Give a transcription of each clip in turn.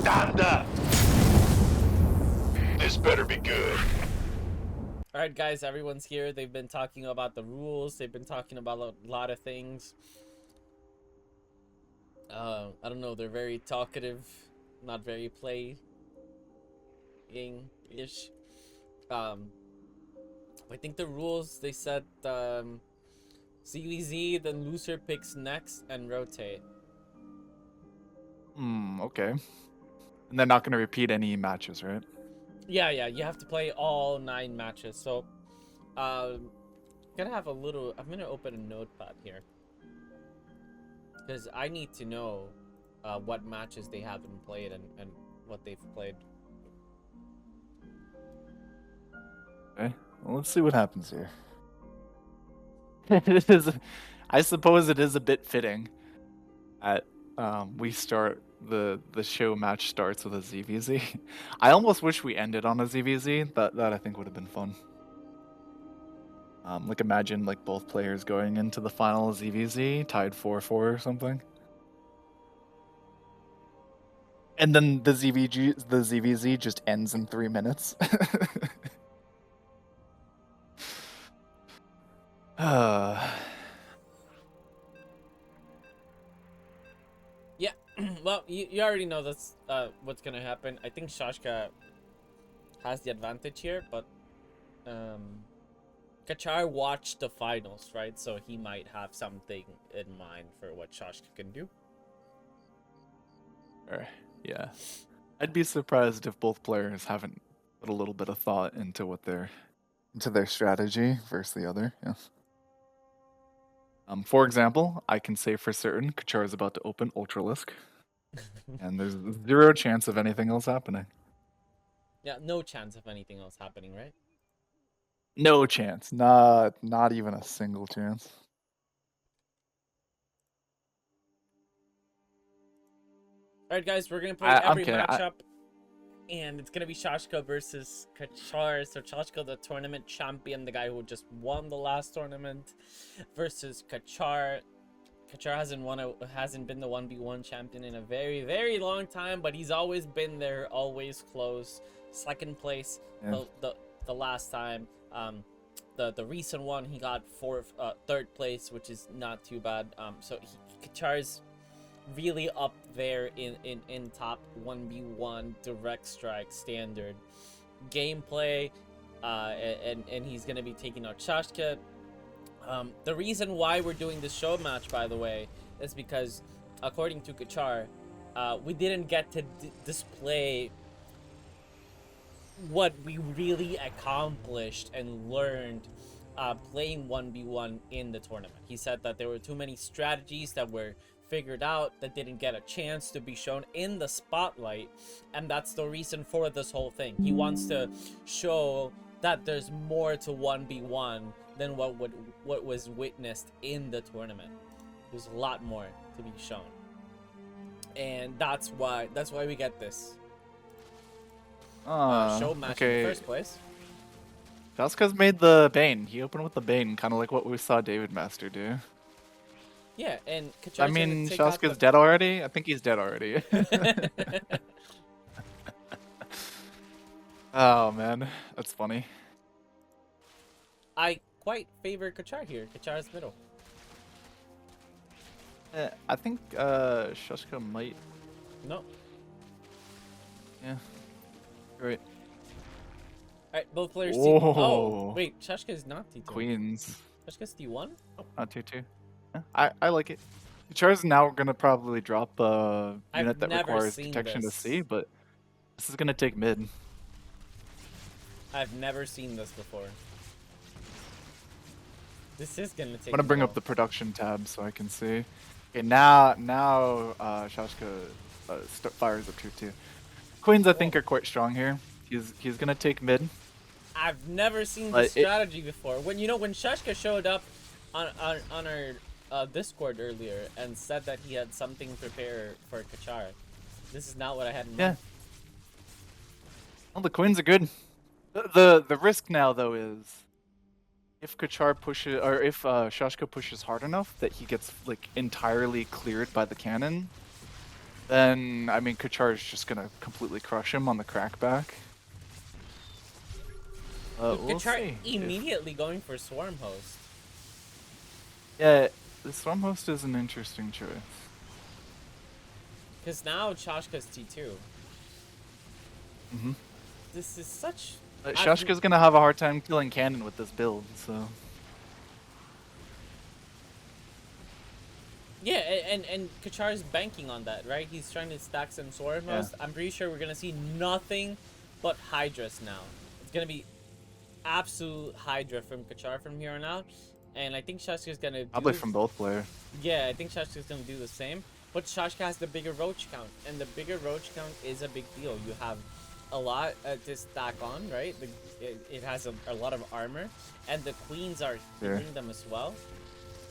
tanda. This better be good. Alright guys, everyone's here. They've been talking about the rules. They've been talking about a lot of things. I don't know, they're very talkative, not very playing-ish. I think the rules, they said ZVZ, then loser picks next and rotate. Okay. And they're not going to repeat any matches, right? Yeah, you have to play all 9 matches. So, I'm gonna open a notepad here. Because I need to know what matches they haven't played and what they've played. Okay. Well, let's see what happens here. I suppose it is a bit fitting at we start the show match starts with a ZVZ. I almost wish we ended on a ZVZ. That I think would have been fun. Like imagine like both players going into the final ZVZ tied 4-4 or something. And then the ZVZ just ends in 3 minutes. Yeah, well, you already know that's what's gonna happen. I think Shashka has the advantage here, but Kachar watched the finals, right? So he might have something in mind for what Shashka can do. Yeah. I'd be surprised if both players haven't put a little bit of thought into their strategy versus the other. Yes. For example, I can say for certain Kachar is about to open Ultralisk, and there's 0 chance of anything else happening. Yeah, no chance of anything else happening, right? No chance. Not even a single chance. Alright guys, we're gonna play every matchup. And it's gonna be Shashka versus Kachar. So Shashka, the tournament champion, the guy who just won the last tournament, versus Kachar. Kachar hasn't been the 1v1 champion in a very, very long time, but he's always been there, always close. Second place, yeah. the last time. The recent one he got third place, which is not too bad. So Kachar's really up there in top 1v1 direct strike standard gameplay, and he's gonna be taking out Shashka. The reason why we're doing this show match, by the way, is because according to Kachar, we didn't get to display what we really accomplished and learned playing 1v1 in the tournament. He said that there were too many strategies that were figured out that didn't get a chance to be shown in the spotlight, and that's the reason for this whole thing. He wants to show that there's more to 1v1 than what was witnessed in the tournament. There's a lot more to be shown, and that's why we get this show match in the first place. Shaska's made the Bane. He opened with the Bane, kind of like what we saw David Master do. Yeah, and Kachar's I mean, Shaska's dead already? I think he's dead already. Oh, man. That's funny. I quite favor Kachar here. Kachar's middle. I think Shaska might... No. Yeah. You're right. Alright, both players Whoa. Oh, wait. Shashka is not T2. Queens. Shashka's T1? Oh, not T2. I like it. Kachar's now gonna probably drop a unit that requires protection to C, but this is gonna take mid. I've never seen this before. This is gonna take. I'm gonna bring up the production tab so I can see. Okay, now Shashka fires up tier 2. Queens I think are quite strong here. He's gonna take mid. I've never seen this strategy before. When Shashka showed up on our Discord earlier and said that he had something prepared for Kachar. This is not what I had in mind. Well, the Queens are good. The risk now though is if Kachar pushes, or if Shashka pushes hard enough that he gets like entirely cleared by the cannon, then I mean Kachar is just gonna completely crush him on the crackback. We'll Kachar see. immediately going for Swarm Host. Yeah, the Storm Host is an interesting choice. Because now Shashka's T2. Mm-hmm. This is such... Shashka's gonna have a hard time killing Cannon with this build, so... Yeah, and Kachar's banking on that, right? He's trying to stack some Swarm Host. I'm pretty sure we're gonna see nothing but Hydras now. It's gonna be absolute Hydra from Kachar from here on out. And I think Shashka's gonna probably from both players. Yeah, I think Shashka's gonna do the same. But Shashka has the bigger roach count, and the bigger roach count is a big deal. You have a lot to stack on, right? It has a lot of armor, and the queens are hitting them as well.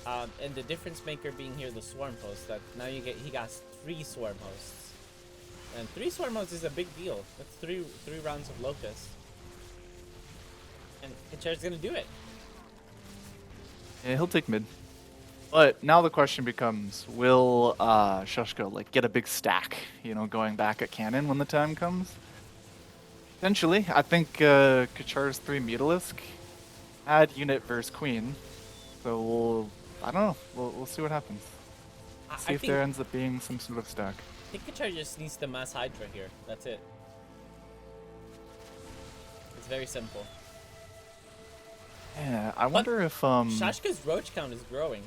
And the difference maker being here the Swarm Host. That now he got 3 Swarm Hosts, and 3 Swarm Hosts is a big deal. That's three rounds of Locust, and Kachar's gonna do it. Yeah, he'll take mid. But now the question becomes, will Shashka like get a big stack, you know, going back at Cannon when the time comes? Potentially. I think Kachar's 3 Mutalisk had unit versus Queen. So I don't know. We'll see what happens. See if there ends up being some sort of stack. I think Kachar just needs the mass Hydra here. That's it. It's very simple. Yeah, I wonder if Shashka's roach count is growing.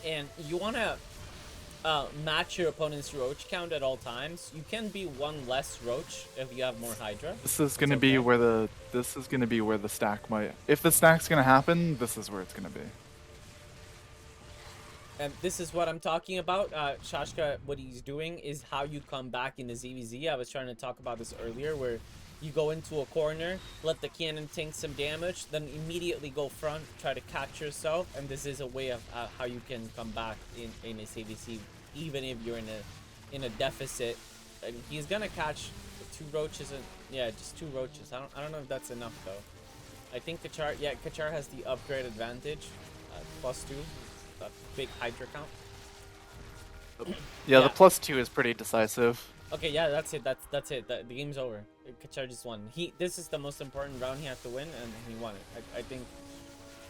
And you wanna match your opponent's roach count at all times. You can be 1 less roach if you have more Hydra. This is gonna be where the stack might. If the stack's gonna happen, this is where it's gonna be. And this is what I'm talking about. Shashka, what he's doing is how you come back in the ZVZ. I was trying to talk about this earlier, where you go into a corner, let the cannon tank some damage, then immediately go front, try to catch yourself, and this is a way of how you can come back in a ZVZ, even if you're in a deficit. And he's gonna catch 2 roaches, and yeah, just 2 roaches. I don't know if that's enough though. I think Kachar has the upgrade advantage, +2. A big Hydra count. Yeah, the +2 is pretty decisive. Okay, yeah, that's it. That's it. The game's over. Kachar just won. This is the most important round he has to win, and he won it. I think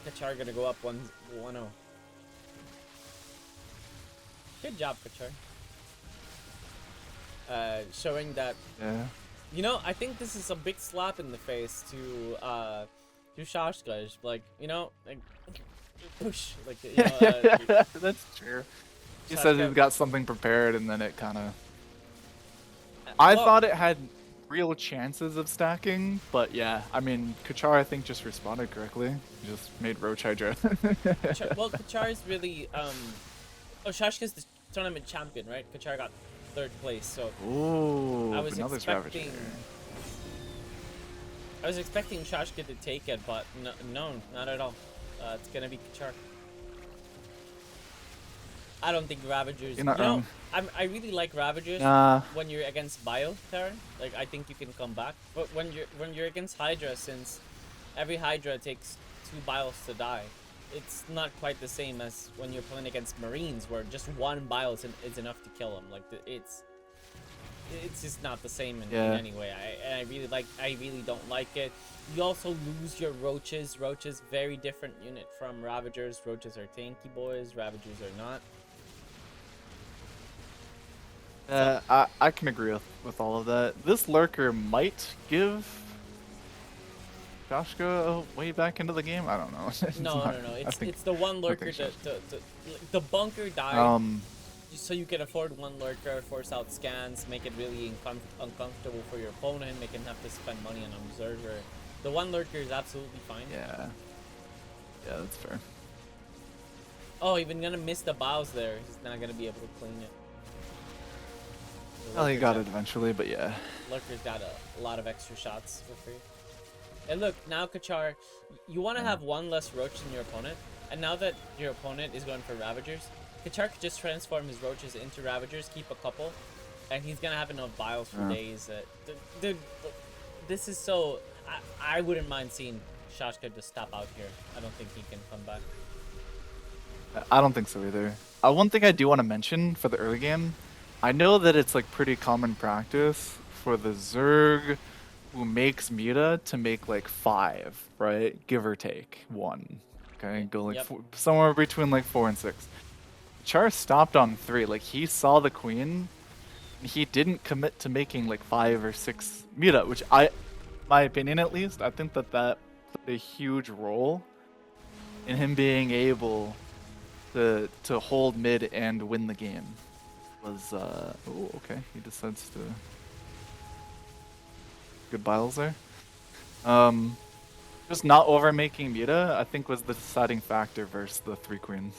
Kachar gonna go up 1-0. Good job, Kachar. Showing that. Yeah. You know, I think this is a big slap in the face to Shashka. Like, you know, like. Push, like, you know, that's true. He said he's got something prepared, and then it kind of. I thought it had real chances of stacking, but yeah, I mean, Kachar I think just responded correctly. He just made Roach Hydra. Well, Kachar is really Shashka's the tournament champion, right? Kachar got 3rd place, so. Ooh, I was expecting Shashka to take it, but no, not at all. It's gonna be Kachar. I don't think Ravagers. You're not wrong. I really like Ravagers when you're against Bio Terran. Like, I think you can come back. But when you're against Hydra, since every Hydra takes 2 Bios to die, it's not quite the same as when you're playing against Marines, where just 1 Bios is enough to kill them. Like, it's just not the same in any way. I really don't like it. You also lose your Roaches. Roaches, very different unit from Ravagers. Roaches are tanky boys. Ravagers are not. I can agree with all of that. This Lurker might give Shashka a way back into the game. I don't know. No. It's the one Lurker the bunker died. So you can afford 1 Lurker, force out scans, make it really uncomfortable for your opponent, make him have to spend money on an Observer. The 1 Lurker is absolutely fine. Yeah, that's fair. Oh, even gonna miss the bows there. He's not gonna be able to clean it. Well, he got it eventually, but yeah. Lurker's got a lot of extra shots for free. And look, now Kachar, you want to have 1 less Roach than your opponent, and now that your opponent is going for Ravagers, Kachar could just transform his Roaches into Ravagers, keep a couple, and he's gonna have enough Bios for days. Dude, this is so... I wouldn't mind seeing Shashka just stop out here. I don't think he can come back. I don't think so either. One thing I do want to mention for the early game, I know that it's like pretty common practice for the Zerg who makes Muta to make like 5, right? Give or take 1. Okay, go like Yep. somewhere between like 4 and 6. Char stopped on 3. Like he saw the queen, and he didn't commit to making like 5 or 6 Muta, which my opinion at least, I think that played a huge role in him being able to hold mid and win the game. Was oh, okay, he decides to good battles there. Just not over making Muta, I think, was the deciding factor versus the 3 queens.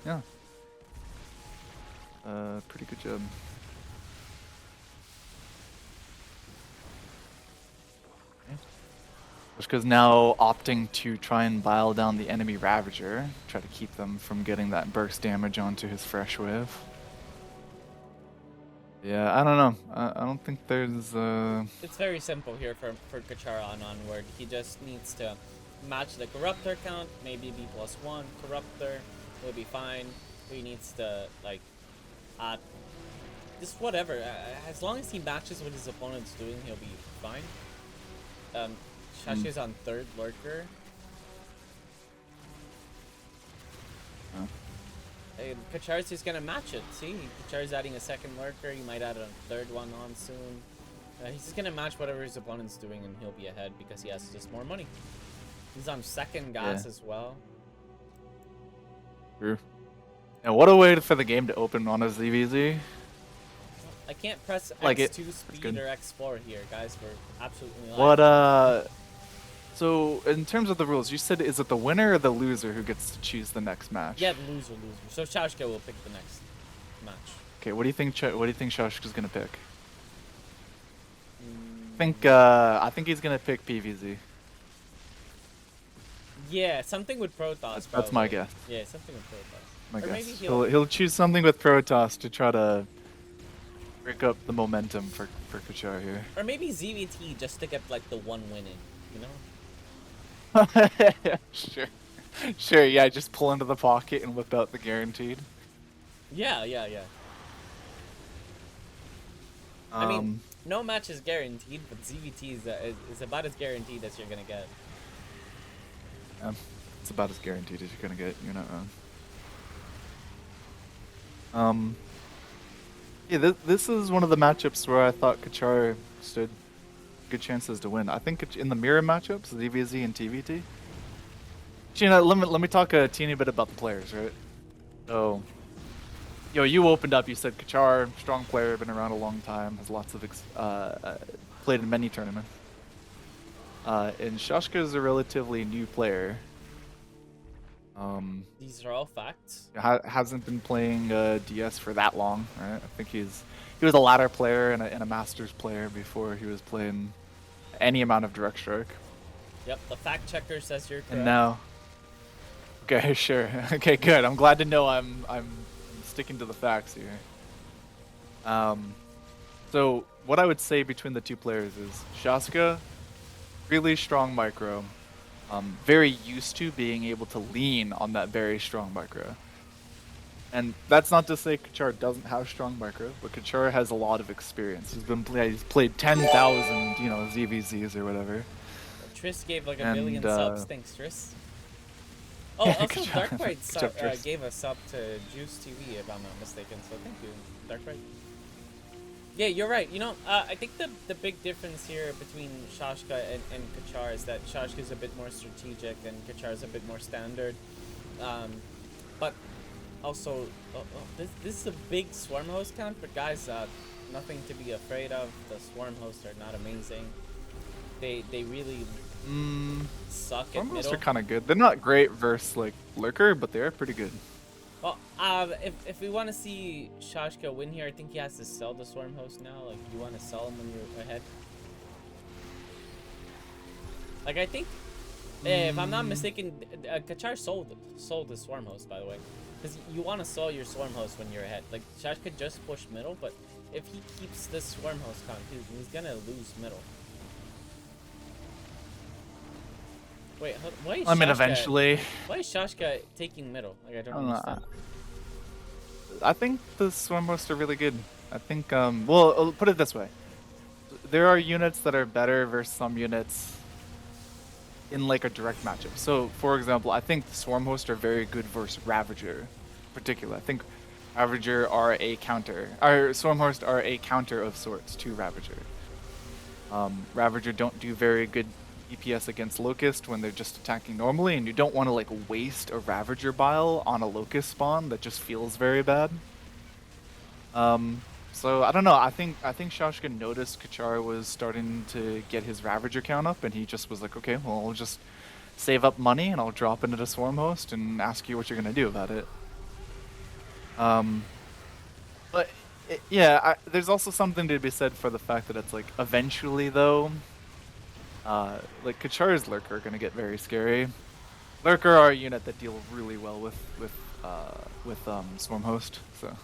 Yeah. Pretty good job. Because now opting to try and bile down the enemy Ravager, try to keep them from getting that burst damage onto his fresh wave. Yeah, I don't know. I don't think there's It's very simple here for Kachar on onward. He just needs to match the Corruptor count, maybe be +1 Corruptor, he'll be fine. He needs to like add just whatever. As long as he matches what his opponent's doing, he'll be fine. Shashi's on 3rd lurker. Oh. Kachar's just gonna match it. See, Kachar's adding a 2nd lurker. He might add a 3rd one on soon. He's just gonna match whatever his opponent's doing, and he'll be ahead because he has just more money. He's on 2nd gas as well. True. And what a way for the game to open on a ZVZ. I can't press like X2 speed or X4 here, guys. We're absolutely live. What so in terms of the rules, you said is it the winner or the loser who gets to choose the next match? Yeah, loser. So Shashka will pick the next match. Okay, what do you think? What do you think Shashka's gonna pick? I think he's gonna pick PVZ. Yeah, something with Protoss. That's my guess. Yeah, something with Protoss. My or guess. Maybe He'll choose something with Protoss to try to break up the momentum for Kachar here. Or maybe ZVT just to get like the 1 win in, you know? Sure, yeah, just pull into the pocket and whip out the guaranteed. Yeah. I mean, no match is guaranteed, but ZVT is about as guaranteed as you're gonna get. It's about as guaranteed as you're gonna get. You're not wrong. Yeah, this is one of the matchups where I thought Kachar stood good chances to win. I think in the mirror matchups, ZVZ and TVT. Gina, let me talk a teeny bit about the players, right? So, you opened up. You said Kachar, strong player, been around a long time, has lots of played in many tournaments. And Shashka is a relatively new player. These are all facts. Hasn't been playing DS for that long, right? I think he was a ladder player and a Masters player before he was playing any amount of Direct Strike. Yep, the fact checker says you're correct. And now, okay, sure, okay, good. I'm glad to know I'm sticking to the facts here. So what I would say between the two players is Shaska, really strong micro. Very used to being able to lean on that very strong micro. And that's not to say Kachar doesn't have strong micro, but Kachar has a lot of experience. He's played 10,000, ZVZs or whatever. Triss gave like a million subs. Thanks, Triss. Oh, also Darkbright gave a sub to Juice TV, if I'm not mistaken. So thank you, Darkbright. Yeah, you're right. I think the big difference here between Shashka and Kachar is that Shashka is a bit more strategic and Kachar is a bit more standard. But also, this is a big Swarm host count, but guys, nothing to be afraid of. The Swarm hosts are not amazing. They really suck at middle. Swarm hosts are kind of good. They're not great versus like Lurker, but they are pretty good. Well, if we want to see Shashka win here, I think he has to sell the Swarm host now. Like, you want to sell him when you're ahead. Like, I think, if I'm not mistaken, Kachar sold the Swarm host, by the way. Because you want to sell your Swarm host when you're ahead. Like, Shashka just pushed middle, but if he keeps this Swarm Host count, he's gonna lose middle. Wait, why is I mean, Shashka, eventually. why is Shashka taking middle? Like, I don't understand. I think the Swarm Hosts are really good. I think, well, I'll put it this way. There are units that are better versus some units in like a direct matchup. So, for example, I think the Swarm Hosts are very good versus Ravager, in particular. I think Ravager are a counter, or Swarm Hosts are a counter of sorts to Ravager. Ravager don't do very good DPS against Locust when they're just attacking normally, and you don't want to like waste a Ravager bile on a Locust spawn that just feels very bad. So I don't know. I think Shashka noticed Kachar was starting to get his Ravager count up, and he just was like, okay, well, I'll just save up money and I'll drop into the Swarm Host and ask you what you're gonna do about it. But yeah, there's also something to be said for the fact that it's like eventually though, like Kachar's Lurker are gonna get very scary. Lurker are a unit that deal really well with Swarm Host, so.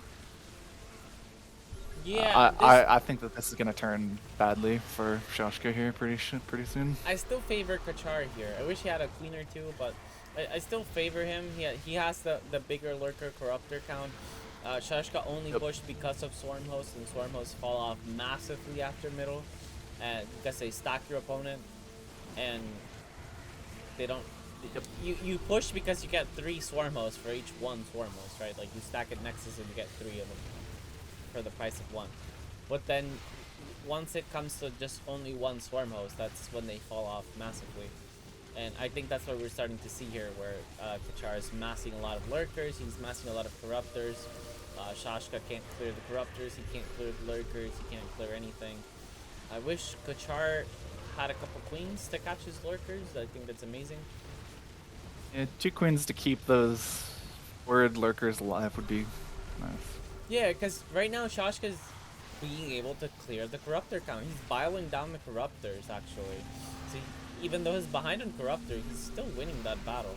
Yeah, I think that this is gonna turn badly for Shashka here pretty soon. I still favor Kachar here. I wish he had a queen or two, but I still favor him. He has the bigger Lurker Corruptor count. Shashka only pushed because of Swarm Host, and Swarm Hosts fall off massively after middle, because they stack your opponent, and they don't. You push because you get 3 Swarm Hosts for each 1 Swarm Host, right? Like you stack it Nexus and you get 3 of them for the price of 1. But then once it comes to just only 1 Swarm Host, that's when they fall off massively. And I think that's what we're starting to see here, where Kachar is massing a lot of Lurkers, he's massing a lot of Corruptors. Shashka can't clear the Corruptors, he can't clear the Lurkers, he can't clear anything. I wish Kachar had a couple Queens to catch his Lurkers. I think that's amazing. Yeah, 2 Queens to keep those word Lurkers alive would be nice. Yeah, because right now Shashka's being able to clear the Corruptor count. He's biling down the Corruptors, actually. So even though he's behind on Corruptor, he's still winning that battle.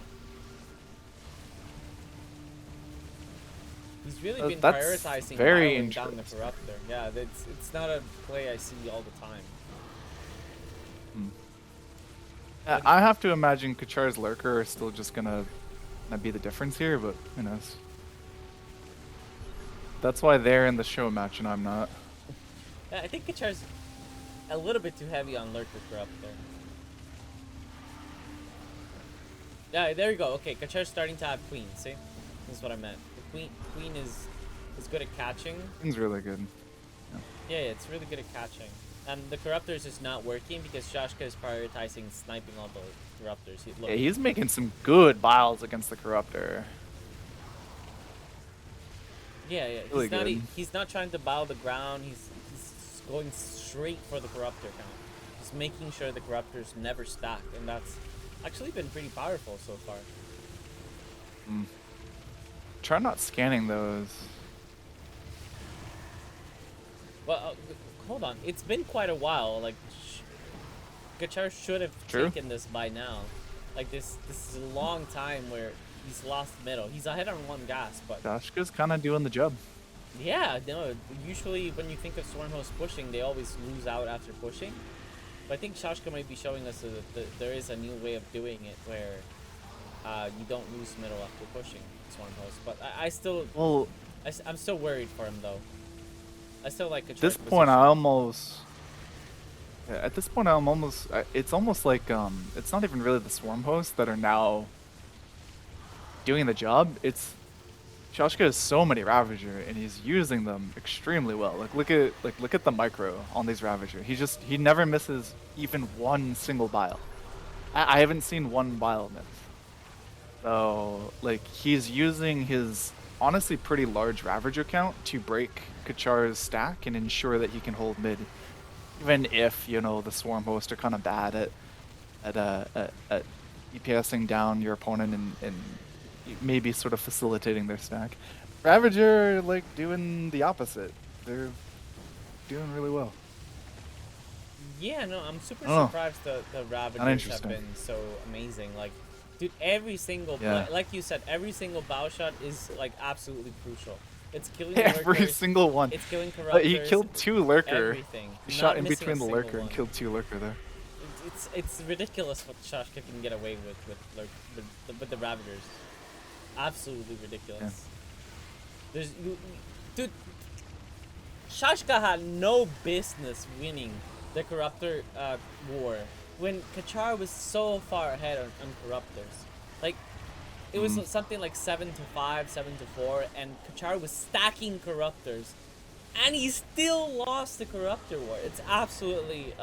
He's really been prioritizing biling down the Corruptor. Yeah, it's not a play I see all the time. Yeah, I have to imagine Kachar's Lurker are still just gonna be the difference here, but who knows. That's why they're in the show match and I'm not. Yeah, I think Kachar's a little bit too heavy on Lurker Corruptor. Yeah, there you go. Okay, Kachar's starting to have Queen. See? This is what I meant. The Queen is good at catching. Queen's really good. Yeah, it's really good at catching. And the Corruptor is just not working because Shashka is prioritizing sniping all the Corruptors. Yeah, he's making some good biles against the Corruptor. Yeah. Really he's not trying to bow the ground. He's going straight for the Corruptor count. He's making sure the Corruptors never stack, and that's actually been pretty powerful so far. Try not scanning those. Well, hold on. It's been quite a while. Like, Kachar should have taken this by now. Like, this is a long time where he's lost middle. He's ahead on 1 gas, but Shashka's kind of doing the job. Yeah, no. Usually, when you think of Swarm Host pushing, they always lose out after pushing. But I think Shashka might be showing us that there is a new way of doing it where you don't lose middle after pushing Swarm Host. But I still, I'm still worried for him though. I still like Kachar's At this point, it's almost like it's not even really the Swarm Hosts that are now doing the job. It's Shashka has so many Ravager and he's using them extremely well. Like look at the micro on these Ravager. He never misses even 1 single bile. I haven't seen 1 bile miss. So like he's using his honestly pretty large Ravager count to break Kachar's stack and ensure that he can hold mid, even if the Swarm Hosts are kind of bad at DPSing down your opponent and maybe sort of facilitating their stack. Ravager are like doing the opposite. They're doing really well. Yeah, no, I'm super surprised the Ravagers have been so amazing. Like, dude, every single like you said, every single bow shot is like absolutely crucial. It's killing the Every lurkers. single one. It's killing corruptors. He killed 2 lurker. Everything. He Not shot in missing a between the single lurker and one. killed 2 lurker there. It's ridiculous what Shashka can get away with the Ravagers. Absolutely ridiculous. Yeah. Dude, Shashka had no business winning the Corruptor war when Kachar was so far ahead on Corruptors. Like, it was something like 7-5, 7-4, and Kachar was stacking Corruptors, and he still lost the Corruptor war. It's absolutely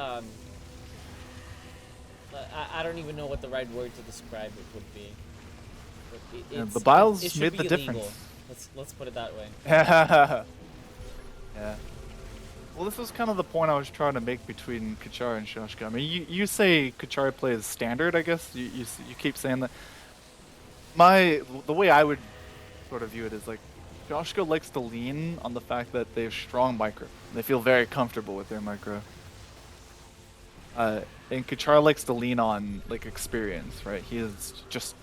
I don't even know what the right word to describe it would be. The Biles made the difference. Let's put it that way. Yeah. Well, this was kind of the point I was trying to make between Kachar and Shashka. I mean, you say Kachar plays standard, I guess. You keep saying that. The way I would sort of view it is like Shashka likes to lean on the fact that they have strong micro. They feel very comfortable with their micro. And Kachar likes to lean on like experience, right? He is just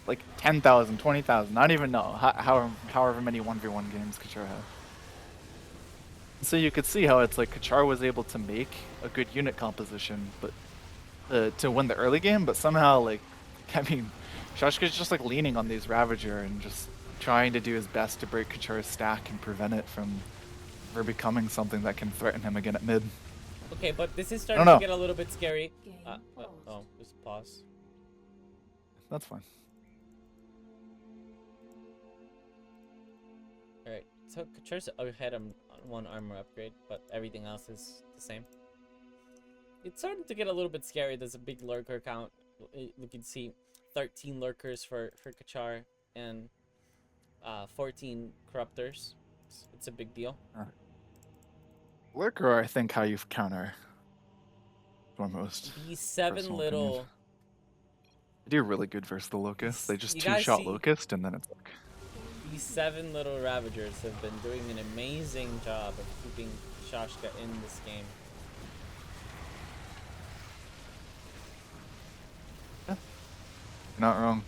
like 10,000, 20,000. I don't even know however many 1v1 games Kachar has. So you could see how it's like Kachar was able to make a good unit composition, but to win the early game. But somehow, like, I mean, Shashka's just like leaning on these Ravager and just trying to do his best to break Kachar's stack and prevent it from ever becoming something that can threaten him again at mid. Okay, but this is starting to get a little bit scary. Oh, just pause. That's fine. Alright, so Kachar's ahead on one armor upgrade, but everything else is the same. It's starting to get a little bit scary. There's a big lurker count. You can see 13 lurkers for Kachar and 14 corruptors. It's a big deal. Lurker, I think, how you counter foremost. These 7 little... They do really good versus the Locust. They just 2-shot Locust, and then it's like... These 7 little Ravagers have been doing an amazing job of keeping Shashka in this game. Yeah. You're not wrong.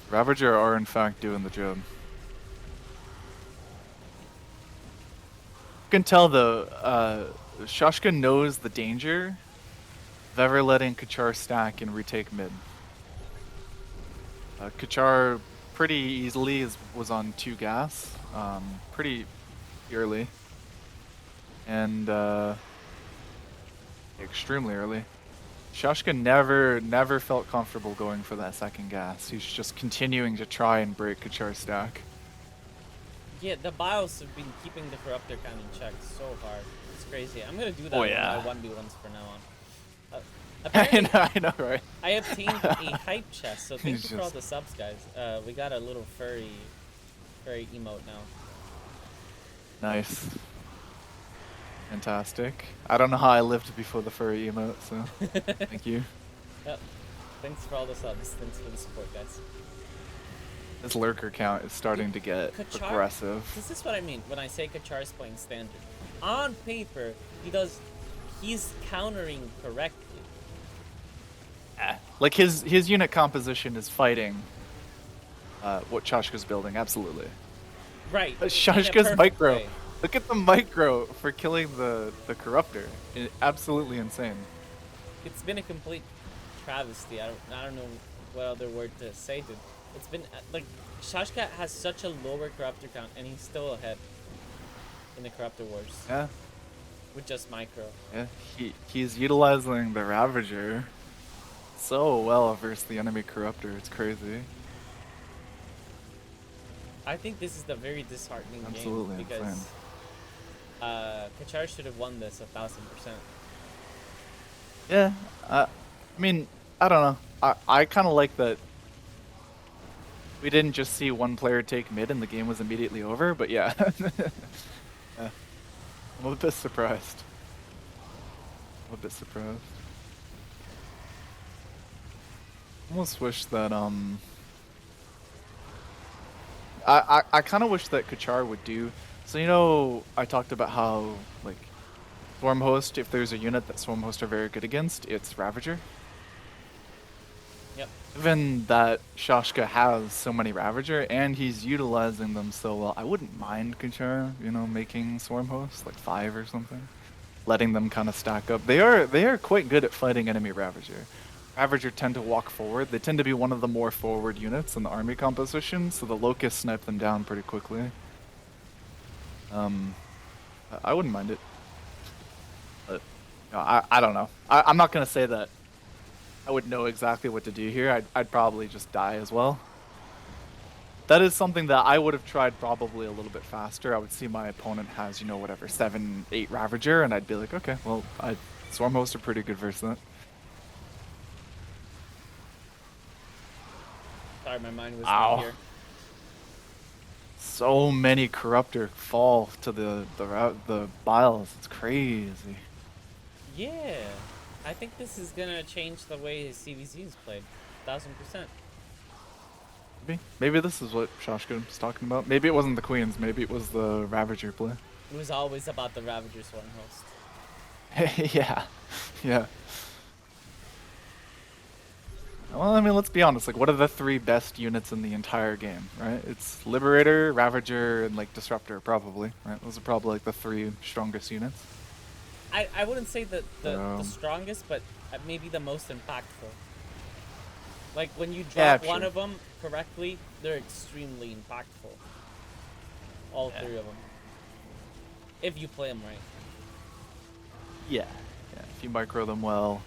Ravager are, in fact, doing the job. You can tell, though, Shashka knows the danger of ever letting Kachar stack and retake mid. Kachar pretty easily was on 2 gas, pretty early, and extremely early. Shashka never felt comfortable going for that 2nd gas. He's just continuing to try and break Kachar's stack. Yeah, the Biles have been keeping the Corruptor count in check so hard. It's crazy. I'm gonna do that with my 1v1s from now on. I know, right? I obtained a hype chest, so thank you for all the subs, guys. We got a little furry emote now. Nice. Fantastic. I don't know how I lived before the furry emote, so thank you. Yep. Thanks for all the subs. Thanks for the support, guys. This lurker count is starting to get aggressive. This is what I mean when I say Kachar's playing standard. On paper, he's countering correctly. Like his unit composition is fighting what Shashka's building, absolutely. Right. Shashka's micro. Way. Look at the micro for killing the Corruptor. Absolutely insane. It's been a complete travesty. I don't know what other word to say, dude. It's been like Shashka has such a lower Corruptor count, and he's still ahead in the Corruptor wars. Yeah. With just micro. Yeah. He's utilizing the Ravager so well versus the enemy Corruptor. It's crazy. I think this is the very disheartening game because Kachar should have won this 1000%. Yeah. I mean, I don't know. I kind of like that. We didn't just see one player take mid and the game was immediately over, but yeah. Yeah. I'm a bit surprised. Almost wish that, I kind of wish that Kachar would do, so you know, I talked about how, like, Swarmhost, if there's a unit that Swarmhost are very good against, it's Ravager. Yep. Given that Shashka has so many Ravager and he's utilizing them so well, I wouldn't mind Kachar, you know, making Swarm Hosts like 5 or something. Letting them kind of stack up. They are quite good at fighting enemy Ravager. Ravager tend to walk forward. They tend to be one of the more forward units in the army composition, so the Locusts snipe them down pretty quickly. I wouldn't mind it. But you know, I don't know. I'm not gonna say that I would know exactly what to do here. I'd probably just die as well. That is something that I would have tried probably a little bit faster. I would see my opponent has, you know, whatever, 7, 8 Ravager, and I'd be like, okay, well, Swarm Hosts are pretty good versus that. Sorry, my mind was Ow. not here. So many Corruptor fall to the Biles. It's crazy. Yeah, I think this is gonna change the way his CVZ is played. 1000%. Maybe this is what Shashka was talking about. Maybe it wasn't the Queens. Maybe it was the Ravager play. It was always about the Ravager Swarm Host. Yeah. Yeah. Well, I mean, let's be honest. Like, what are the 3 best units in the entire game, right? It's Liberator, Ravager, and, like, Disruptor, probably, right? Those are probably, like, the 3 strongest units. I wouldn't say the strongest, but maybe the most impactful. Like, when you drop one of them correctly, they're extremely impactful. All 3 of them. If you play them right. Yeah. Yeah, if you micro them well,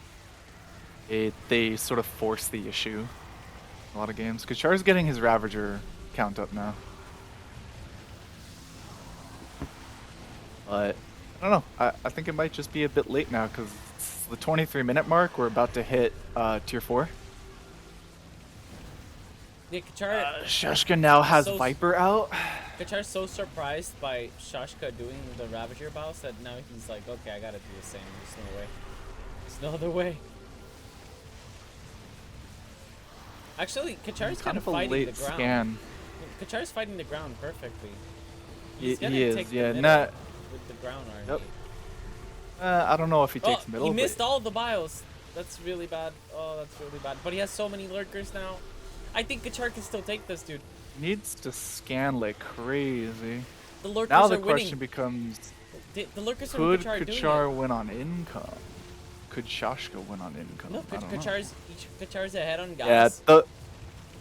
they sort of force the issue in a lot of games. Kachar's getting his Ravager count up now. But, I don't know. I think it might just be a bit late now, because it's the 23-minute mark. We're about to hit tier 4. Yeah, Kachar... Shashka now has Viper out. Kachar's so surprised by Shashka doing the Ravager bounce that now he's like, okay, I gotta do the same. There's no way. There's no other way. Actually, Kachar's kind of fighting the ground. Scan. Kachar's fighting the ground perfectly. He's gonna take the middle with the ground army. Yep. I don't know if he takes middle. He missed all the bios. That's really bad. Oh, that's really bad. But he has so many lurkers now. I think Kachar can still take this, dude. Needs to scan like crazy. The lurkers now the are question winning. becomes, the lurkers could Kachar Kachar win on income? Could Shashka win on income? No, Kachar's ahead on gas. Yeah,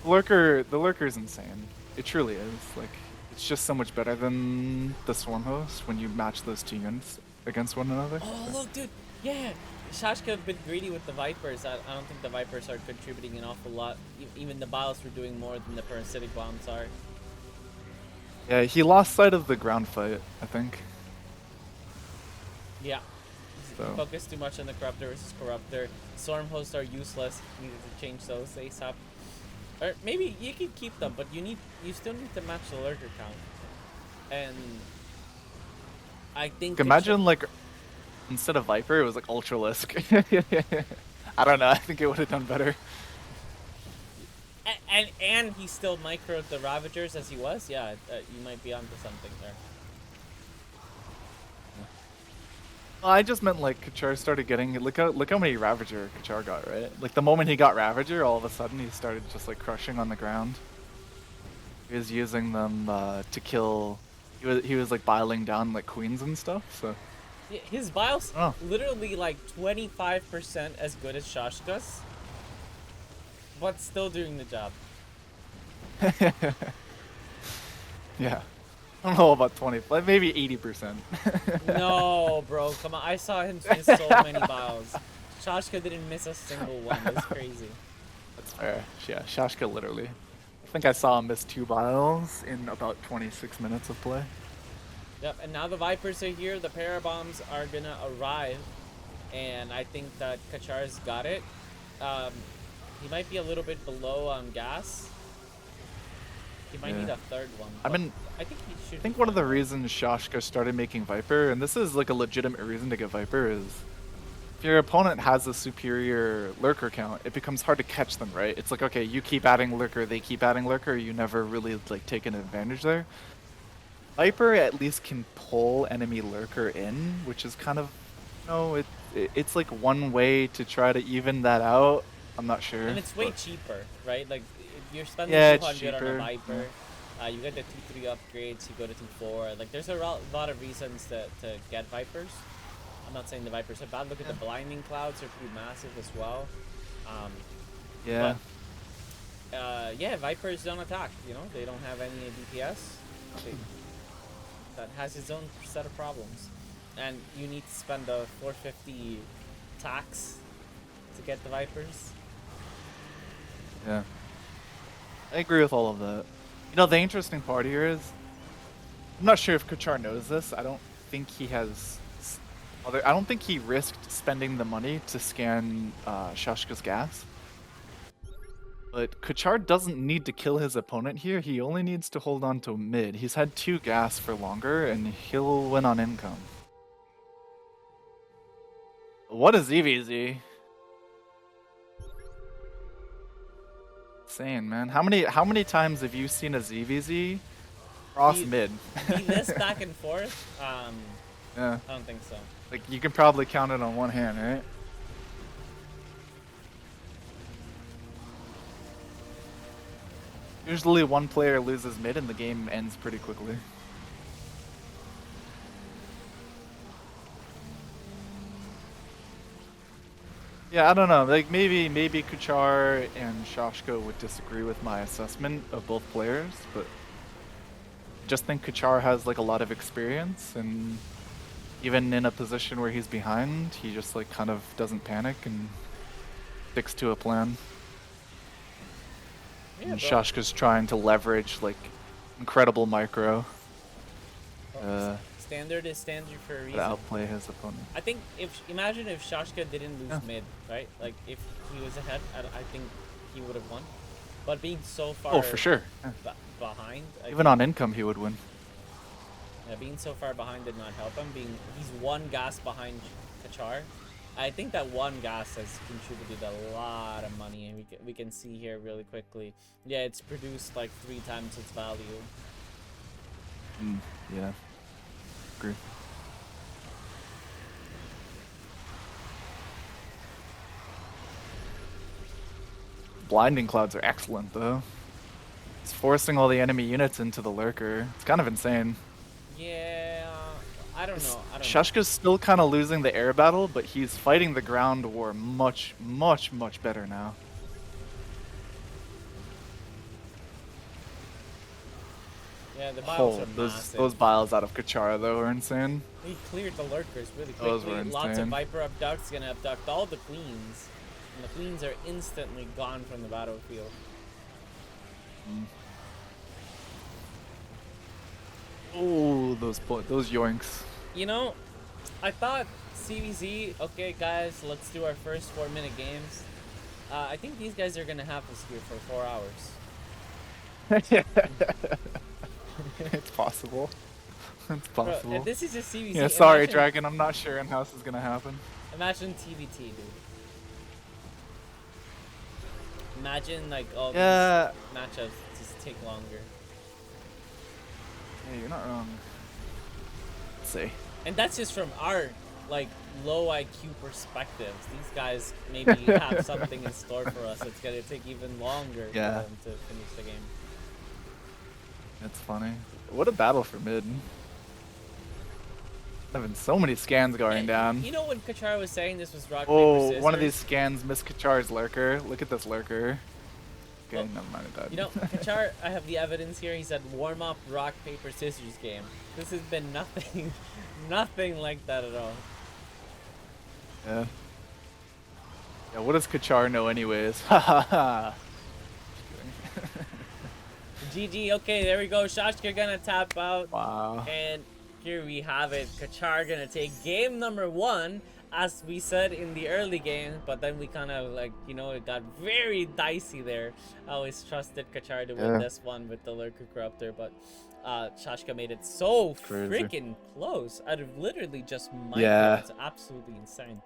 the lurker's insane. It truly is. Like, it's just so much better than the Swarm Host when you match those 2 units against one another. Oh, look, dude. Yeah. Shashka a bit greedy with the Vipers. I don't think the Vipers are contributing an awful lot. Even the Biles were doing more than the parasitic bombs are. Yeah, he lost sight of the ground fight, I think. Yeah. So. He focused too much on the Corruptor versus Corruptor. Storm Hosts are useless. You needed to change those ASAP. Or maybe you could keep them, but you still need to match the lurker count. And I think imagine like instead of Viper, it was like Ultralisk. I don't know. I think it would have done better. And he still microed the Ravagers as he was. Yeah, you might be onto something there. Well, I just meant like Kachar started getting look how many Ravager Kachar got, right? Like the moment he got Ravager, all of a sudden he started just like crushing on the ground. He was using them to kill. He was like biling down like queens and stuff. So yeah, his biles literally like 25% as good as Shashka's, but still doing the job. Yeah. I don't know about 20, but maybe 80%. No, bro, come on. I saw him miss so many biles. Shashka didn't miss a single one. That's crazy. That's fair. Yeah, Shashka literally. I think I saw him miss 2 biles in about 26 minutes of play. Yep, and now the Vipers are here. The Parabombs are gonna arrive, and I think that Kachar's got it. He might be a little bit below on gas. He might need a third one. I think he should. I think one of the reasons Shashka started making Viper, and this is like a legitimate reason to get Viper, is if your opponent has a superior lurker count, it becomes hard to catch them, right? It's like, okay, you keep adding lurker, they keep adding lurker, you never really like take an advantage there. Viper at least can pull enemy lurker in, which is kind of, you know, it's like one way to try to even that out. I'm not sure. And it's way cheaper, right? Like if you're spending Yeah, 200 it's on a cheaper. Viper. You get the 2-3 upgrades, you go to 2-4. Like there's a lot of reasons to get Vipers. I'm not saying the Vipers are bad. Look at the blinding clouds; are pretty massive as well. Yeah. But, yeah, Vipers don't attack. You know, they don't have any DPS. That has its own set of problems, and you need to spend a 450 tax to get the Vipers. Yeah. I agree with all of that. You know, the interesting part here is, I'm not sure if Kachar knows this. I don't think he has. I don't think he risked spending the money to scan Shashka's gas. But Kachar doesn't need to kill his opponent here. He only needs to hold on to mid. He's had 2 gas for longer, and he'll win on income. What is EVZ? Insane, man. How many times have you seen a ZVZ cross mid? Be this back and forth? Yeah. I don't think so. Like, you can probably count it on one hand, right? Usually one player loses mid and the game ends pretty quickly. Yeah, I don't know. Like maybe Kachar and Shashko would disagree with my assessment of both players, but I just think Kachar has like a lot of experience, and even in a position where he's behind, he just like kind of doesn't panic and sticks to a plan. Yeah, and Shashka's trying to leverage like incredible micro. Standard is standard for a reason. To outplay his opponent. I think imagine if Shashka didn't lose mid, right? Like if he was ahead, I think he would have won. But being so far for sure. Behind, even on income he would win. Yeah, being so far behind did not help him. He's 1 gas behind Kachar. I think that 1 gas has contributed a lot of money, and we can see here really quickly. Yeah, it's produced like 3 times its value. Yeah. Agree. Blinding clouds are excellent though. It's forcing all the enemy units into the lurker. It's kind of insane. Yeah, I don't know. Shashka's still kind of losing the air battle, but he's fighting the ground war much better now. Yeah, the biles are massive. Those biles out of Kachar though are insane. He cleared the lurkers really quickly. Those were insane. Lots of Viper abducts, gonna abduct all the queens. And the queens are instantly gone from the battlefield. Oh, those yoinks. You know, I thought CVZ, okay guys, let's do our first 4-minute games. I think these guys are gonna have us here for 4 hours. It's possible. It's possible. Bro, this is just CVZ. Yeah, sorry, Dragon. I'm not sure how this is gonna happen. Imagine TVT, dude. Imagine like all these matchups just take longer. Yeah, you're not wrong. Let's see. And that's just from our like low IQ perspectives. These guys maybe have something in store for us. It's gonna take even longer for them to finish the game. That's funny. What a battle for mid. Having so many scans going down. You know when Kachar was saying this was rock, paper, scissors? One of these scans missed Kachar's lurker. Look at this lurker. Okay, never mind that. You know, Kachar, I have the evidence here. He said warm up rock, paper, scissors game. This has been nothing, nothing like that at all. Yeah. Yeah, what does Kachar know anyways? Ha ha ha. GG, okay, there we go. Shashka gonna tap out. Wow. And here we have it. Kachar gonna take game number 1, as we said in the early game, but then we kind of like, you know, it got very dicey there. I always trusted Kachar to win this one with the Lurker Corruptor, but Shashka made it so freaking close. Out of literally just micro. It's absolutely insane.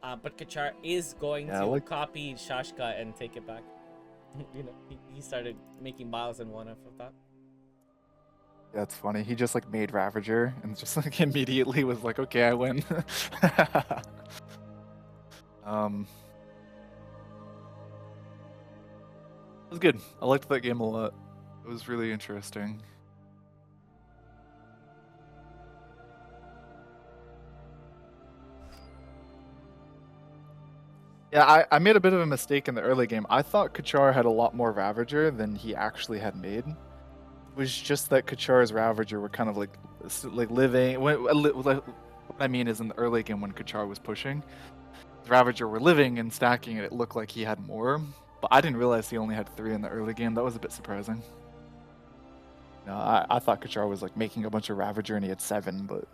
But Kachar is going to copy Shashka and take it back. You know, he started making biles in one of that. That's funny. He just like made Ravager and just like immediately was like, okay, I win. was good. I liked that game a lot. It was really interesting. Yeah, I made a bit of a mistake in the early game. I thought Kachar had a lot more Ravager than he actually had made. It was just that Kachar's Ravager were kind of like living. What I mean is in the early game when Kachar was pushing, the Ravager were living and stacking, and it looked like he had more. But I didn't realize he only had 3 in the early game. That was a bit surprising. No, I thought Kachar was like making a bunch of Ravager and he had 7, but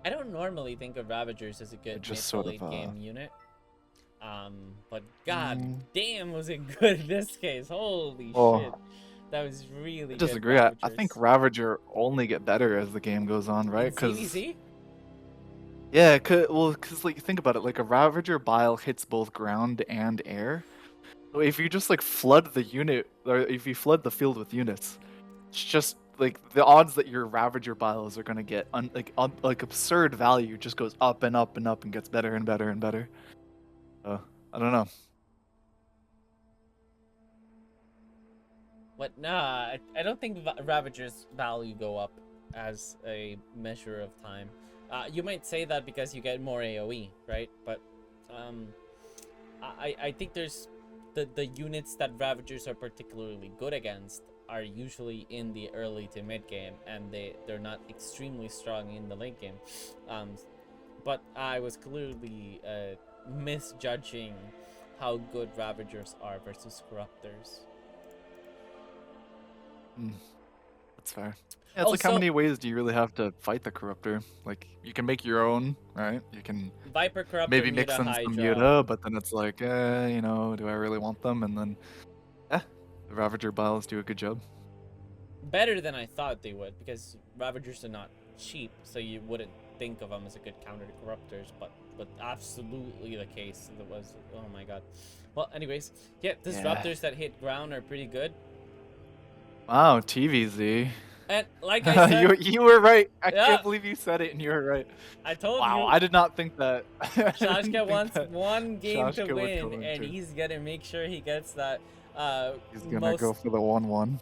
I don't normally think of Ravagers as a good mid to late game unit. But god damn was it good in this case. Holy shit. That was really I disagree. I think Ravager only get better as the game goes on, right? Because yeah, cause like think about it, like a Ravager Bile hits both ground and air. So if you just like flood the unit, or if you flood the field with units, it's just like the odds that your Ravager Biles are gonna get like absurd value just goes up and up and up and gets better and better and better. I don't know. But nah, I don't think Ravager's value go up as a measure of time. You might say that because you get more AoE, right? But I think there's the units that Ravagers are particularly good against are usually in the early to mid game, and they're not extremely strong in the late game. But I was clearly misjudging how good Ravagers are versus Corruptors. That's fair. Yeah, it's like how many ways do you really have to fight the Corruptor? Like you can make your own, right? You can Viper Corruptor, maybe mix in some Muta, but then it's like, you know, do I really want them? And then, the Ravager Biles do a good job. Better than I thought they would, because Ravagers are not cheap, so you wouldn't think of them as a good counter to Corruptors, but absolutely the case. It was, oh my god. Well, anyways, yeah, Disruptors that hit ground are pretty good. Wow, TVZ. And like I said, you were right. I can't believe you said it, and you were right. I told you. Wow, I did not think that. Shashka wants one game to win, and he's gonna make sure he gets that. He's gonna go for the 1-1.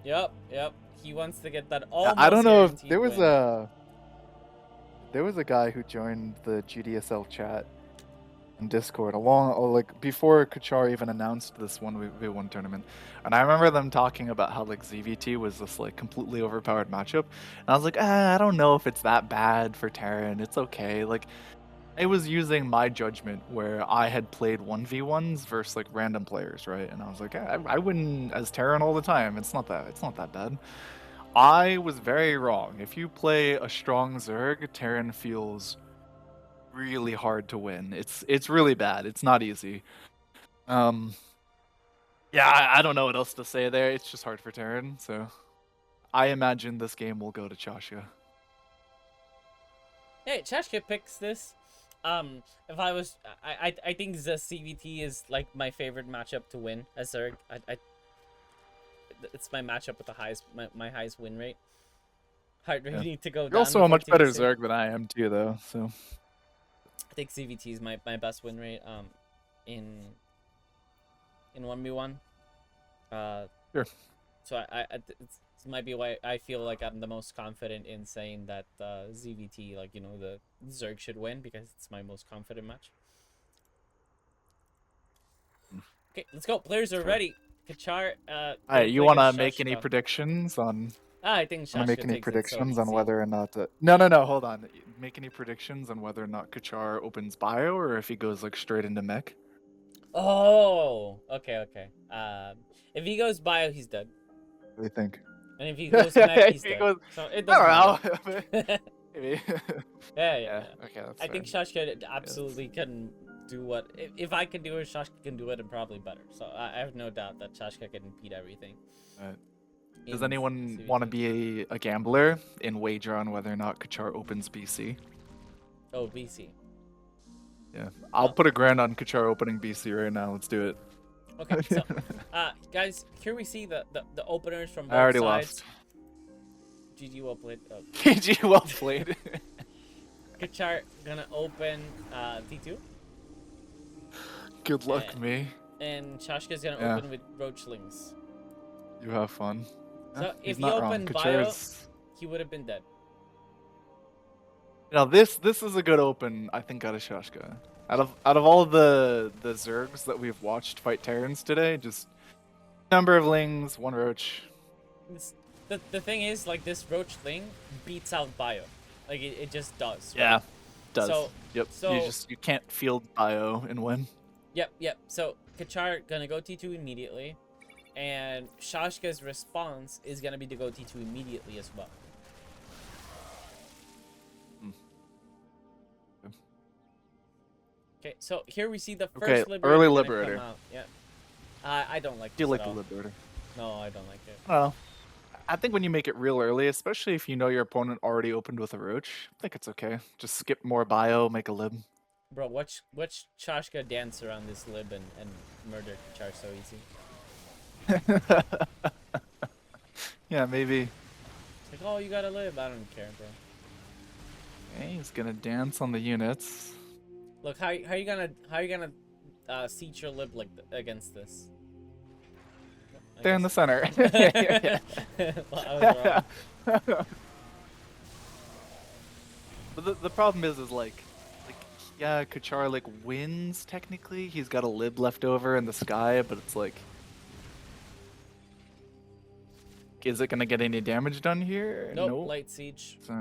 Yep. He wants to get that I don't know if there was a guy who joined the GDSL chat in Discord before Kachar even announced this 1v1 tournament, and I remember them talking about how like ZVT was this like completely overpowered matchup, and I was like, I don't know if it's that bad for Terran. It's okay. Like, I was using my judgment where I had played 1v1s versus like random players, right? And I was like, I win as Terran all the time. It's not that bad. I was very wrong. If you play a strong Zerg, Terran feels really hard to win. It's really bad. It's not easy. Yeah, I don't know what else to say there. It's just hard for Terran. So I imagine this game will go to Chashka. Hey, Chashka picks this. If I was, I think the CVT is like my favorite matchup to win as Zerg. It's my matchup with the highest, my highest win rate. Heart rate need to go down. You're also a much better Zerg than I am too, though. So I think CVT is my best win rate. In 1v1. Sure. So this might be why I feel like I'm the most confident in saying that ZVT, like, you know, the Zerg should win, because it's my most confident match. Okay, let's go. Players are ready. Kachar. Alright, you want to make any predictions on? I think Shashka make any predictions on whether or not? No, hold on. Make any predictions on whether or not Kachar opens bio, or if he goes like straight into mech? Oh, okay. If he goes bio, he's dead. What do you think? And if he goes mech, he's dead. So it doesn't matter. Maybe. Yeah. Okay, that's I think Shashka absolutely can do what... If I can do it, Shashka can do it, and probably better. So I have no doubt that Shashka can beat everything. Right. Does anyone want to be a gambler and wager on whether or not Kachar opens BC? Oh, BC. Yeah. I'll put $1,000 on Kachar opening BC right now. Let's do it. Okay, so, guys, here we see the openers from both sides. I already lost. GG well played. Oh. GG well played. Kachar gonna open T2. Good luck, me. and Shashka's gonna Yeah. open with Roachlings. You have fun. So Yeah, if he's he not wrong. opened Bio, Kachar's... he would have been dead. You know, this is a good open, I think, out of Shashka. Out of all the Zergs that we've watched fight Terrans today, just number of Lings, one Roach. The thing is, like, this Roachling beats out Bio. Like, it just does. Right? Yeah, does. So, yep. So, You can't field Bio and win. Yep. So Kachar gonna go T2 immediately, and Shashka's response is gonna be to go T2 immediately as well. Okay, so here we see the first Liberator early gonna Liberator. come out. Yeah. I don't like Do you this like at the all. Liberator? No, I don't like it. Well, I think when you make it real early, especially if you know your opponent already opened with a Roach, I think it's okay. Just skip more Bio, make a Lib. Bro, watch Shashka dance around this Lib and murder Kachar so easy. Yeah, maybe. It's like, oh, you gotta live. I don't care, bro. Okay, he's gonna dance on the units. Look, how you gonna seat your Lib like against this? They're in the center. Well, I was wrong. But the problem is like, yeah, Kachar like wins technically. He's got a Lib left over in the sky, but it's like, is it gonna get any damage done here? Nope. Light siege. So.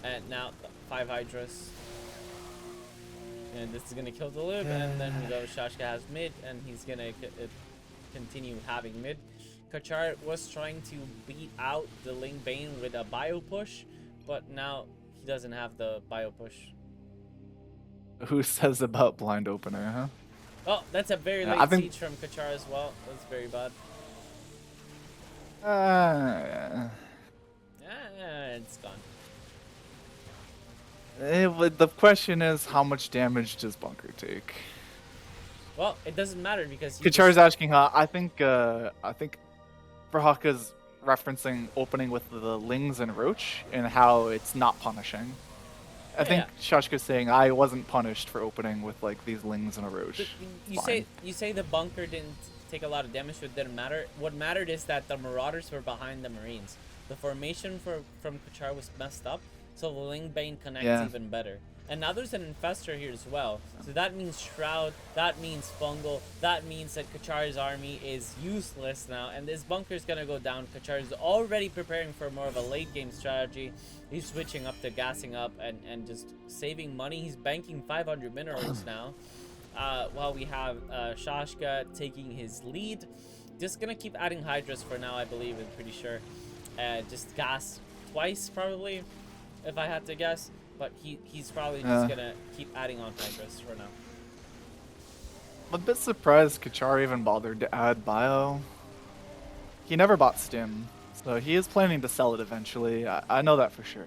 And now 5 Hydras. And this is gonna kill the Lib, and then we go Shashka has mid, and he's gonna continue having mid. Kachar was trying to beat out the Ling Bane with a bio push, but now he doesn't have the bio push. Who says about blind opener, huh? Oh, that's a very late siege from Kachar as well. That's very bad. It's gone. The question is, how much damage does Bunker take? Well, it doesn't matter because Kachar's asking how. I think Brahaka's referencing opening with the Lings and Roach and how it's not punishing. I think Shashka's saying I wasn't punished for opening with like these Lings and a Roach. You say the Bunker didn't take a lot of damage, but it didn't matter. What mattered is that the Marauders were behind the Marines. The formation from Kachar was messed up, so the Ling Bane connects even better. And now there's an Infestor here as well. So that means Shroud, that means Fungal, that means that Kachar's army is useless now, and this Bunker's gonna go down. Kachar is already preparing for more of a late game strategy. He's switching up to gassing up and just saving money. He's banking 500 minerals now. While we have Shashka taking his lead. Just gonna keep adding Hydras for now, I believe, I'm pretty sure. Just gas twice, probably, if I had to guess. But he's probably just gonna keep adding on Hydras for now. I'm a bit surprised Kachar even bothered to add Bio. He never bought Stim, so he is planning to sell it eventually. I know that for sure.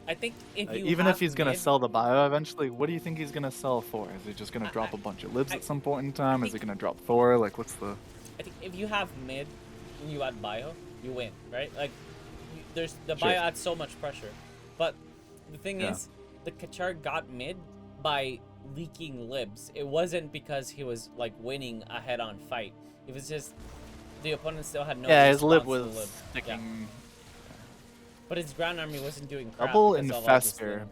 I think if you even if he's gonna sell the Bio eventually, what do you think he's gonna sell for? Is he just gonna drop a bunch of Libs at some point in time? Is he gonna drop Thor? Like, what's the... I think if you have mid and you add Bio, you win, right? Like, there's the Bio adds so much pressure. But the thing is, the Kachar got mid by leaking Libs. It wasn't because he was like winning a head-on fight. It was just the opponent still had no his Lib was sticking. But his ground army wasn't doing crap. Double Infestor.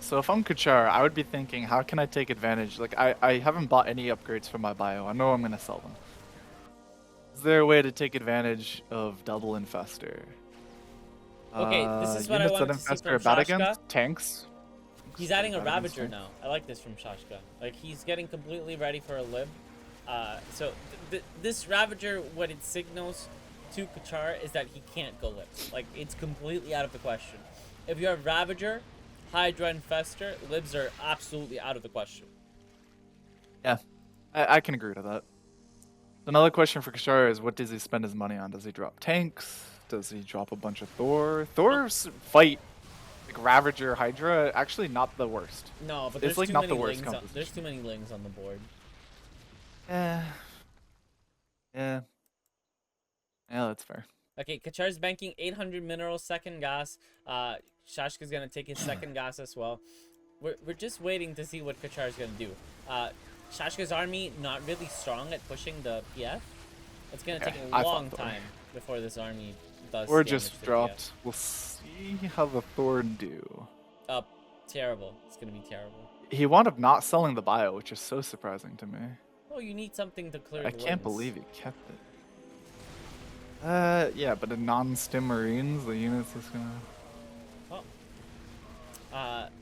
So if I'm Kachar, I would be thinking, how can I take advantage? Like, I haven't bought any upgrades for my Bio. I know I'm gonna sell them. Is there a way to take advantage of double Infestor? Okay, this is what I want to see from Shashka. Against tanks. He's adding a Ravager now. I like this from Shashka. Like, he's getting completely ready for a Lib. So this Ravager, what it signals to Kachar is that he can't go Libs. Like, it's completely out of the question. If you have Ravager, Hydra, Infestor, Libs are absolutely out of the question. Yeah, I can agree to that. Another question for Kachar is, what does he spend his money on? Does he drop tanks? Does he drop a bunch of Thor? Thor's fight, like Ravager, Hydra, actually not the worst. No, but there's like not the worst. There's too many Lings on the board. Yeah, that's fair. Okay, Kachar's banking 800 minerals, second gas. Shashka's gonna take his second gas as well. we're just waiting to see what Kachar is gonna do. Shashka's army not really strong at pushing the PF. It's gonna take a long time before this army does. Or damage just to dropped. PF. We'll see how the Thorn do. Terrible. It's gonna be terrible. He wound up not selling the bio, which is so surprising to me. Oh, you need something to clear. I the can't wins. believe he kept it. Yeah, but in non-stim marines, the units is gonna.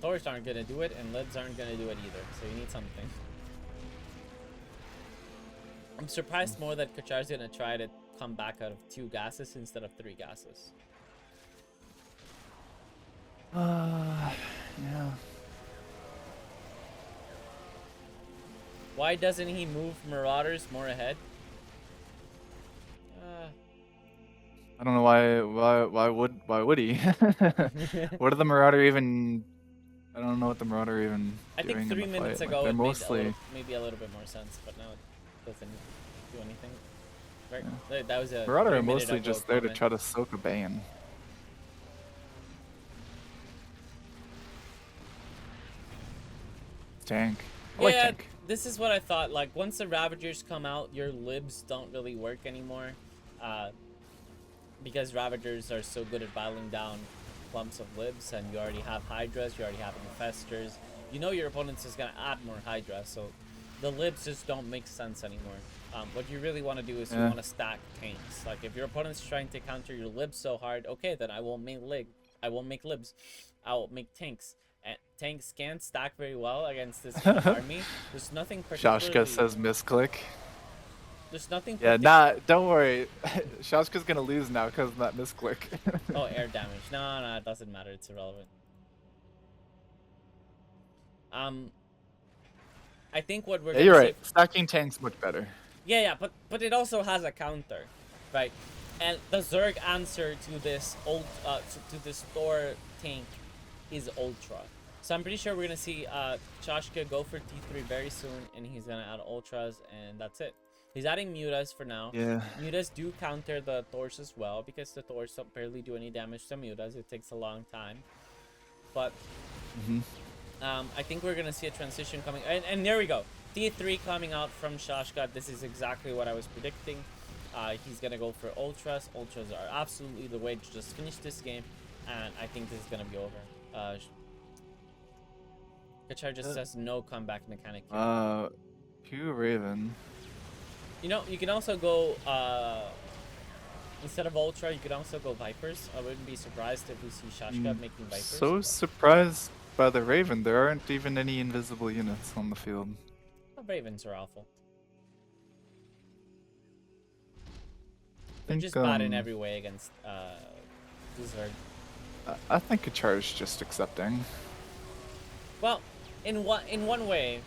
Thors aren't gonna do it, and libs aren't gonna do it either. So you need something. I'm surprised more that Kachar's gonna try to come back out of 2 gases instead of 3 gases. Yeah. Why doesn't he move Marauders more ahead? I don't know why would he? What are the Marauder even? I don't know what the Marauder even. I think doing 3 in the minutes fight. ago Like, it mostly. maybe a little bit more sense, but now it doesn't do anything. Right? Yeah. That was a Marauder are 3 minute mostly ago just there to comment. try to soak a Bane. Tank. I like Yeah, tank. this is what I thought. Like, once the Ravagers come out, your libs don't really work anymore. Because Ravagers are so good at battling down clumps of libs, and you already have Hydras, you already have Infestors. You know your opponent's is going to add more Hydra, so the libs just don't make sense anymore. What you really want to do is you want to stack tanks. Like, if your opponent's trying to counter your libs so hard, okay, then I won't make libs. I'll make tanks. And tanks can't stack very well against this army. There's nothing particularly... Shashka says misclick. There's nothing... Yeah, don't worry. Shashka's gonna lose now because of that misclick. Oh, air damage. No, it doesn't matter. It's irrelevant. I think what we're... Yeah, you're right. Stacking tanks much better. Yeah, but it also has a counter, right? And the Zerg answer to this to this Thor tank is Ultra. So I'm pretty sure we're gonna see Shashka go for T3 very soon, and he's gonna add Ultras, and that's it. He's adding Mutas for now. Yeah. Mutas do counter the Thors as well, because the Thors don't barely do any damage to Mutas. It takes a long time. But I think we're gonna see a transition coming, and there we go. T3 coming out from Shashka. This is exactly what I was predicting. He's gonna go for Ultras. Ultras are absolutely the way to just finish this game, and I think this is gonna be over. Kachar just says no comeback mechanic. Q Raven. You know, you can also go instead of Ultra, you could also go Vipers. I wouldn't be surprised if we see Shashka making Vipers. So surprised by the Raven. There aren't even any invisible units on the field. Ravens are awful. I They're think, just bad in every way against Zerg. I think Kachar's just accepting. Well, in one way,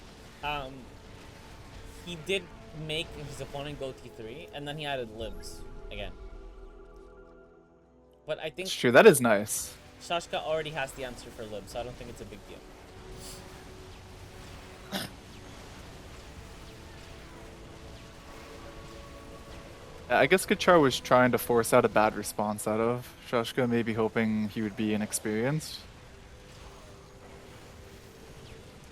he did make his opponent go T3, and then he added libs again. But I think It's true. That is nice. Shashka already has the answer for libs, so I don't think it's a big deal. I guess Kachar was trying to force out a bad response out of Shashka, maybe hoping he would be inexperienced.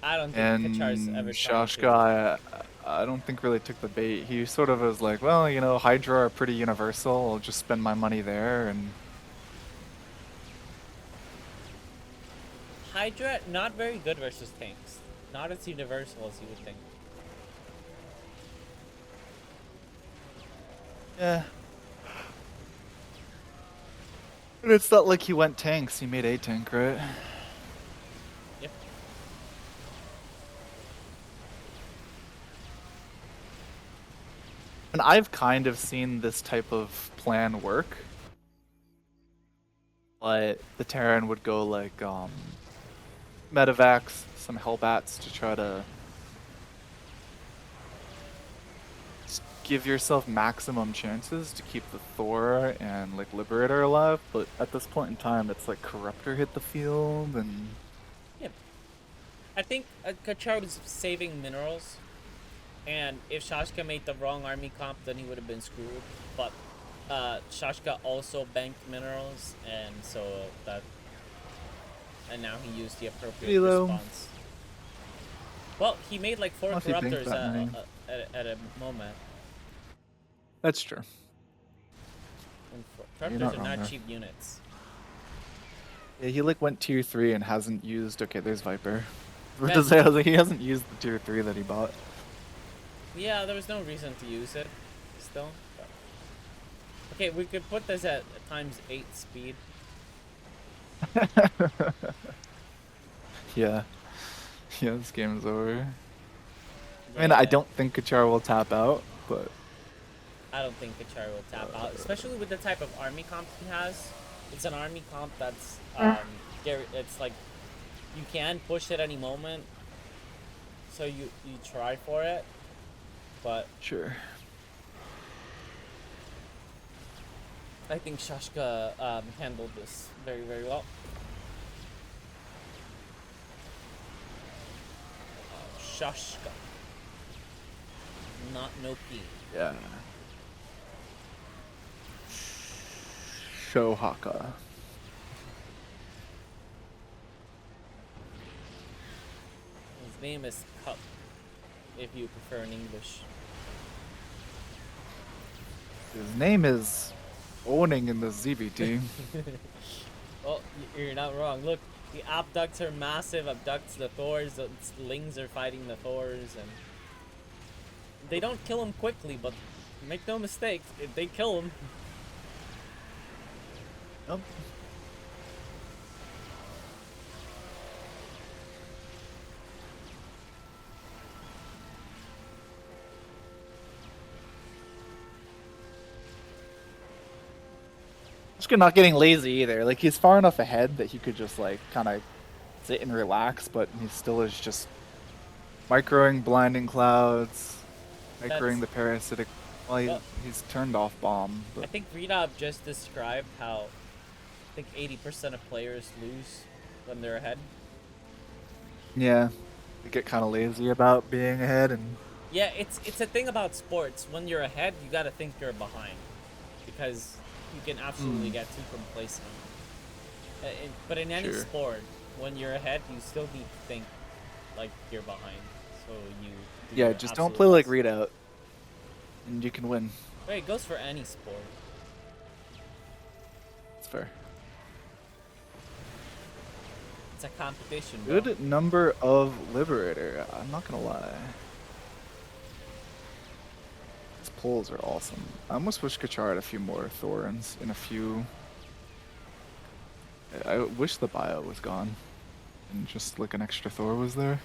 I don't think And Kachar's ever Shashka, I don't think really took the bait. He sort of was like, well, you know, Hydra are pretty universal. I'll just spend my money there. And Hydra, not very good versus tanks. Not as universal as you would think. yeah. And it's not like he went tanks. He made a tank, right? Yep. And I've kind of seen this type of plan work. But the Terran would go like Medivacs, some Hellbats to try to give yourself maximum chances to keep the Thor and like Liberator alive, but at this point in time it's like Corruptor hit the field and Yep. I think Kachar was saving minerals, and if Shashka made the wrong army comp, then he would have been screwed. But Shashka also banked minerals, and so that and now he used the appropriate Halo. response. Well, he made like 4 Unless you think corruptors that many. at a moment. That's true. And You're corruptors not are wrong not there. cheap units. Yeah, he like went tier 3 and hasn't used. Okay, there's Viper. Bet- To say, I was like, he hasn't used the tier 3 that he bought. Yeah, there was no reason to use it. Still. But... Okay, we could put this at ×8 speed. Yeah. Yeah, this game is over. Yeah, I mean, I don't think Kachar will tap out, but I don't think Kachar will tap out, especially with the type of army comp he has. It's an army comp that's it's like you can push at any moment, so you try for it, but sure. I think Shashka handled this very, very well. Shashka, not no P. Yeah. Shohaka. His name is Cup, if you prefer in English. His name is owning in the ZVT. Well, you're not wrong. Look, the abducts are massive. Abducts the Thors. The Lings are fighting the Thors, and they don't kill them quickly. But make no mistake, if they kill them. Nope. Just not getting lazy either. Like, he's far enough ahead that he could just like kind of sit and relax, but he still is just microing blinding clouds, microing the parasitic. Well, he's turned off bomb. But... I think Redab just described how I think 80% of players lose when they're ahead. Yeah, they get kind of lazy about being ahead, and yeah, it's a thing about sports. When you're ahead, you gotta think you're behind, because you can absolutely get too complacent. But in any sport, when you're ahead, you still need to think like you're behind. So you just don't play like Readout, and you can win. Wait, it goes for any sport. It's fair. It's a competition, bro. Good number of Liberator. I'm not gonna lie. These pulls are awesome. I almost wish Kachar had a few more Thorns in a few. I wish the bio was gone, and just like an extra Thor was there.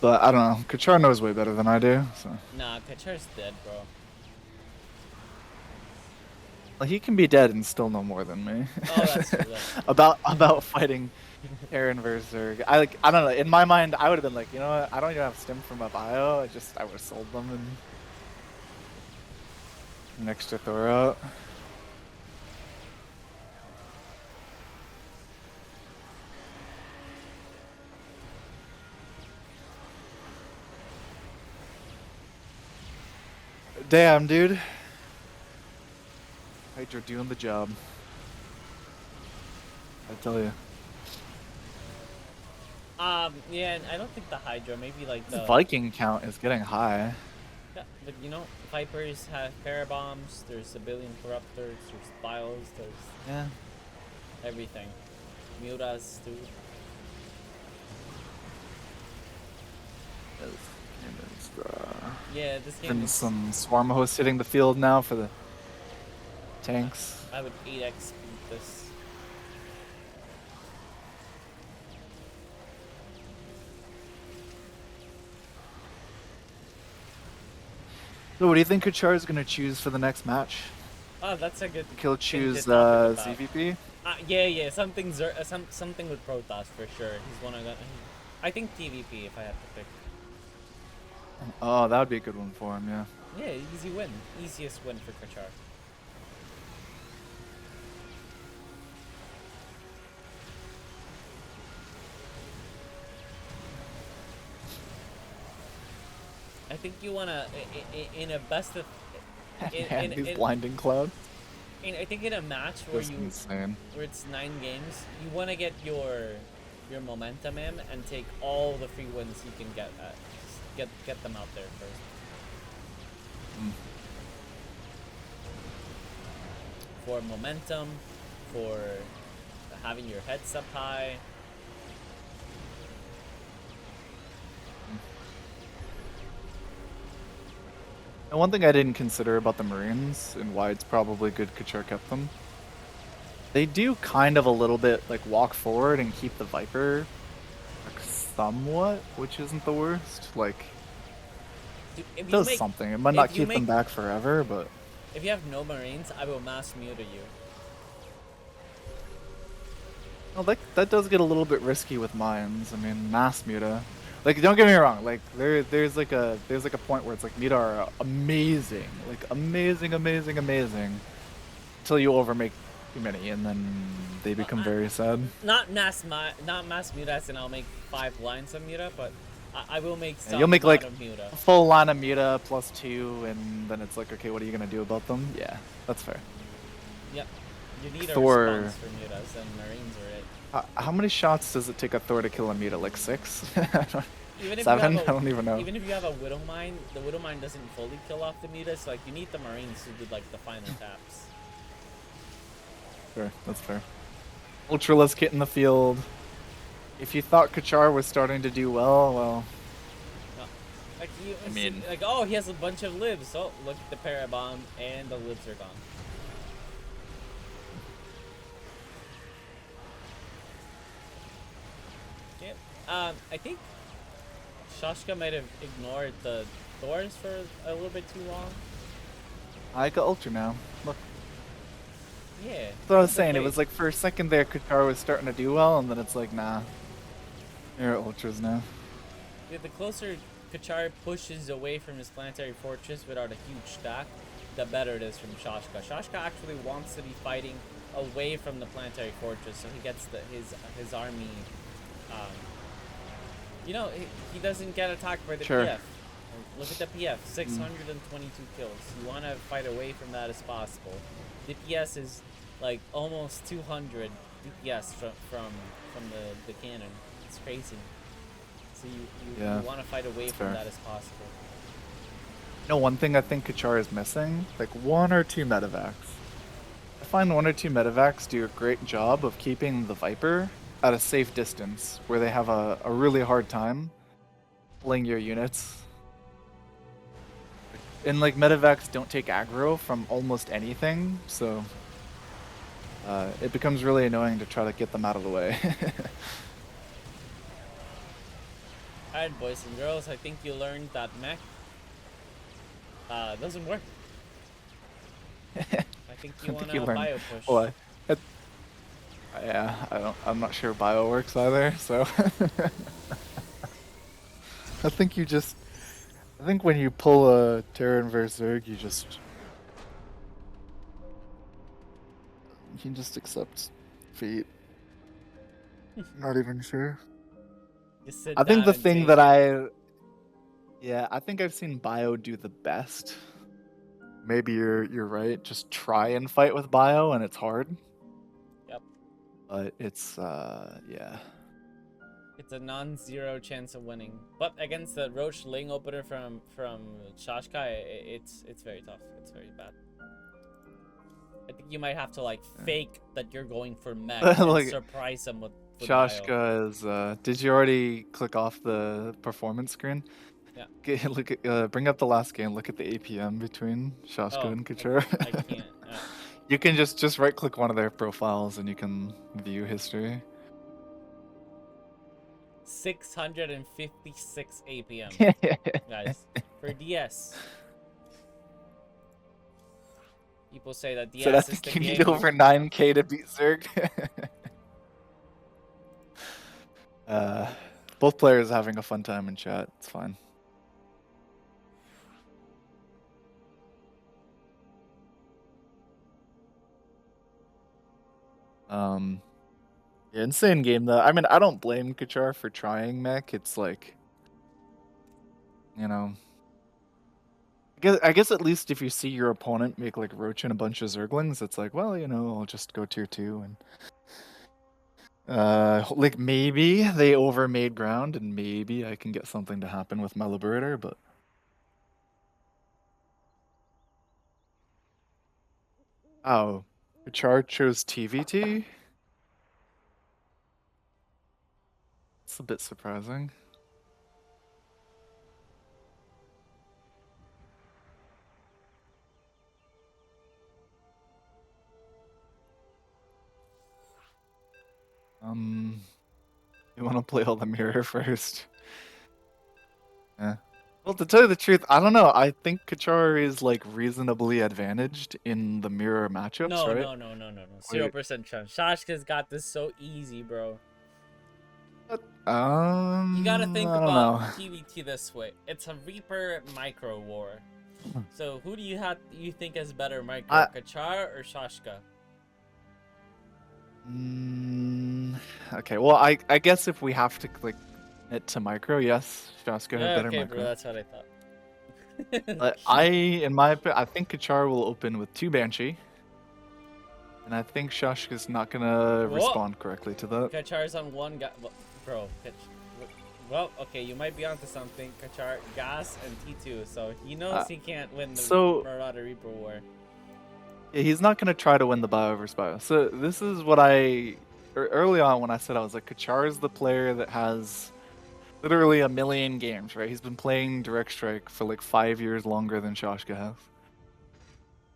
But I don't know. Kachar knows way better than I do. So. Nah, Kachar's dead, bro. Well, he can be dead and still know more than me. Oh, that's true. about fighting Aaron versus Zerg. I don't know. In my mind, I would have been like, you know what? I don't even have stim from a bio. I would have sold them and an extra Thor out. Damn, dude. Hydra doing the job. I tell you. Yeah, and I don't think the Hydra, maybe like the... Viking count is getting high. Yeah, but you know, Vipers have parabombs, there's a billion corruptors, there's bios, there's everything. Mutas, too. Yeah, this game is... some swarm hosts hitting the field now for the tanks. I would 8x speed this. So what do you think Kachar is going to choose for the next match? Oh, that's a good... He'll choose ZVP? Yeah, something with Protoss for sure. He's one of the... I think TVP if I have to pick. Oh, that would be a good one for him, yeah. Yeah, easy win. Easiest win for Kachar. I think you wanna in a best of And these blinding clouds. I think in a match where That's insane. where it's 9 games, you want to get your momentum in and take all the free wins you can get. Just get them out there first. Mm. For momentum, for having your heads up high. And one thing I didn't consider about the Marines and why it's probably good Kachar kept them, they do kind of a little bit like walk forward and keep the Viper like somewhat, which isn't the worst. Like it does something. It might not keep them back forever, but if you have no Marines, I will mass mute you. Well, that does get a little bit risky with mines. I mean, mass muta. Like, don't get me wrong. Like, there's like a point where it's like muta are amazing, like amazing, until you overmake too many, and then they become very sad. Not mass mutas, and I'll make 5 lines of muta, but I will make some. You'll make like of muta. a full line of muta +2, and then it's like, okay, what are you gonna do about them? Yeah, that's fair. Yep. You need Thor... a response for mutas, and Marines are it. How many shots does it take a Thor to kill a muta? Like 6? Even if 7? I don't even know. Even if you have a Widow Mine, the Widow Mine doesn't fully kill off the mutas. So, like, you need the Marines to do like the final taps. Fair, that's fair. Ultraless kit in the field. If you thought Kachar was starting to do well, well. Like I mean, like, oh, he has a bunch of libs. Oh, look at the Parabomb, and the libs are gone. I think Shashka might have ignored the Thors for a little bit too long. I got Ultra now. Look. Yeah. That's what I was saying. It was like for a second there, Kachar was starting to do well, and then it's like, nah. You're at Ultras now. Yeah, the closer Kachar pushes away from his planetary fortress without a huge stack, the better it is from Shashka. Shashka actually wants to be fighting away from the planetary fortress, so he gets his army. You know, he doesn't get attacked by the PF. Look at the PF, 622 kills. You want to fight away from that as possible. DPS is like almost 200 DPS from the cannon. It's crazy. So you want to fight away from that as possible. You know, one thing I think Kachar is missing, like 1 or 2 medevacs. I find 1 or 2 medevacs do a great job of keeping the Viper at a safe distance, where they have a really hard time pulling your units. And like medevacs don't take aggro from almost anything, so it becomes really annoying to try to get them out of the way. Alright, boys and girls, I think you learned that mech doesn't work. I think you want to bio push. Well, yeah, I'm not sure bio works either, so I think when you pull a Terran versus Zerg, you can just accept defeat. Not even sure. I think the thing that I think I've seen bio do the best. Maybe you're right. Just try and fight with bio, and it's hard. Yep. But it's yeah. It's a non-zero chance of winning. But against the Roche Ling opener from Shashka, it's very tough. It's very bad. I think you might have to like fake that you're going for mech and surprise them with Shashka bio. is. Did you already click off the performance screen? Yeah. Look at bring up the last game. Look at the APM between Shashka and Kachar. I can't. You can just right click one of their profiles and you can view history. 656 APM, guys, for DS. People say that DS so is think the you game. Need over 9K to beat Zerg. Both players having a fun time in chat. It's fine. Yeah, insane game though. I mean, I don't blame Kachar for trying mech. It's like, you know, I guess at least if you see your opponent make like Roach and a bunch of Zerglings, it's like, well, I'll just go tier 2 and like maybe they overmade ground and maybe I can get something to happen with my Liberator, but oh, Kachar chose TVT? It's a bit surprising. You want to play all the mirror first? Yeah. Well, to tell you the truth, I don't know. I think Kachar is like reasonably advantaged in the mirror matchups, No, right? no, no, no, no, no. 0% chance. Shashka's got this so easy, bro. You gotta think I don't about know. TVT this way. It's a Reaper micro war. So who do you think is better micro, Kachar or Shashka? Okay, well, I guess if we have to click it to micro, yes, Shaska has better Okay, micro. bro, that's what I thought. But I think Kachar will open with 2 Banshee. And I think Shashka's not gonna respond correctly to that. Kachar's on one guy. Bro, well, okay, you might be onto something. Kachar, gas, and T2, so he knows he can't win the Marauder Reaper war. Yeah, he's not gonna try to win the bio versus bio. So this is what early on when I said I was like, Kachar is the player that has literally a million games, right? He's been playing Direct Strike for like 5 years longer than Shashka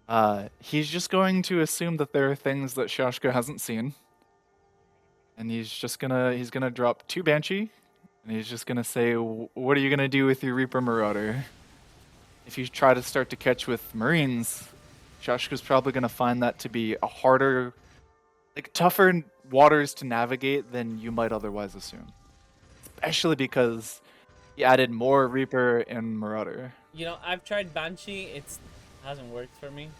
has. He's just going to assume that there are things that Shashka hasn't seen. And he's gonna drop 2 Banshee, and he's just gonna say, what are you gonna do with your Reaper Marauder? If you try to start to catch with Marines, Shashka's probably gonna find that to be a harder, like tougher waters to navigate than you might otherwise assume. Especially because he added more Reaper and Marauder. I've tried Banshee, it hasn't worked for me. It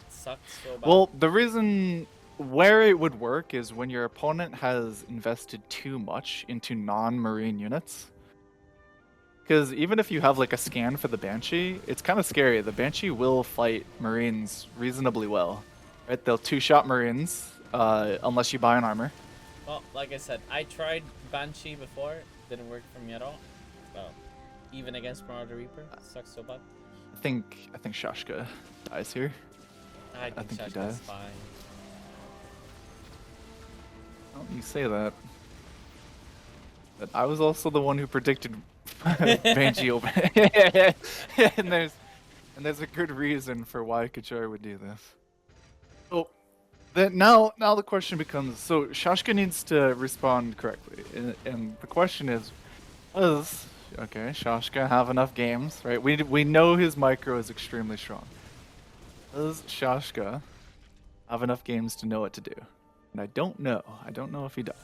sucks so bad. Well, the reason where it would work is when your opponent has invested too much into non-marine units. Because even if you have like a scan for the Banshee, it's kind of scary. The Banshee will fight Marines reasonably well. Right? They'll 2-shot Marines unless you buy an armor. Well, like I said, I tried Banshee before. Didn't work for me at all. So, even against Marauder Reaper, it sucks so bad. I think Shashka dies here. I think he Shashka's dies. fine. Well, you say that. But I was also the one who predicted Banshee open. and there's a good reason for why Kachar would do this. So now the question becomes, so Shashka needs to respond correctly. And the question is, does Shashka have enough games, right? We know his micro is extremely strong. Does Shashka have enough games to know what to do? And I don't know. I don't know if he does.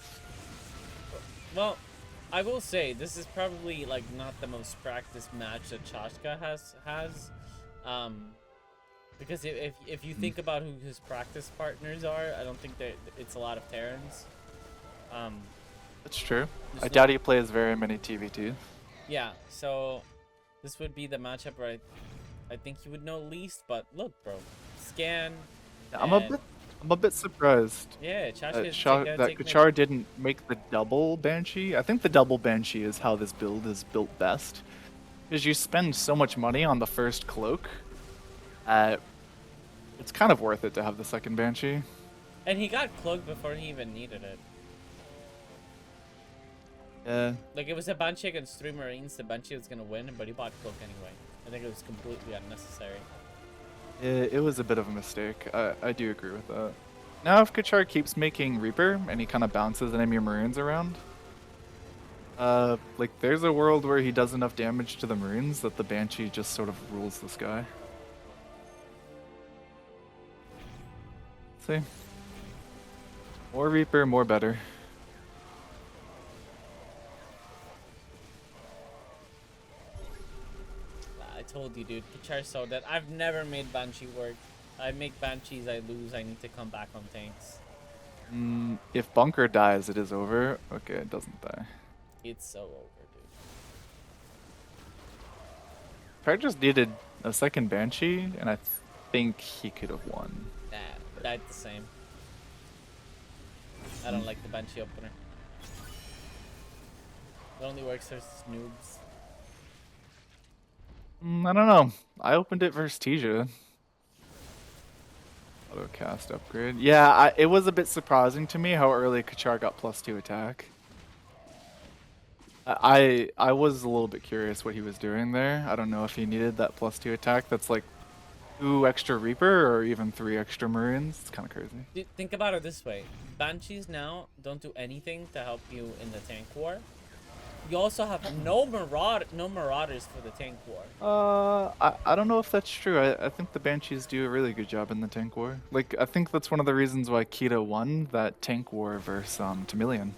Well, I will say this is probably like not the most practiced match that Shashka has, because if you think about who his practice partners are, I don't think that it's a lot of Terrans. That's true. I doubt he plays very many TVTs. Yeah, so this would be the matchup where I think he would know least. But look, bro, scan. I'm a bit surprised. Yeah, that Kachar didn't make the double Banshee. I think the double Banshee is how this build is built best. Because you spend so much money on the first cloak, it's kind of worth it to have the second Banshee. And he got cloaked before he even needed it. Yeah. Like, it was a Banshee against 3 Marines, the Banshee was gonna win, but he bought cloak anyway. I think it was completely unnecessary. It was a bit of a mistake. I do agree with that. Now if Kachar keeps making Reaper and he kind of bounces enemy Marines around, like there's a world where he does enough damage to the Marines that the Banshee just sort of rules the sky. See? More Reaper, more better. I told you, dude. Kachar so dead. I've never made Banshee work. I make Banshees, I lose. I need to come back on tanks. If Bunker dies, it is over. Okay, it doesn't die. It's so over, dude. Kachar just needed a second Banshee, and I think he could have won. Nah, died the same. I don't like the Banshee opener. It only works for snoobs. I don't know. I opened it versus Tija. Auto cast upgrade. Yeah, it was a bit surprising to me how early Kachar got +2 attack. I was a little bit curious what he was doing there. I don't know if he needed that +2 attack. That's like 2 extra Reaper or even 3 extra Marines. It's kind of crazy. Think about it this way. Banshees now don't do anything to help you in the tank war. You also have no marauders for the tank war. I don't know if that's true. I think the Banshees do a really good job in the tank war. Like, I think that's one of the reasons why Kita won that tank war versus Tamilian.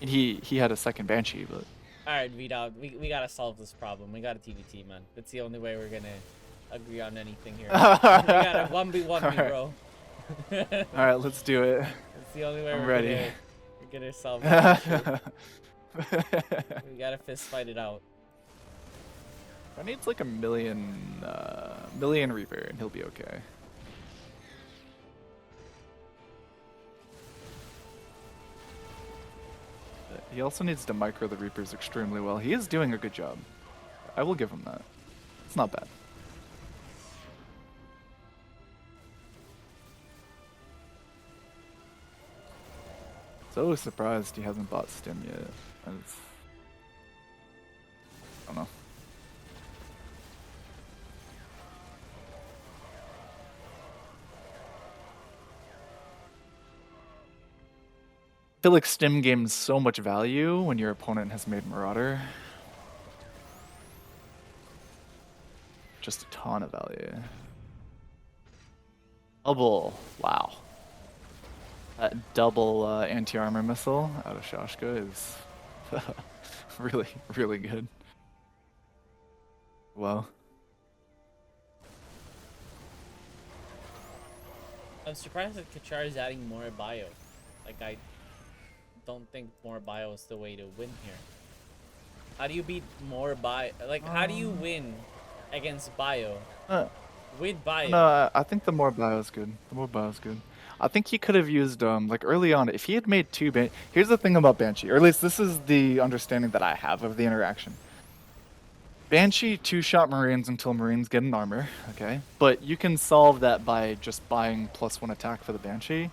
And he had a second Banshee, but... Alright, V-Dog, we gotta solve this problem. We gotta TVT, man. That's the only way we're gonna agree on anything here. We gotta 1v1 me, bro. Alright, let's do it. That's the only way I'm we're ready. gonna solve this issue. We gotta fist fight it out. I needs like a million Reaper and he'll be okay. He also needs to micro the Reapers extremely well. He is doing a good job. I will give him that. It's not bad. So surprised he hasn't bought Stim yet. I don't know. I feel like Stim gains so much value when your opponent has made Marauder. Just a ton of value. Double. Wow. That double anti-armor missile out of Shashka is really, really good. Wow. I'm surprised that Kachar is adding more bio. Like, I don't think more bio is the way to win here. How do you beat more bio? Like, how do you win against bio? With bio? No, I think the more bio is good. The more bio is good. I think he could have used, like early on, if he had made 2 here's the thing about Banshee, or at least this is the understanding that I have of the interaction. Banshee 2-shot Marines until Marines get an armor, okay? But you can solve that by just buying +1 attack for the Banshee.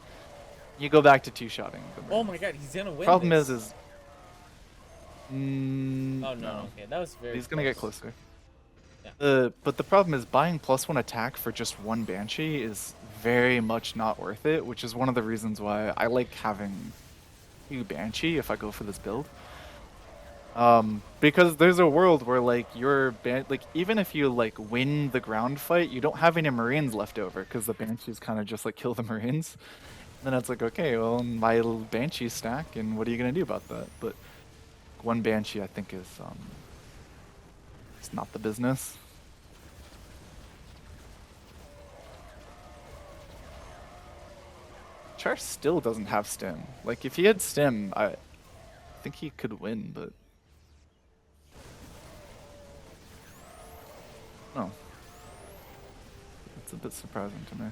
You go back to 2-shotting. Oh my god, he's gonna win. Problem this. is oh no, okay, that was very he's gonna get closer. Yeah. But the problem is buying +1 attack for just 1 Banshee is very much not worth it, which is one of the reasons why I like having 2 Banshee if I go for this build. Because there's a world where like even if you like win the ground fight, you don't have any Marines left over because the Banshees kind of just like kill the Marines. And then it's like, okay, well, my Banshee stack, and what are you gonna do about that? But 1 Banshee, I think, is it's not the business. Char still doesn't have Stim. Like, if he had Stim, I think he could win, but no. It's a bit surprising to me.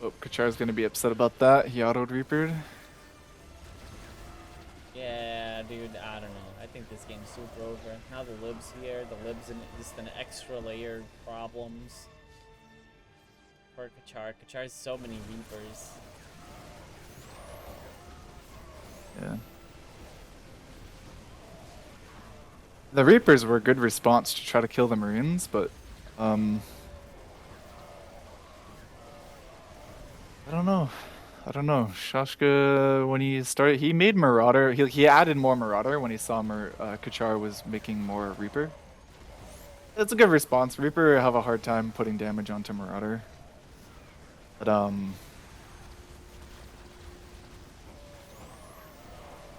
Oh, Kachar's gonna be upset about that. He autoed Reapered. Yeah, dude, I don't know. I think this game's super over. Now the Lib's here. The Lib's in just an extra layer problems. For Kachar. Kachar has so many Reapers. Yeah. The Reapers were a good response to try to kill the Marines, but don't know. I don't know. Shashka, when he started, he made Marauder. He added more Marauder when he saw Kachar was making more Reaper. That's a good response. Reaper have a hard time putting damage onto Marauder. But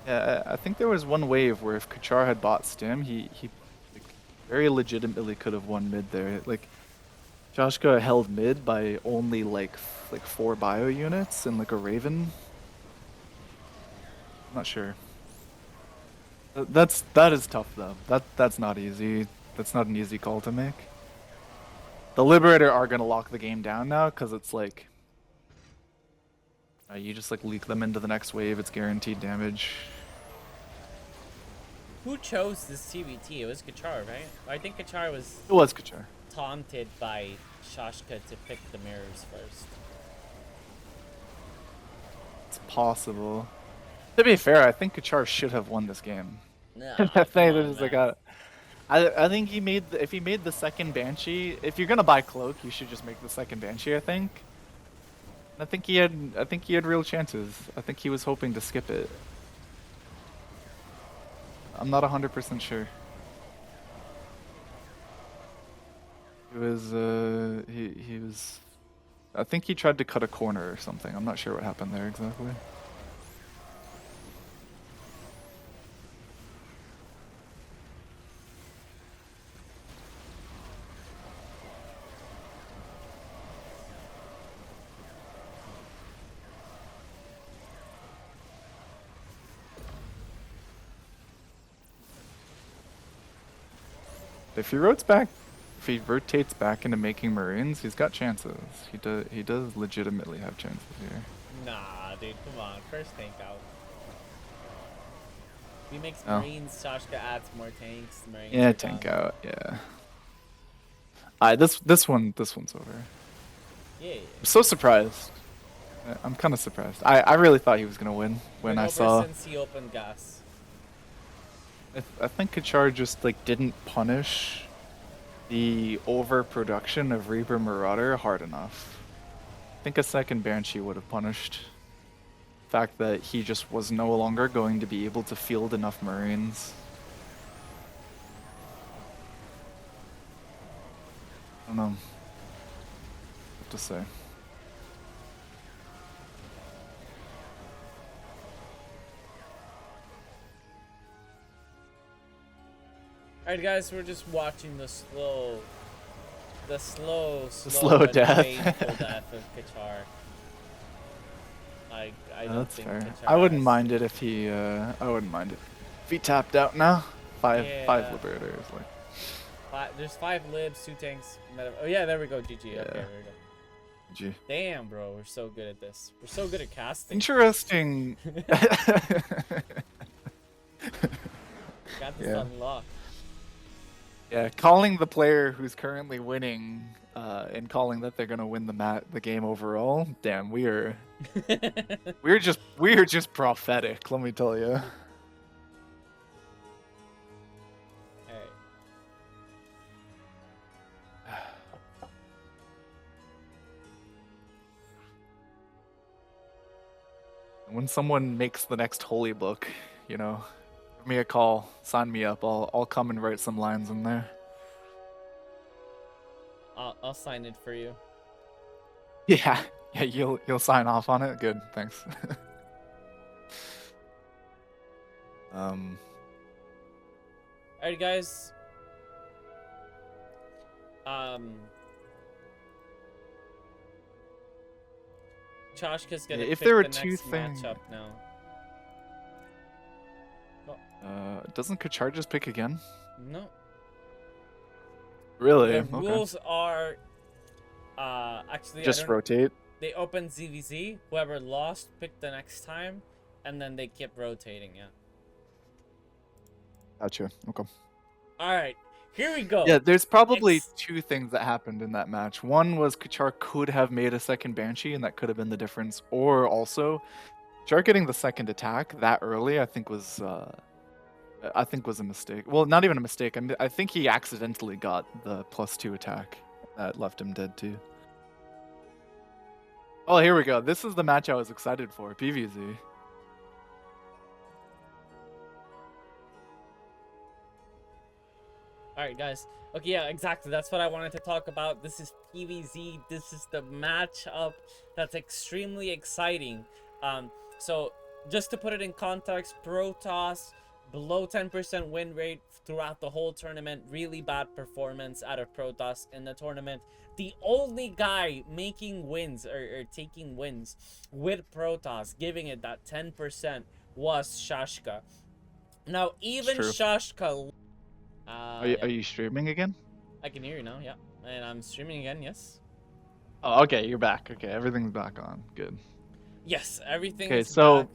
yeah, I think there was one wave where if Kachar had bought Stim, he like, very legitimately could have won mid there. Like Joshka held mid by only like 4 bio units and like a Raven. I'm not sure. That is tough though. That's not easy. That's not an easy call to make. The Liberator are gonna lock the game down now because it's like you just like leak them into the next wave. It's guaranteed damage. Who chose this CBT? It was Kachar, right? I think Kachar was. It was Kachar. Taunted by Shashka to pick the mirrors first. It's possible. To be fair, I think Kachar should have won this game. No, I think he made if he made the second Banshee, if you're gonna buy Cloak, you should just make the second Banshee. I think he had real chances. I think he was hoping to skip it. I'm not 100% sure. He was. I think he tried to cut a corner or something. I'm not sure what happened there exactly. If he rotates back into making Marines, he's got chances. He does legitimately have chances here. Nah, dude, come on. First tank out. If he makes Marines, Shashka adds more tanks. Marines yeah, tank out. Yeah. This one's over. Yeah. I'm so surprised. I'm kind of surprised. I really thought he was gonna win when I saw. Since he opened gas. I think Kachar just like didn't punish the overproduction of Reaper Marauder hard enough. I think a second Banshee would have punished the fact that he just was no longer going to be able to field enough Marines. I don't know what to say. Alright guys, we're just watching the slow death. painful death of Kachar. I don't That's think fair. Kachar I wouldn't has... mind it if he if he tapped out now. Five Liberators like. There's 5 libs, 2 tanks. Oh yeah, there we go. GG. Yeah. Okay, there we go. GG. Damn, bro, we're so good at this. We're so good at casting. Interesting. Got this unlocked. Yeah, calling the player who's currently winning and calling that they're gonna win the game overall. Damn, we're just prophetic. Let me tell you. Alright. When someone makes the next holy book, you know, give me a call, sign me up. I'll come and write some lines in there. I'll sign it for you. Yeah, you'll sign off on it. Good, thanks. Alright, guys. Chashka's gonna if pick there were the two next things, matchup now. doesn't Kachar just pick again? No. Really? The Okay. rules are actually Just rotate. They open ZVZ. Whoever lost picked the next time, and then they keep rotating. Yeah. Gotcha. Okay. All right, here we go. Yeah, there's probably two things that happened in that match. One was Kachar could have made a second Banshee, and that could have been the difference. Or also, Kachar getting the second attack that early, I think was a mistake. Well, not even a mistake. I think he accidentally got the +2 attack that left him dead too. Oh, here we go. This is the match I was excited for. PVZ. Alright, guys. Okay, yeah, exactly. That's what I wanted to talk about. This is PVZ. This is the matchup that's extremely exciting. So just to put it in context, Protoss below 10% win rate throughout the whole tournament. Really bad performance out of Protoss in the tournament. The only guy making wins or taking wins with Protoss, giving it that 10%, was Shashka. Now, even Shashka... Are you streaming again? I can hear you now, yeah. And I'm streaming again, yes. Oh, okay, you're back. Okay, everything's back on. Good. Yes, everything's Okay, so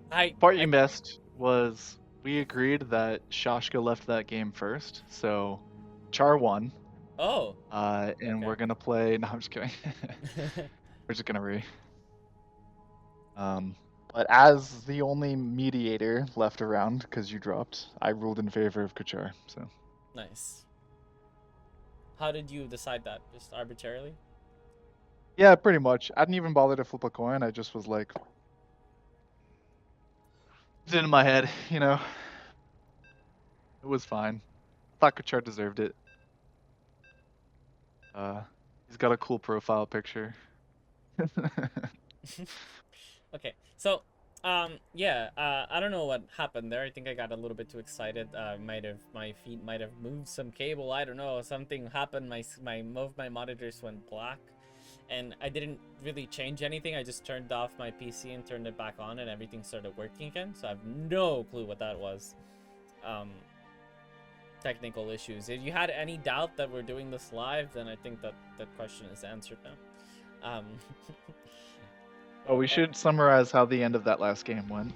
back. part you missed was we agreed that Shashka left that game first, so Char won. Oh. And okay. we're gonna play. No, I'm just kidding. We're just gonna But as the only mediator left around, because you dropped, I ruled in favor of Kachar. So. Nice. How did you decide that? Just arbitrarily? Yeah, pretty much. I didn't even bother to flip a coin. I just was like, it's in my head, you know. It was fine. Thought Kachar deserved it. He's got a cool profile picture. Okay, so yeah, I don't know what happened there. I think I got a little bit too excited. My feet might have moved some cable. I don't know. Something happened. My monitors went black, and I didn't really change anything. I just turned off my PC and turned it back on, and everything started working again. So I have no clue what that was. Technical issues. If you had any doubt that we're doing this live, then I think that that question is answered now. Oh, we should summarize how the end of that last game went.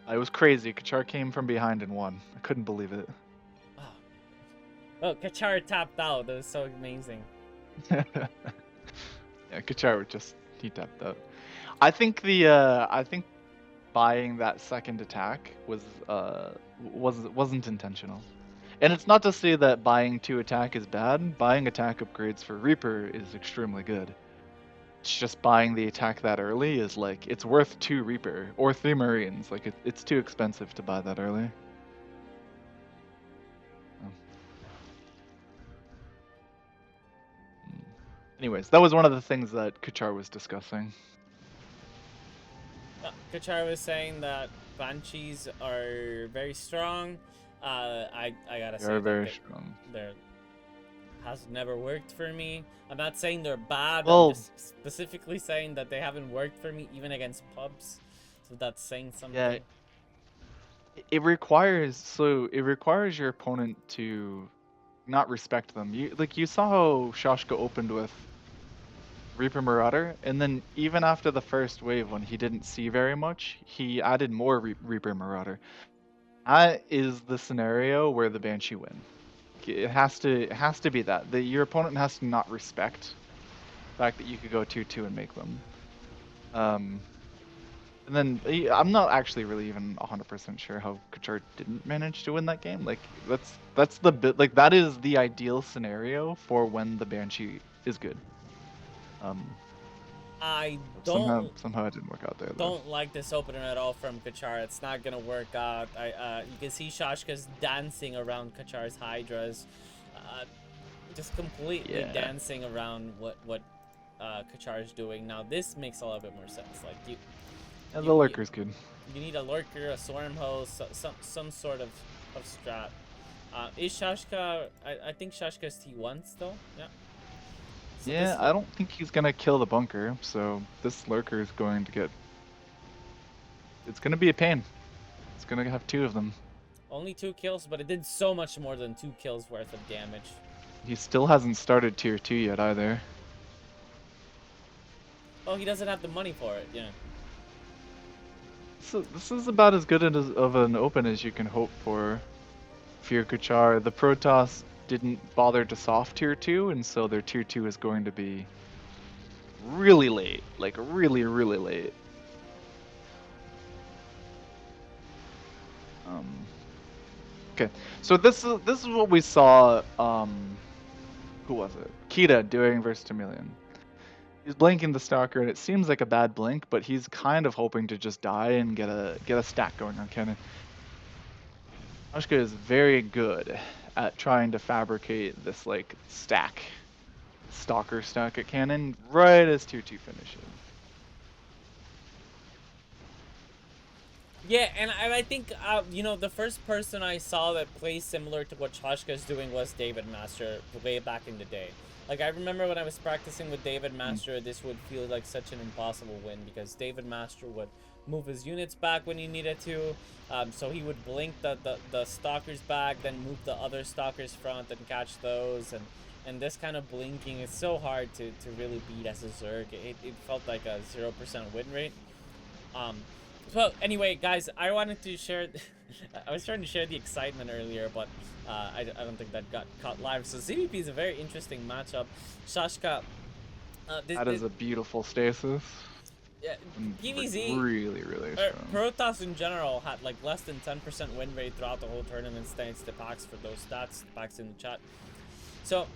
It was crazy. Kachar came from behind and won. I couldn't believe it. Oh, Kachar tapped out. That was so amazing. Yeah, Kachar he tapped out. I think buying that second attack wasn't intentional. And it's not to say that buying 2 attack is bad. Buying attack upgrades for Reaper is extremely good. It's just buying the attack that early is like, it's worth 2 Reaper or 3 Marines. Like, it's too expensive to buy that early. Oh. Anyways, that was one of the things that Kachar was discussing. Kachar was saying that Banshees are very strong. I gotta say, they're very strong. They're has never worked for me. I'm not saying they're bad. Well, I'm just specifically saying that they haven't worked for me even against pubs. So that's saying something. Yeah. It requires your opponent to not respect them. You saw how Shashka opened with Reaper Marauder, and then even after the first wave when he didn't see very much, he added more Reaper Marauder. That is the scenario where the Banshee win. It has to be that. Your opponent has to not respect the fact that you could go 2-2 and make them. And then I'm not actually really even 100% sure how Kachar didn't manage to win that game. Like that's the bit, like that is the ideal scenario for when the Banshee is good. I don't somehow it didn't work out there. Don't like this opener at all from Kachar. It's not gonna work out. You can see Shashka's dancing around Kachar's Hydras, just completely dancing around what Kachar's doing. Now this makes a little bit more sense. Like the lurker's good. You need a lurker, a swarm host, some sort of strat. Is Shashka? I think Shashka's T1 still. Yeah. So yeah, I don't think he's gonna kill the bunker, so this lurker is going to get... It's gonna be a pain. It's gonna have 2 of them. Only 2 kills, but it did so much more than 2 kills worth of damage. He still hasn't started tier 2 yet either. Oh, he doesn't have the money for it, yeah. So this is about as good of an open as you can hope for your Kachar. The Protoss didn't bother to soft tier 2, and so their tier 2 is going to be really late, like really late. Okay, so this is what we saw. Who was it? Kita doing versus Chameleon. He's blinking the stalker, and it seems like a bad blink, but he's kind of hoping to just die and get a stack going on cannon. Kachka is very good at trying to fabricate this like stalker stack at cannon right as 2-2 finishes. Yeah, and I think, you know, the first person I saw that plays similar to what Chashka's doing was David Master way back in the day. Like, I remember when I was practicing with David Master, this would feel like such an impossible win because David Master would move his units back when he needed to. So he would blink the stalkers back, then move the other stalkers front and catch those. And this kind of blinking is so hard to really beat as a Zerg. It felt like a 0% win rate. Well, anyway, guys, I wanted to share... I was trying to share the excitement earlier, but I don't think that got caught live. So ZVP is a very interesting matchup. Shashka... That is a beautiful stasis. Yeah, And, PVZ... like, really strong. Protoss in general had like less than 10% win rate throughout the whole tournament, thanks to Pax for those stats. Pax in the chat. So...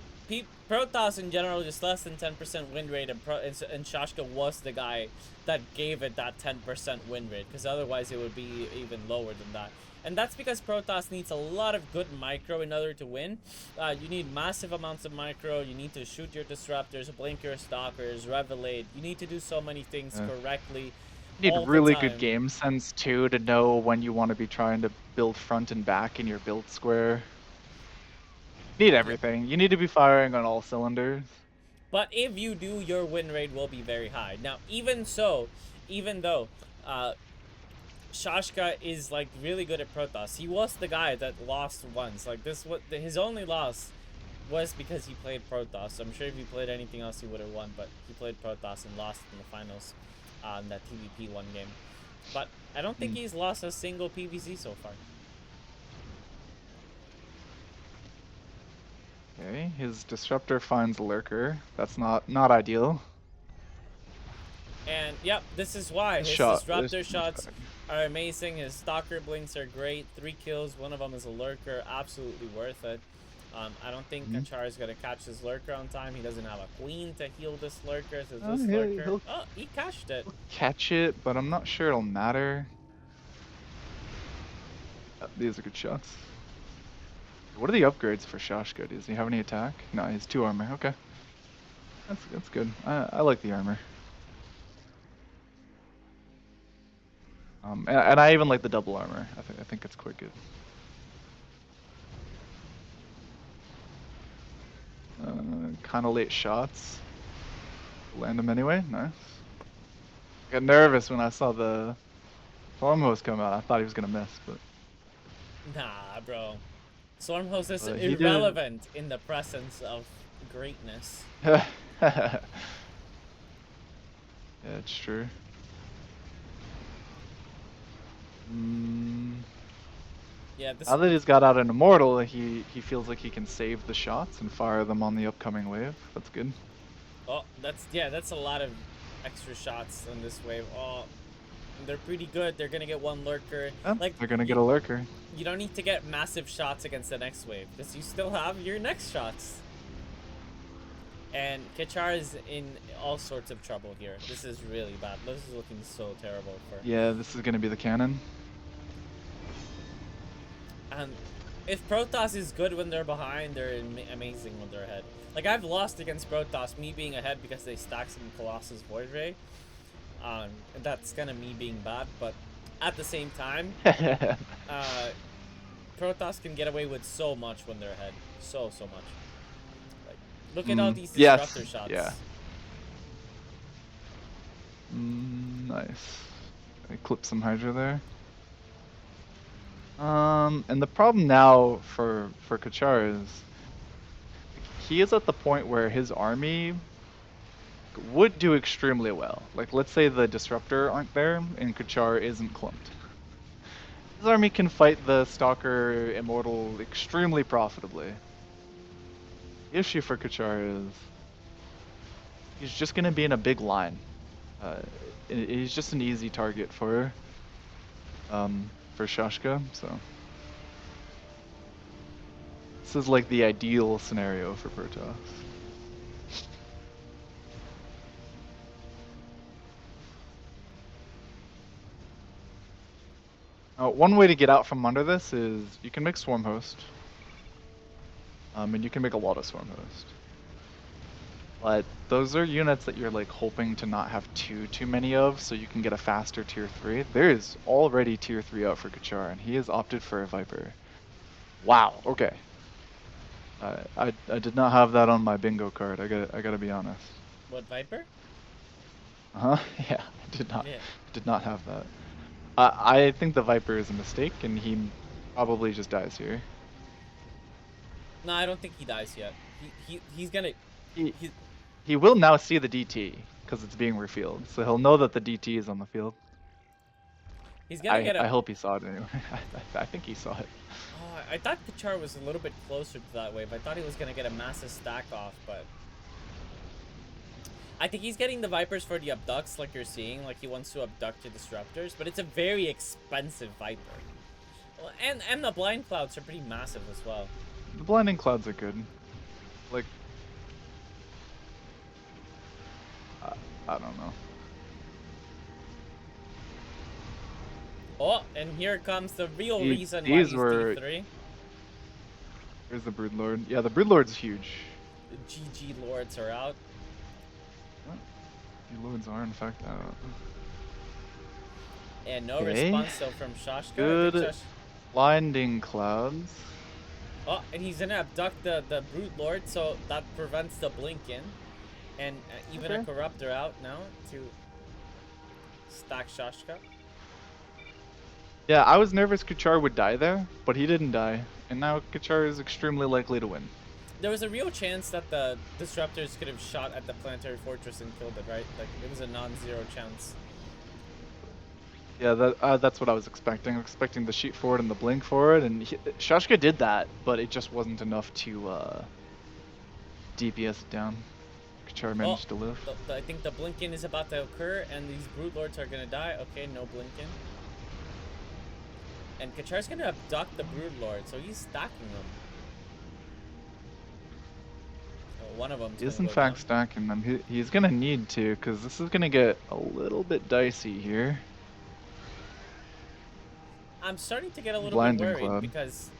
Protoss in general just less than 10% win rate, and Shashka was the guy that gave it that 10% win rate, because otherwise it would be even lower than that. And that's because Protoss needs a lot of good micro in order to win. You need massive amounts of micro, you need to shoot your disruptors, blink your stalkers, revelate. You need to do so many things correctly. You need really good game sense too to know when you want to be trying to build front and back in your build square. Need everything. You need to be firing on all cylinders. But if you do, your win rate will be very high. Now, even though Shashka is like really good at Protoss, he was the guy that lost once. Like his only loss was because he played Protoss. I'm sure if he played anything else, he would have won. But he played Protoss and lost in the finals in that TVP 1 game. But I don't think he's lost a single PVZ so far. Okay, his disruptor finds lurker. That's not ideal. And yep, this is why his disruptor shots are amazing. His stalker blinks are great. 3 kills, one of them is a lurker, absolutely worth it. I don't think Kachar is gonna catch his lurker on time. He doesn't have a queen to heal this lurker. So he cashed it. He'll catch it, but I'm not sure it'll matter. These are good shots. What are the upgrades for Shashka? Does he have any attack? No, he has 2 armor. Okay, that's good. I like the armor. And I even like the double armor. I think it's quite good. Kind of late shots. Land them anyway. Nice. Got nervous when I saw the storm host come out. I thought he was gonna miss, but nah, bro. Storm host is irrelevant in the presence of greatness. Yeah, it's true. Yeah, now that he's got out an immortal, he feels like he can save the shots and fire them on the upcoming wave. That's good. Oh, that's a lot of extra shots on this wave. Oh, they're pretty good. They're gonna get 1 lurker. Yeah, they're gonna get a lurker. You don't need to get massive shots against the next wave because you still have your next shots. And Kachar is in all sorts of trouble here. This is really bad. This is looking so terrible for. Yeah, this is gonna be the cannon. And if Protoss is good when they're behind, they're amazing when they're ahead. Like, I've lost against Protoss, me being ahead because they stack some Colossus Void Ray. And that's kind of me being bad, but at the same time, Protoss can get away with so much when they're ahead. So much. Like, look at all these disruptor shots. Yeah. Nice. I clipped some Hydra there. And the problem now for Kachar is he is at the point where his army would do extremely well. Like, let's say the disruptor aren't there and Kachar isn't clumped. His army can fight the Stalker Immortal extremely profitably. The issue for Kachar is he's just gonna be in a big line. He's just an easy target for Shashka, so this is like the ideal scenario for Protoss. One way to get out from under this is you can make Swarm Host. And you can make a lot of Swarm Host. But those are units that you're like hoping to not have too many of, so you can get a faster tier 3. There is already tier 3 out for Kachar, and he has opted for a Viper. Wow. Okay. I did not have that on my bingo card. I gotta be honest. What, Viper? Yeah. I Yeah. did not have that. I think the Viper is a mistake, and he probably just dies here. No, I don't think he dies yet. He's gonna. He will now see the DT because it's being revealed, so he'll know that the DT is on the field. He's gonna get a. I hope he saw it anyway. I think he saw it. Oh, I thought Kachar was a little bit closer to that wave. I thought he was gonna get a massive stack off, but I think he's getting the Vipers for the abducts, like you're seeing. Like he wants to abduct your disruptors, but it's a very expensive Viper. Well, and the blind clouds are pretty massive as well. The blinding clouds are good. Like, I don't know. Oh, and here comes the real reason why he's D3. Here's the Broodlord. Yeah, the Broodlord's huge. The GG Lords are out. What? The Lords are, in fact, out. And no response though from Shashka. Good blinding clouds. Oh, and he's gonna abduct the Broodlord, so that prevents the blink-in. And even a Corruptor out now to stack Shashka. Yeah, I was nervous Kachar would die there, but he didn't die. And now Kachar is extremely likely to win. There was a real chance that the Disruptors could have shot at the Planetary Fortress and killed it, right? Like, it was a non-zero chance. Yeah, that's what I was expecting. I was expecting the sheet forward and the blink forward, and Shashka did that, but it just wasn't enough to DPS it down. Kachar managed to live. I think the blink-in is about to occur, and these Broodlords are gonna die. Okay, no blink-in. And Kachar's gonna abduct the Broodlord, so he's stacking them. Oh, one of them is in fact stacking them. He's gonna need to, because this is gonna get a little bit dicey here. I'm starting to get a little bit worried because,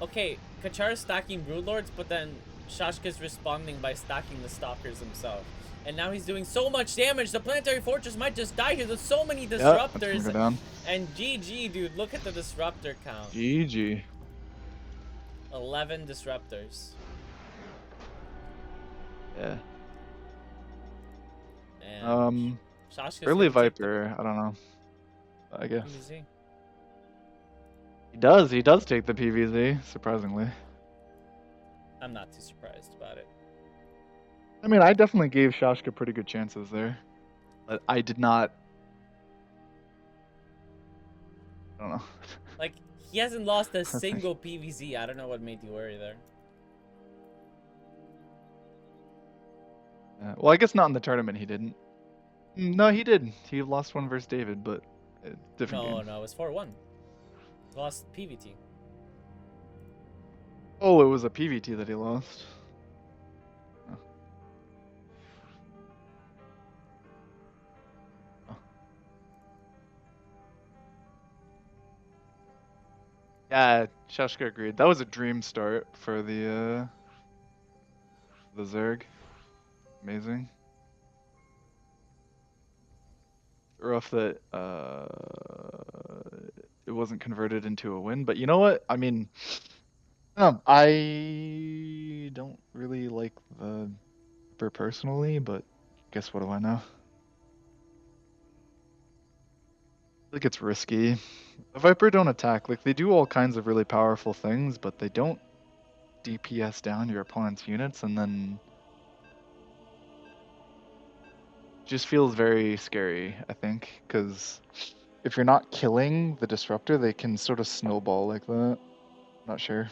okay, Kachar is stacking Broodlords, but then Shashka's responding by stacking the Stalkers himself. And now he's doing so much damage, the Planetary Fortress might just die here. There's so many Disruptors. Yep, and GG, dude, look at the Disruptor count. GG. 11 Disruptors. Yeah. And Shashka's early Viper, I don't know. I guess. PVZ. He does take the PVZ, surprisingly. I'm not too surprised about it. I mean, I definitely gave Shashka pretty good chances there. But I did not... I don't know. Like, he hasn't lost a single PVZ. I don't know what made you worry there. Well, I guess not in the tournament he didn't. No, he did. He lost one versus David, but different game. No, it was 4-1. Lost PVT. Oh, it was a PVT that he lost. Oh. Oh. Yeah, Shashka agreed. That was a dream start for the Zerg. Amazing. Rough that it wasn't converted into a win, but you know what? I mean, I don't really like the Viper personally, but guess what do I know? I think it's risky. The Viper don't attack. Like, they do all kinds of really powerful things, but they don't DPS down your opponent's units, and then just feels very scary, I think, because if you're not killing the Disruptor, they can sort of snowball like that. Not sure.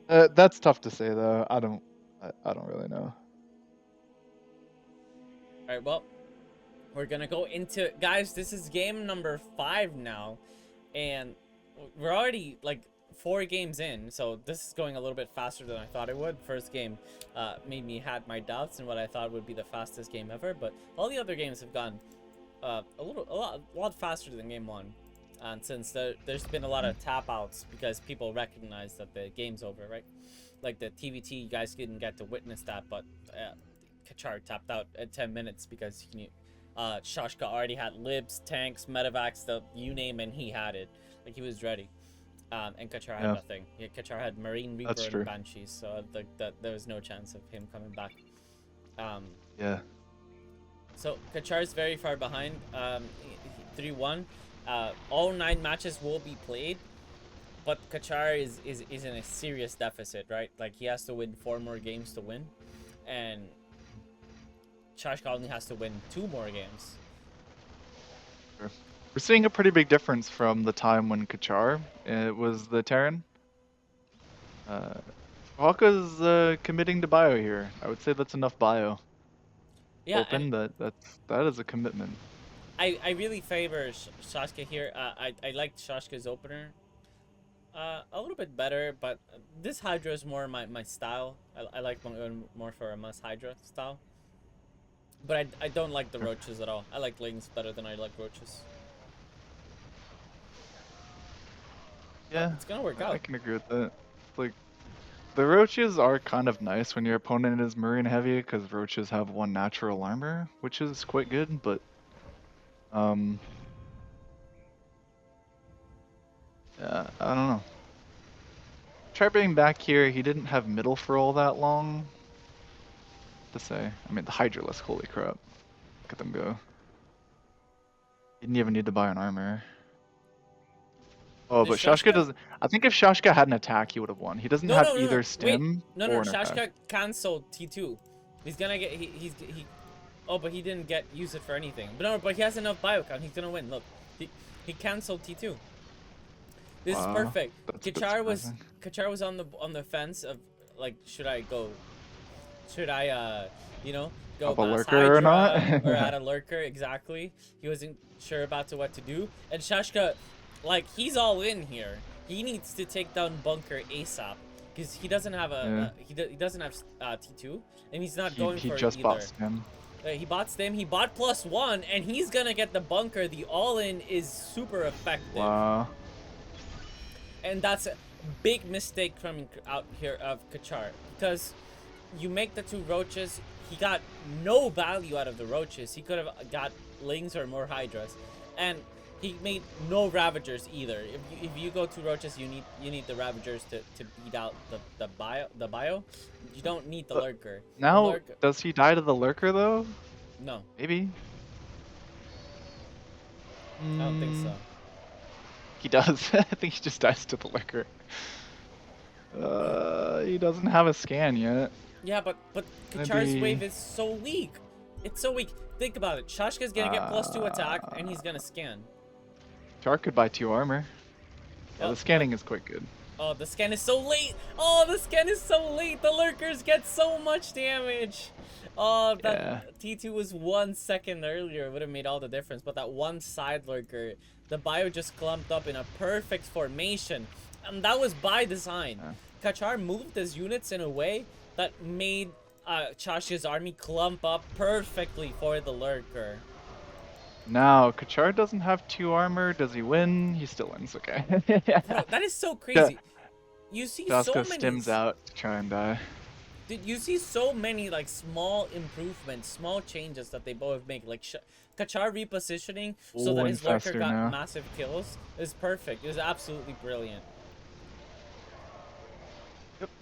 That's tough to say, though. I don't really know. All right, well, we're gonna go into, guys, this is game number 5 now, and we're already like 4 games in, so this is going a little bit faster than I thought it would. First game made me had my doubts in what I thought would be the fastest game ever, but all the other games have gone a lot faster than game one. And since there's been a lot of tap outs because people recognize that the game's over, right? Like the TVT, you guys didn't get to witness that, but Kachar tapped out at 10 minutes because he knew Shashka already had libs, tanks, medevacs, you name, and he had it. Like he was ready. And Kachar had nothing. Yeah, Kachar had Marine Reaper and Banshees, so there was no chance of him coming back. Yeah. So Kachar is very far behind. 3-1. All 9 matches will be played, but Kachar is in a serious deficit, right? Like he has to win 4 more games to win, and Shashka only has to win 2 more games. Sure. We're seeing a pretty big difference from the time when Kachar was the Terran. Hawka's committing to bio here. I would say that's enough bio. Yeah, Open, that is a commitment. I really favor Shashka here. I liked Shashka's opener a little bit better, but this Hydra is more my style. I like more for a Must Hydra style. But I don't like the roaches at all. I like Lings better than I like roaches. Yeah, it's gonna work out. I can agree with that. Like, the roaches are kind of nice when your opponent is marine heavy, because roaches have 1 natural armor, which is quite good, but yeah, I don't know. Try being back here, he didn't have middle for all that long. To say. I mean, the Hydralisk, holy crap. Look at them go. He didn't even need to buy an armor. Oh, but Shashka doesn't. I think if Shashka had an attack, he would have won. He doesn't have either stim or an Shashka attack. canceled T2. He's gonna get he. Oh, but he didn't use it for anything. But no, but he has enough bio count. He's gonna win. Look, he canceled T2. This is perfect. Kachar was on the fence of like, should I go? Should I go up a lurker or not? or add a lurker? Exactly. He wasn't sure about what to do, and Shashka. Like, he's all in here. He needs to take down Bunker ASAP because he doesn't have he doesn't have T2, and he's not going for it either. He just bought Stim. He bought Stim. He bought +1, and he's gonna get the Bunker. The all-in is super effective. Wow. And that's a big mistake coming out here of Kachar, because you make the 2 roaches. He got no value out of the roaches. He could have got Lings or more Hydras, and he made no Ravagers either. If you go 2 roaches, you need the Ravagers to beat out the bio. You don't need the lurker. Now, does he die to the lurker though? No. Maybe. I don't think so. He does. I think he just dies to the lurker. He doesn't have a scan yet. Yeah, but Kachar's wave is so weak. It's so weak. Think about it. Shashka's gonna get +2 attack, and he's gonna scan. Char could buy 2 armor. Yeah, the scanning is quite good. Oh, the scan is so late. Oh, the scan is so late. The lurkers get so much damage. Oh, that T2 was 1 second earlier. It would have made all the difference. But that one side lurker, the bio just clumped up in a perfect formation. And that was by design. Kachar moved his units in a way that made Chashka's army clump up perfectly for the lurker. Now, Kachar doesn't have 2 armor. Does he win? He still wins. Okay. Bro, that is so crazy. You see so many. Stims out to try and die. Dude, you see so many like small improvements, small changes that they both make. Like Kachar repositioning so that his lurker got massive kills is perfect. It was absolutely brilliant.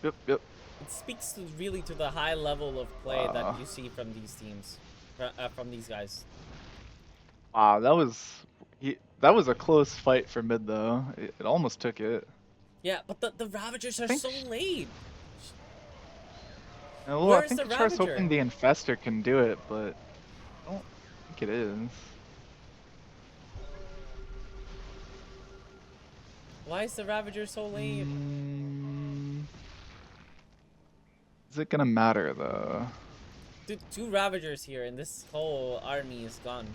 Yep. It speaks really to the high level of play that you see from these teams, from these guys. Wow, that was a close fight for mid though. It almost took it. Yeah, but the Ravagers are so late. Well, I think Kachar's hoping the Infestor can do it, but I don't think it is. Why is the Ravager so late? Is it gonna matter though? Dude, 2 Ravagers here and this whole army is gone.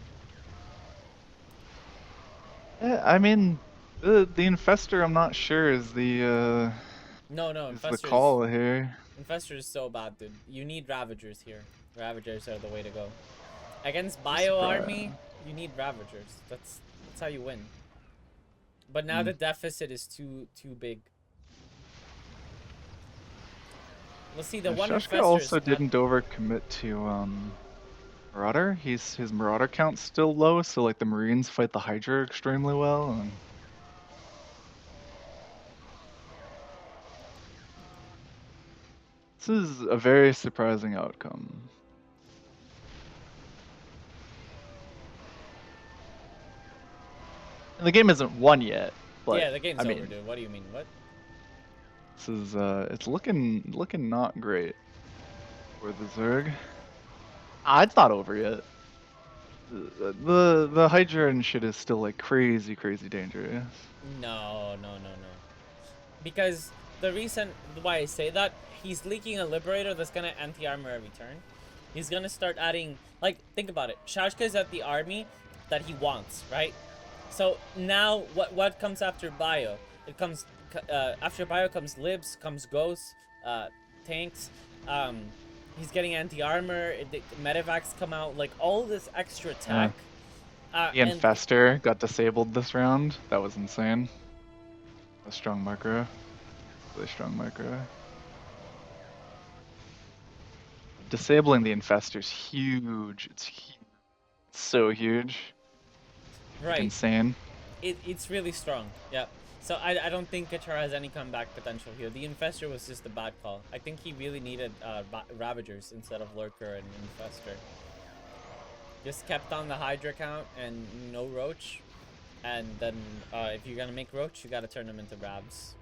Yeah, I mean, the Infestor I'm not sure is the Infestor the call here. Infestor is so bad, dude. You need Ravagers here. Ravagers are the way to go. Against Bio Army, You need Ravagers. That's how you win. But now the deficit is too big. Let's see, the one Shashka Infestor also is not... didn't overcommit to Marauder. His Marauder count's still low, so like the Marines fight the Hydra extremely well. And... This is a very surprising outcome. And the game isn't won yet, but yeah, the game's I over, mean, dude. What do you mean? What? this is it's looking not great for the Zerg. It's not over yet. The Hydra and shit is still like crazy dangerous. No. Because the reason why I say that, he's leaking a Liberator that's gonna anti-armor every turn. He's gonna start adding, like, think about it. Shashka's at the army that he wants, right? So now, what comes after Bio? It comes after Bio comes Libs, comes Ghosts, tanks. He's getting anti-armor. Medivacs come out, like all this extra tech. The Infestor got disabled this round. That was insane. A strong micro. Really strong micro. Disabling the Infestor's huge. It's huge. It's so huge. Right. Insane. It's really strong. Yeah. So I don't think Kachar has any comeback potential here. The Infestor was just a bad call. I think he really needed Ravagers instead of Lurker and Infestor. Just kept on the Hydra count and no Roach. And then if you're gonna make Roach, you gotta turn them into Ravs.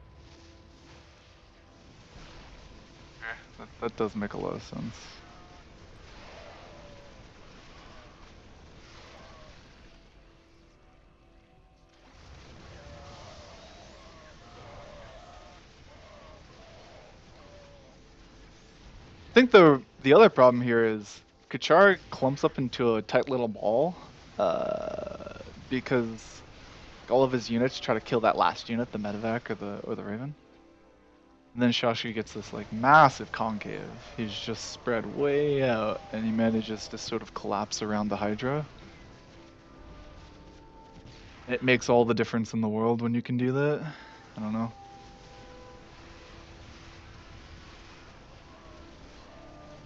That does make a lot of sense. I think the other problem here is Kachar clumps up into a tight little ball because all of his units try to kill that last unit, the Medevac or the Raven. And then Shashi gets this like massive concave. He's just spread way out and he manages to sort of collapse around the Hydra. It makes all the difference in the world when you can do that. I don't know.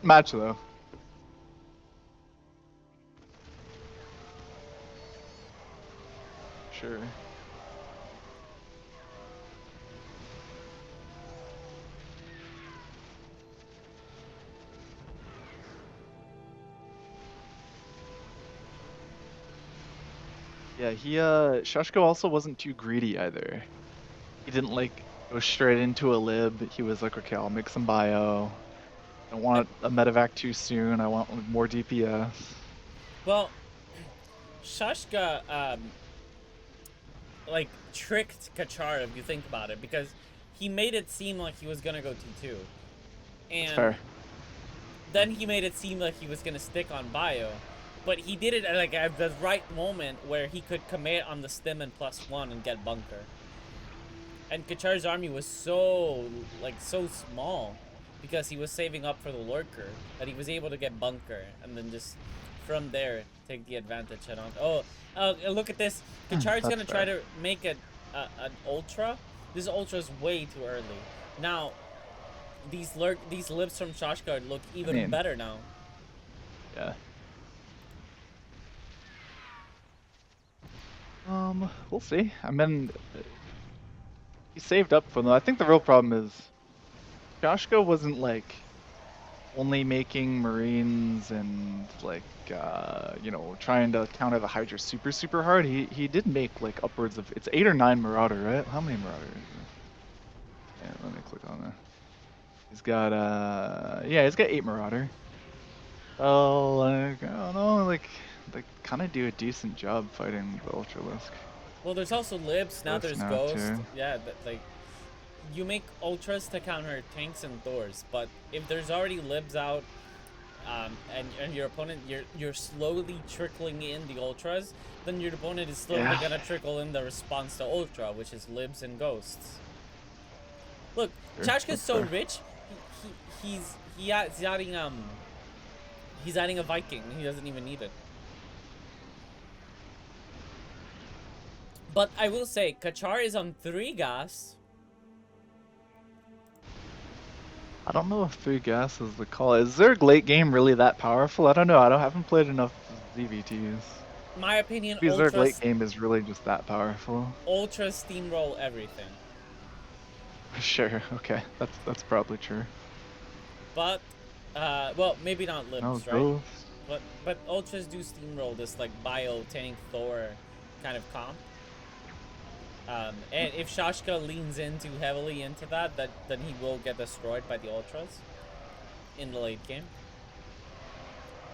Match though. Sure. Yeah, Shashko also wasn't too greedy either. He didn't like go straight into a lib. He was like, okay, I'll make some bio. I don't want a medevac too soon. I want more DPS. Well, Shashka like tricked Kachar if you think about it, because he made it seem like he was gonna go T2, and Fair. then he made it seem like he was gonna stick on bio, but he did it at the right moment where he could commit on the stim and +1 and get bunker. And Kachar's army was so small because he was saving up for the lurker that he was able to get bunker and then just from there take the advantage head on. Oh, look at this. Kachar's gonna try to make an ultra. This ultra is way too early. Now, these libs from Shashka look even better now. Yeah. We'll see. I mean, he saved up for them. I think the real problem is Shashka wasn't like only making Marines and like you know, trying to counter the Hydra super hard. He did make like upwards of, it's 8 or 9 Marauder, right? How many Marauders? Yeah, let me click on that. He's got yeah, he's got 8 Marauder. Oh, like I don't know, like they kind of do a decent job fighting the Ultralisk. Well, there's also libs, now there's Ghost. Too. Yeah, like you make ultras to counter tanks and Thors, but if there's already libs out, and your opponent, you're slowly trickling in the ultras, then your opponent is slowly gonna trickle in the response to ultra, which is libs and ghosts. Look, Chashka's so rich, he's adding a Viking. He doesn't even need it. But I will say, Kachar is on 3 gas. I don't know if 3 gas is the call. Is their late game really that powerful? I don't know. Haven't played enough ZVTs. My opinion, Maybe their late game is really just that powerful. Ultra steamroll everything. Sure, okay. That's probably true. But, well, maybe not libs, No, right? Ghost. But ultras do steamroll this like bio tank Thor kind of comp. And if Shashka leans in too heavily into that, then he will get destroyed by the ultras in the late game.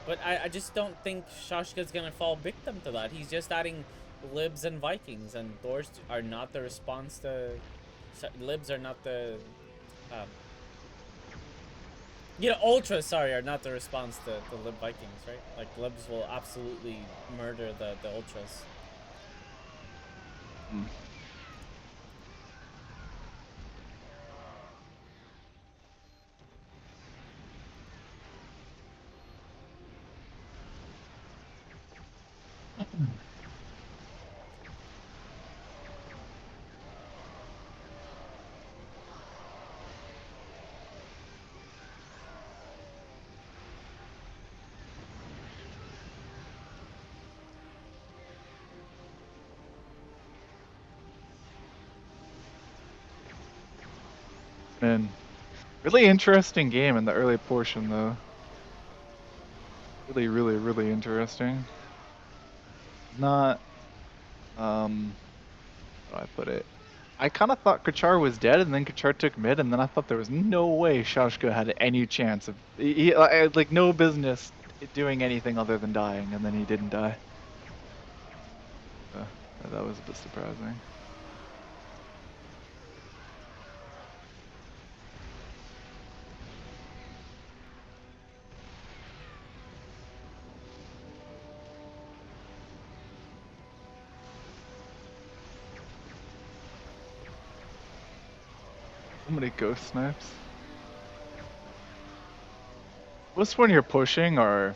But I just don't think Shashka's gonna fall victim to that. He's just adding libs and Vikings, and Thors are not the response to... Libs are not the... you know, ultras, sorry, are not the response to lib Vikings, right? Like, libs will absolutely murder the ultras. Hmm. Man, really interesting game in the early portion, though. Really, really, really interesting. Not, how do I put it? I kind of thought Kachar was dead, and then Kachar took mid, and then I thought there was no way Shashka had any chance of... He like, no business doing anything other than dying, and then he didn't die. That was a bit surprising. So many ghost snipes. Ghosts when you're pushing are a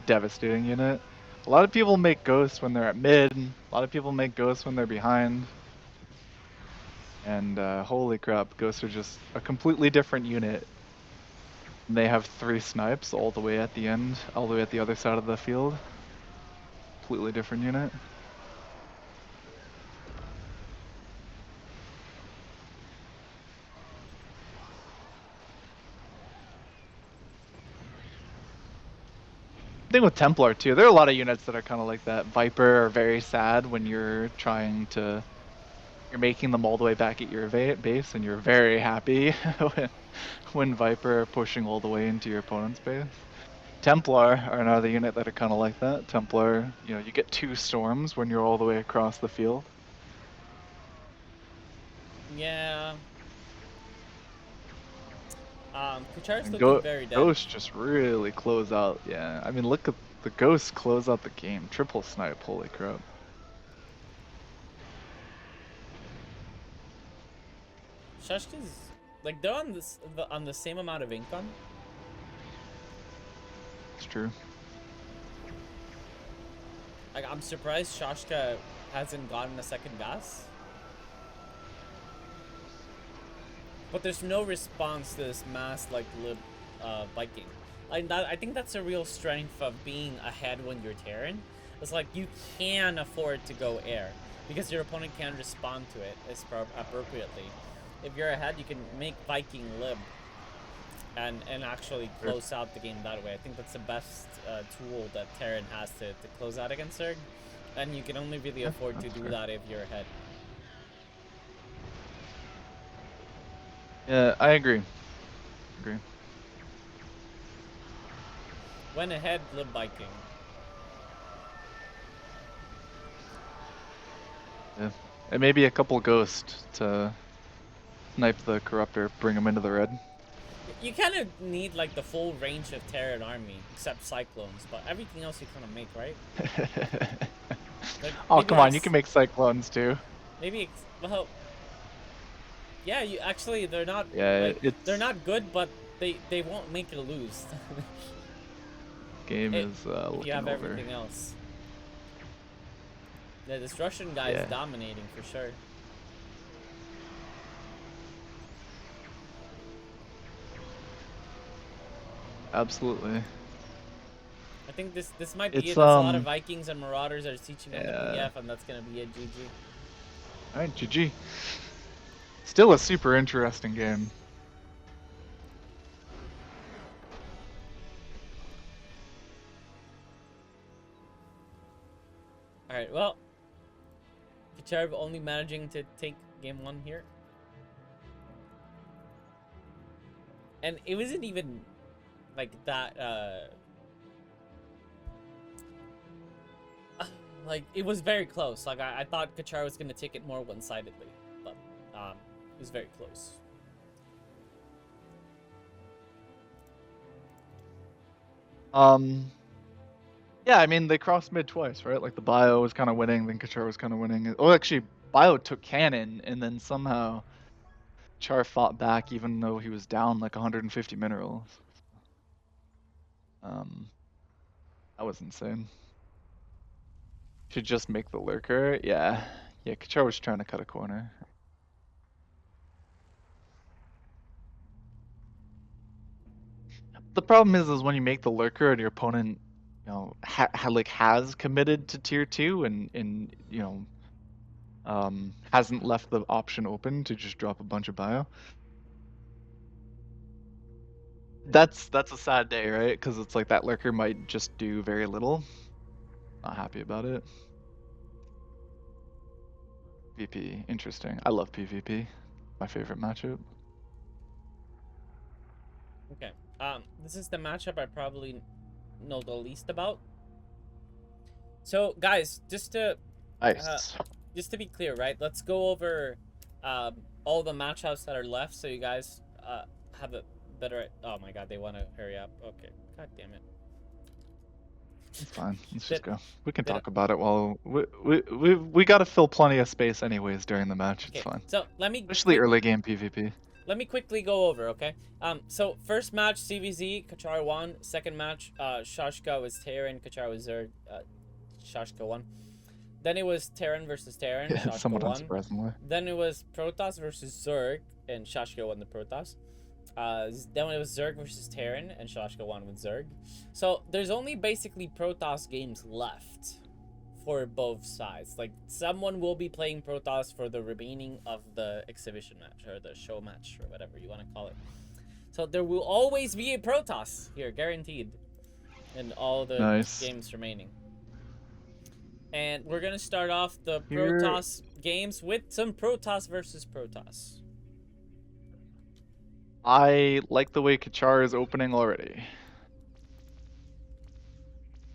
devastating unit. A lot of people make ghosts when they're at mid. A lot of people make ghosts when they're behind. And holy crap, ghosts are just a completely different unit. And they have 3 snipes all the way at the end, all the way at the other side of the field. Completely different unit. Thing with Templar too. There are a lot of units that are kind of like that. Viper are very sad when you're trying to, you're making them all the way back at your base, and you're very happy when Viper are pushing all the way into your opponent's base. Templar are another unit that are kind of like that. Templar, you know, you get 2 storms when you're all the way across the field. Yeah. Kachar's looking very dead. Ghosts just really close out. Yeah, I mean, look at the ghosts close out the game. Triple snipe, holy crap. Shashka's like they're on the same amount of income. It's true. Like I'm surprised Shashka hasn't gotten a second gas. But there's no response to this mass like lib Viking. Like that, I think that's a real strength of being ahead when you're Terran. It's like you can afford to go air because your opponent can respond to it appropriately. If you're ahead, you can make Viking lib and actually close out the game that way. I think that's the best tool that Terran has to close out against Zerg, and you can only really afford to do that if you're ahead. Yeah, I agree. When ahead, lib Viking. Yeah, and maybe a couple ghosts to snipe the corruptor, bring him into the red. You kind of need like the full range of Terran army, except Cyclones, but everything else you kind of make, right? Like, oh, come on, you can make Cyclones too. Maybe, well, yeah, you actually, they're not, yeah, like, they're not good, but they won't make you lose. Game is if you have over. everything else. Yeah, this Russian guy is dominating for sure. Absolutely. I think this might be It's it. That's a lot of Vikings and Marauders are teaching on the PF, and that's gonna be a GG. All right, GG. Still a super interesting game. All right, well, Kachar only managing to take game 1 here, and it wasn't even like that. Like it was very close. Like I thought Kachar was gonna take it more one-sidedly, but it was very close. Yeah, I mean they crossed mid twice, right? Like the Bio was kind of winning, then Kachar was kind of winning. Oh, actually, Bio took cannon, and then somehow Char fought back, even though he was down like 150 minerals. That was insane. Should just make the lurker. Yeah, Kachar was trying to cut a corner. The problem is when you make the lurker and your opponent, you know, has committed to tier 2 and you know, hasn't left the option open to just drop a bunch of bio. That's a sad day, right? Because it's like that lurker might just do very little. Not happy about it. VP, interesting. I love PvP. My favorite matchup. Okay. This is the matchup I probably know the least about. So, guys, just to be clear, right? Let's go over all the matchups that are left, so you guys have a better. Oh my God, they want to hurry up. Okay, God damn it. It's fine. Let's just go. We can talk about it while we got to fill plenty of space anyways during the match. It's fine. So let me especially early game PvP. Let me quickly go over, okay? So first match CVZ, Kachar won. Second match, Shashka was Terran, Kachar was Zerg, Shashka won. Then it was Terran versus Terran, Yeah, Shashka somewhat won. unsurprisingly. Then it was Protoss versus Zerg, and Shashka won the Protoss. Then it was Zerg versus Terran, and Shashka won with Zerg. So there's only basically Protoss games left for both sides. Like, someone will be playing Protoss for the remaining of the exhibition match, or the show match, or whatever you want to call it. So there will always be a Protoss here, guaranteed, in all the games remaining. And we're gonna start off the Protoss games with some Protoss versus Protoss. I like the way Kachar is opening already.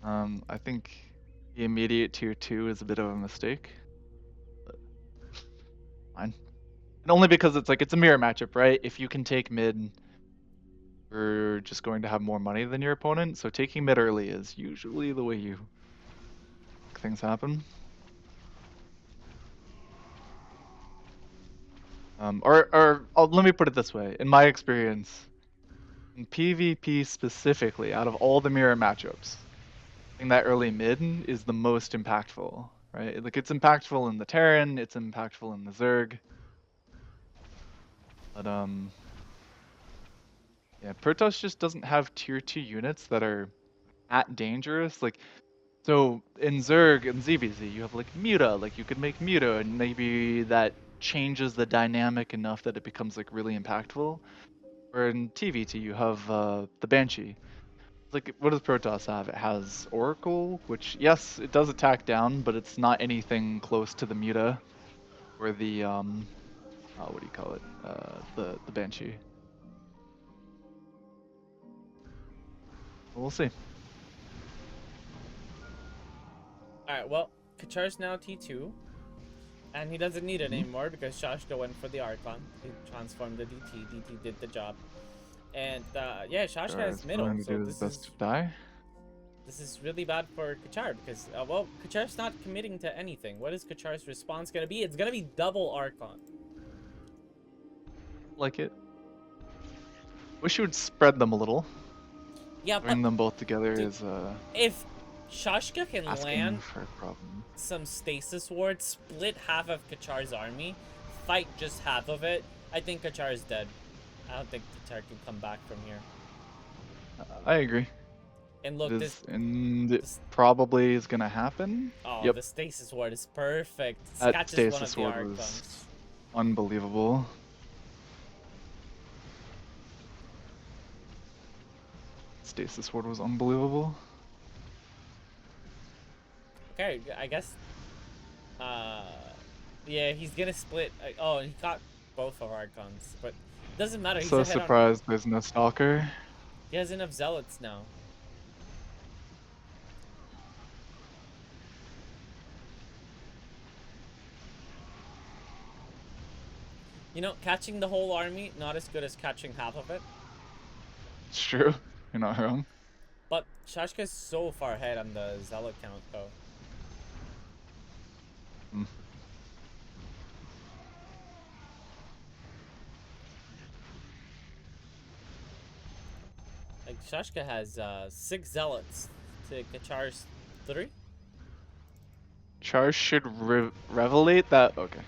I think the immediate tier 2 is a bit of a mistake. But fine. And only because it's like, it's a mirror matchup, right? If you can take mid, you're just going to have more money than your opponent. So taking mid early is usually the way you make things happen. Let me put it this way. In my experience, in PvP specifically, out of all the mirror matchups, that early mid is the most impactful, right? Like, it's impactful in the Terran, it's impactful in the Zerg. But yeah, Protoss just doesn't have tier 2 units that are at dangerous. Like, so in Zerg and ZVZ, you have like Muta, like you could make Muta, and maybe that changes the dynamic enough that it becomes like really impactful. Or in TVT, you have the Banshee. Like, what does Protoss have? It has Oracle, which, yes, it does attack down, but it's not anything close to the Muta or the what do you call it? The Banshee. We'll see. Alright, well, Kachar's now T2. And he doesn't need it anymore because Shashka went for the Archon. He transformed the DT. DT did the job. And yeah, Shashka is middle. So this is really bad for Kachar because, well, Kachar's not committing to anything. What is Kachar's response going to be? It's going to be double Archon. Like it. Wish you would spread them a little. Yeah, bring them both together dude, is if Shashka can Asking land for a problem. some stasis wards, split half of Kachar's army, fight just half of it. I think Kachar is dead. I don't think Kachar can come back from here. I agree. And look, It probably is gonna happen. Oh, Yep. the stasis ward is perfect. That Catches one of stasis the ward Archons. was unbelievable. Stasis ward was unbelievable. Okay, I guess. Yeah, he's gonna split. Oh, he got both of Archons, but doesn't matter. He's So ahead surprised there's no stalker. He has enough zealots now. You know, catching the whole army, not as good as catching half of it. It's true. You're not wrong. But Shashka is so far ahead on the zealot count, though. Hmm. Like, Shashka has 6 zealots to Kachar's 3. Char should revelate that. Okay.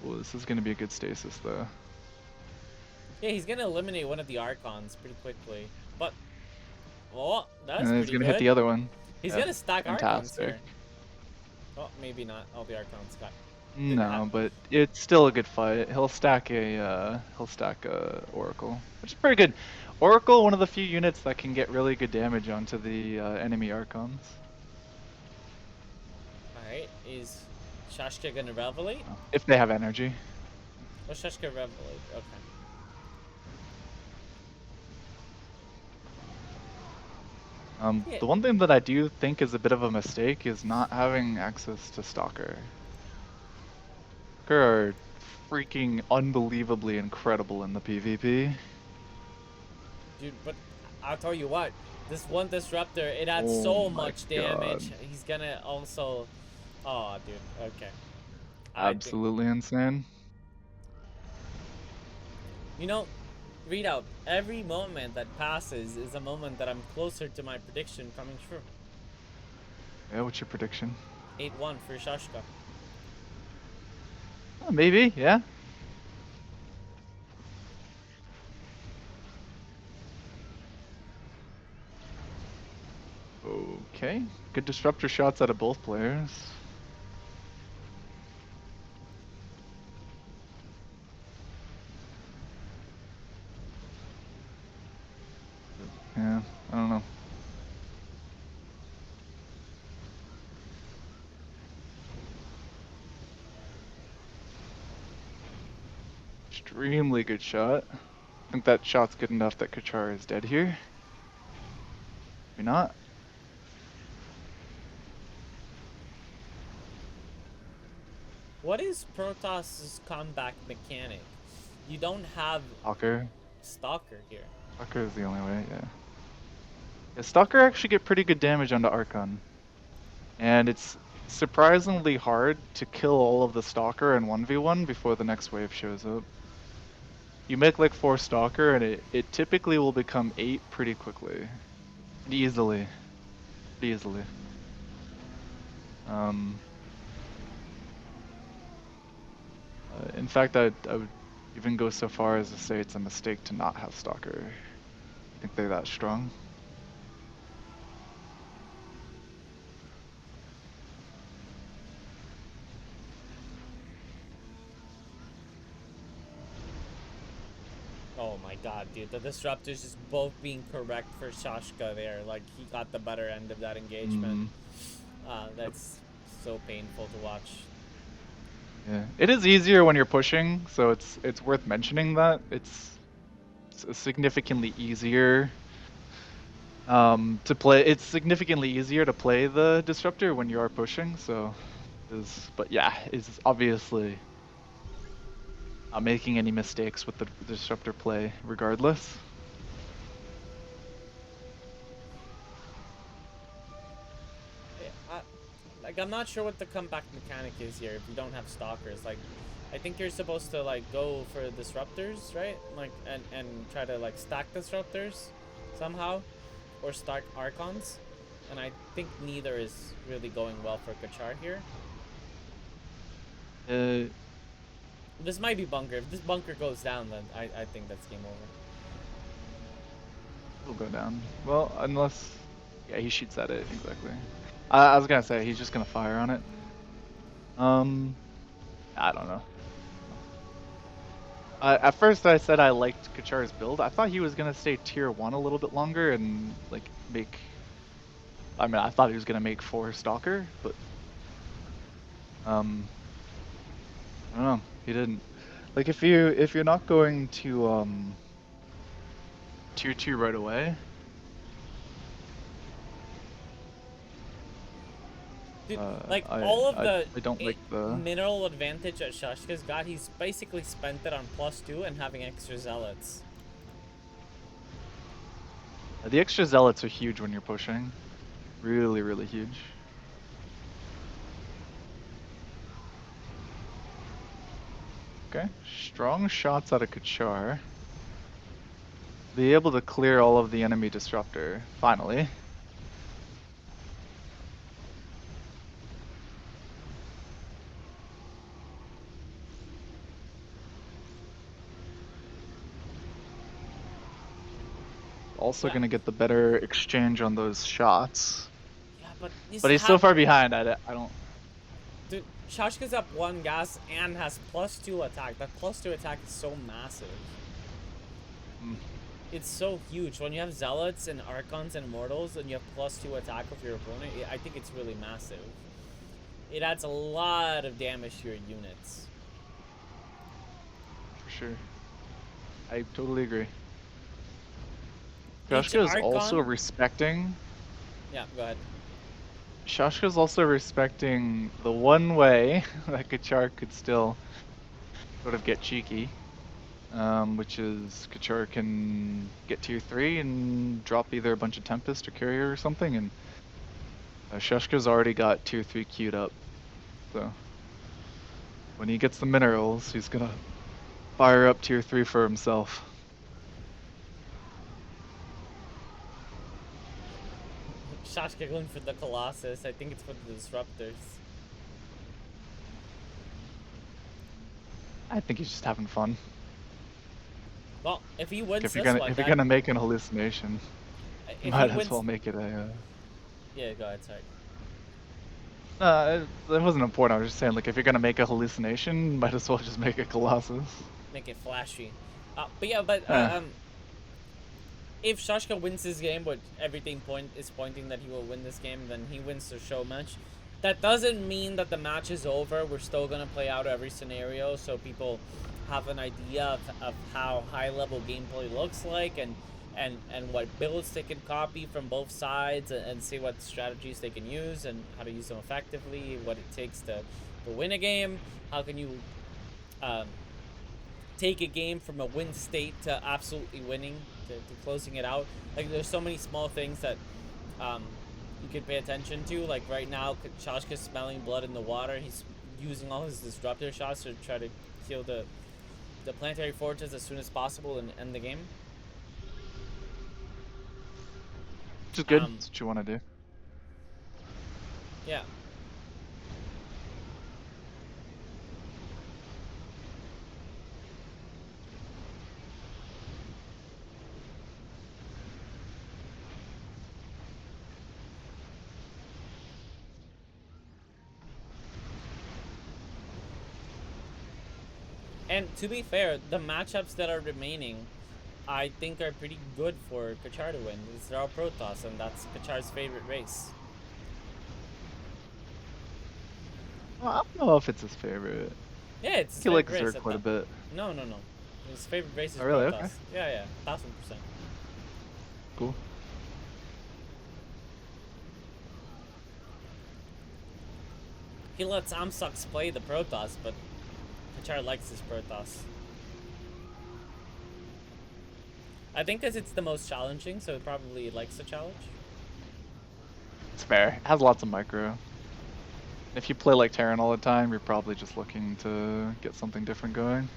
Well, this is gonna be a good stasis, though. Yeah, he's gonna eliminate one of the Archons pretty quickly. But, oh, that's And then he's pretty gonna good. hit the other one. He's Yeah, gonna stack fantastic. Archons here. Oh, maybe not. All the Archons got. No, but it's still a good fight. He'll stack a Oracle, which is pretty good. Oracle, one of the few units that can get really good damage onto the enemy Archons. Alright, is Shashka gonna revelate? If they have energy. Oh, Shashka revelate. Okay. Yeah. The one thing that I do think is a bit of a mistake is not having access to Stalker. Stalker are freaking unbelievably incredible in the PvP. Dude, but I'll tell you what, this one disruptor, it adds Oh so my much damage. God. He's gonna also. Oh, dude. Okay. Absolutely insane. You know, read out. Every moment that passes is a moment that I'm closer to my prediction coming true. Yeah, what's your prediction? 8-1 for Shashka. Maybe, yeah. Okay, good disruptor shots out of both players. Yeah, I don't know. Extremely good shot. I think that shot's good enough that Kachar is dead here. Maybe not. What is Protoss's comeback mechanic? You don't have Stalker. Stalker here. Stalker is the only way, yeah. Yeah, Stalker actually get pretty good damage onto Archon. And it's surprisingly hard to kill all of the Stalker in 1v1 before the next wave shows up. You make like 4 Stalker and it typically will become 8 pretty quickly. Easily. Easily. In fact, I would even go so far as to say it's a mistake to not have Stalker. I think they're that strong. Oh my god, dude. The disruptors just both being correct for Shashka there. Like, he got the better end of that engagement. That's so painful to watch. Yeah, it is easier when you're pushing, so it's worth mentioning that it's significantly easier to play. It's significantly easier to play the disruptor when you are pushing. So, but yeah, it's obviously not making any mistakes with the disruptor play, regardless. Like, I'm not sure what the comeback mechanic is here if you don't have Stalkers. Like, I think you're supposed to, like, go for disruptors, right? Like, and try to, like, stack disruptors somehow. or start Archons, and I think neither is really going well for Kachar here. This might be bunker. If this bunker goes down, then I think that's game over. It'll go down. Well, unless... Yeah, he shoots at it, exactly. I was gonna say, he's just gonna fire on it. I don't know. At first I said I liked Kachar's build. I thought he was gonna stay tier 1 a little bit longer and, like, make... I mean, I thought he was gonna make 4 Stalker, but... I don't know. He didn't. Like, if you're not going to, tier 2 right away... Dude, all of the I don't like the mineral advantage that Shashka's got, he's basically spent it on +2 and having extra zealots. The extra zealots are huge when you're pushing. Really, really huge. Okay, strong shots out of Kachar. Be able to clear all of the enemy disruptor, finally. Also gonna get the better exchange on those shots. Yeah, but he's so far behind. I don't. Dude, Shashka's up 1 gas and has +2 attack. That +2 attack is so massive. It's so huge. When you have zealots and archons and mortals and you have +2 attack of your opponent, I think it's really massive. It adds a lot of damage to your units. For sure. I totally agree. Shashka is also respecting... Yeah, go ahead. Shashka is also respecting the one way that Kachar could still sort of get cheeky, which is Kachar can get tier 3 and drop either a bunch of Tempest or Carrier or something, and Shashka's already got tier 3 queued up, so when he gets the minerals, he's gonna fire up tier 3 for himself. Shashka going for the Colossus. I think it's for the Disruptors. I think he's just having fun. Well, if he wins if you're this gonna, if you're gonna make an hallucination, you might as well make it a... Yeah, go ahead, sorry. That wasn't important. I was just saying, like, if you're gonna make a hallucination, might as well just make a Colossus. Make it flashy. But yeah, if Shashka wins this game, but everything is pointing that he will win this game, then he wins the show match. That doesn't mean that the match is over. We're still gonna play out every scenario so people have an idea of how high-level gameplay looks like and what builds they can copy from both sides and see what strategies they can use and how to use them effectively, what it takes to win a game, how can you take a game from a win state to absolutely winning, to closing it out. Like, there's so many small things that you can pay attention to. Like, right now, Shashka's smelling blood in the water. He's using all his disruptor shots to try to kill the planetary fortress as soon as possible and end the game. Which is good. That's what you want to do. Yeah. And to be fair, the matchups that are remaining, I think are pretty good for Kachar to win. They're all Protoss, and that's Kachar's favorite race. Well, I don't know if it's his favorite. Yeah, it's his he likes favorite Zerg quite a bit. No. His favorite race is really? Protoss. Okay. Yeah, 1000%. Cool. He lets Amsox play the Protoss, but Kachar likes his Protoss. I think because it's the most challenging, so he probably likes the challenge. It's fair. It has lots of micro. If you play like Terran all the time, you're probably just looking to get something different going.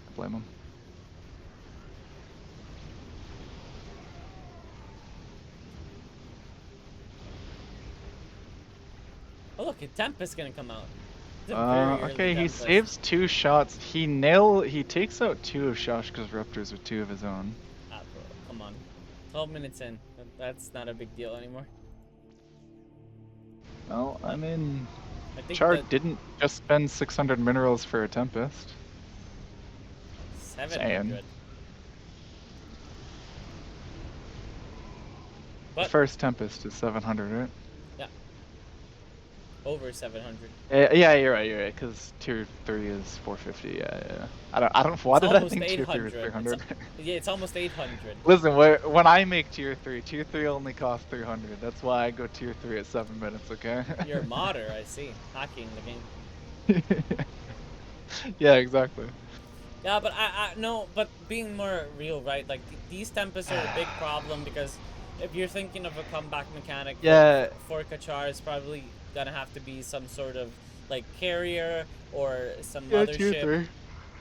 I blame him. Oh look, a Tempest gonna come out. It's a very early Okay, he Tempest. saves 2 shots. He takes out 2 of Shashka's Raptors with 2 of his own. Ah, bro, come on. 12 minutes in. That's not a big deal anymore. Well, I mean, I think Char that didn't just spend 600 minerals for a Tempest. 700. The But first Tempest is 700, right? yeah, over 700. Yeah, you're right, because tier 3 is 450, yeah. I don't, why It's did I almost think tier 3 was 800. 300? Yeah, it's almost 800. Listen, when I make tier 3 only costs 300. That's why I go tier 3 at 7 minutes, okay? You're a modder, I see. Hacking the game. Yeah, exactly. Yeah, but no, but being more real, right? Like these Tempests are a big problem because if you're thinking of a comeback mechanic, Yeah. for Kachar, it's probably gonna have to be some sort of like carrier or some Yeah, tier mothership,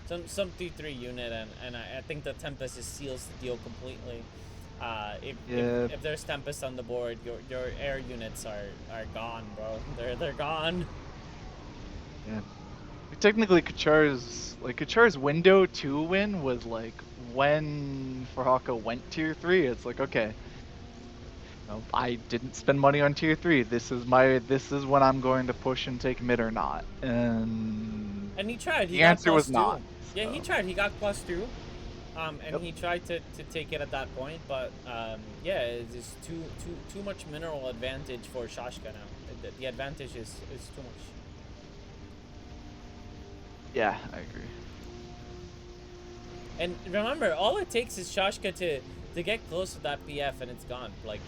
3. some T3 unit, and I think the Tempest just seals the deal completely. If there's Tempest on the board, your air units are gone, bro. They're gone. Yeah. Technically, Kachar's window to win was like when Farhaka went tier 3. It's like, okay, I didn't spend money on tier 3. This is when I'm going to push and take mid or not. And he tried. He the got answer was +2. not. Yeah, So. he tried. He got +2. And Yep. he tried to take it at that point, but yeah, it's just too much mineral advantage for Shashka now. The advantage is too much. Yeah, I agree. And remember, all it takes is Shashka to get close to that PF and it's gone. Like,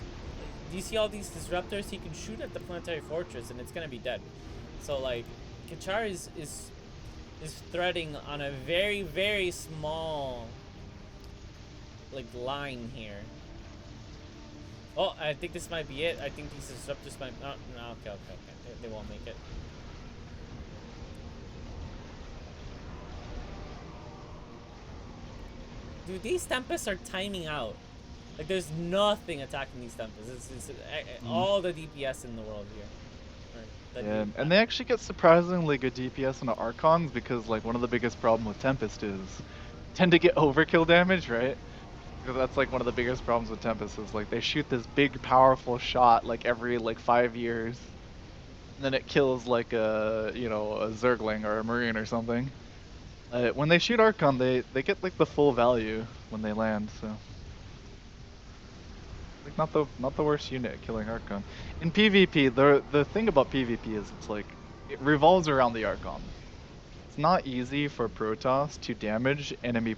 do you see all these disruptors? He can shoot at the planetary fortress and it's gonna be dead. So like, Kachar is threading on a very, very small like line here. Oh, I think this might be it. I think these disruptors might no, okay. They won't make it. Dude, these Tempests are timing out. Like, there's nothing attacking these Tempests. It's all the DPS in the world here. Yeah, and they actually get surprisingly good DPS into Archons because, like, one of the biggest problems with Tempest is tend to get overkill damage, right? Because that's like one of the biggest problems with Tempest is like they shoot this big powerful shot like every like 5 years, and then it kills like a a Zergling or a Marine or something. When they shoot Archon, they get like the full value when they land, so like not the worst unit at killing Archon. In PvP, the thing about PvP is it's like it revolves around the Archon. It's not easy for Protoss to damage enemy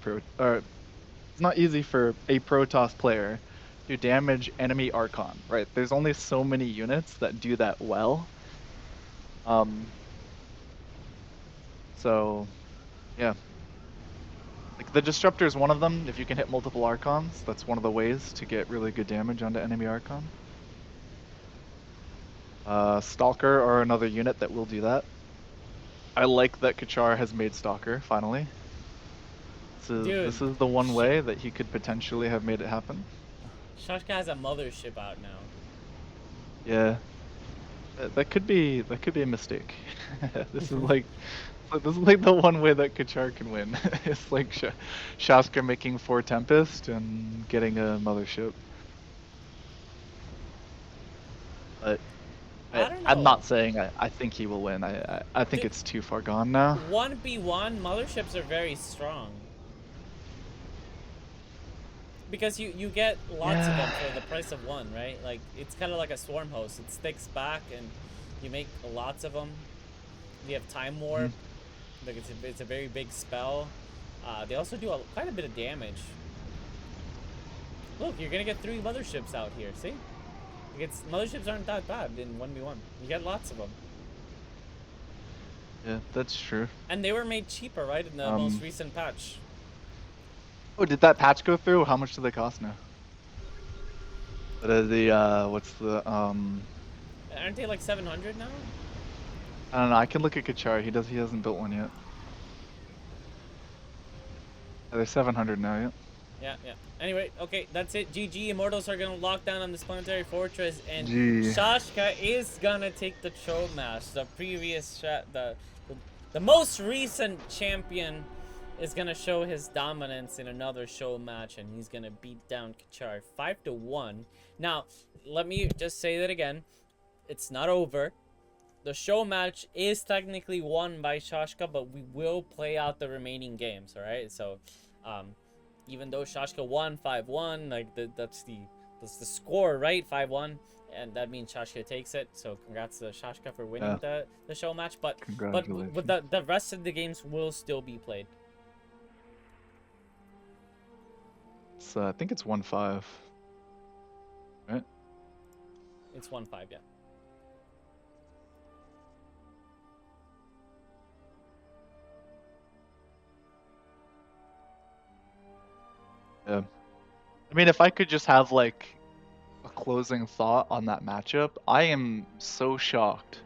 it's not easy for a Protoss player to damage enemy Archon, right? There's only so many units that do that well. So, yeah. Like, the Disruptor is one of them. If you can hit multiple Archons, that's one of the ways to get really good damage onto enemy Archon. Stalker are another unit that will do that. I like that Kachar has made Stalker, finally. This is the one way that he could potentially have made it happen. Shashka has a mothership out now. Yeah. That could be a mistake. This is like the one way that Kachar can win. It's like Shaska making 4 Tempest and getting a mothership. But I don't know. I'm not saying I think he will win. I think it's too far gone now. 1v1 motherships are very strong. Because you get lots of them for the price of one, right? Like, it's kind of like a swarm host. It sticks back and you make lots of them. You have time warp. Like, it's a very big spell. They also do quite a bit of damage. Look, you're gonna get 3 motherships out here. See? Motherships aren't that bad in 1v1. You get lots of them. Yeah, that's true. And they were made cheaper, right, in the most recent patch. Oh, did that patch go through? How much do they cost now? What's the Aren't they like 700 now? I don't know. I can look at Kachar. He hasn't built one yet. They're 700 now, yeah. Yeah. Anyway, okay, that's it. GG. Immortals are gonna lock down on this planetary fortress, and Gee. Shashka is gonna take the ShowMatch. The previous the most recent champion is gonna show his dominance in another ShowMatch, and he's gonna beat down Kachar 5-1. Now, let me just say that again. It's not over. The ShowMatch is technically won by Shashka, but we will play out the remaining games. All right, so even though Shashka won 5-1, like that's the score, right? 5-1, and that means Shashka takes it. So congrats to Shashka for winning the ShowMatch. But the rest of the games will still be played. So I think it's 1-5, right? It's 1-5, yeah. Yeah. I mean, if I could just have like a closing thought on that matchup, I am so shocked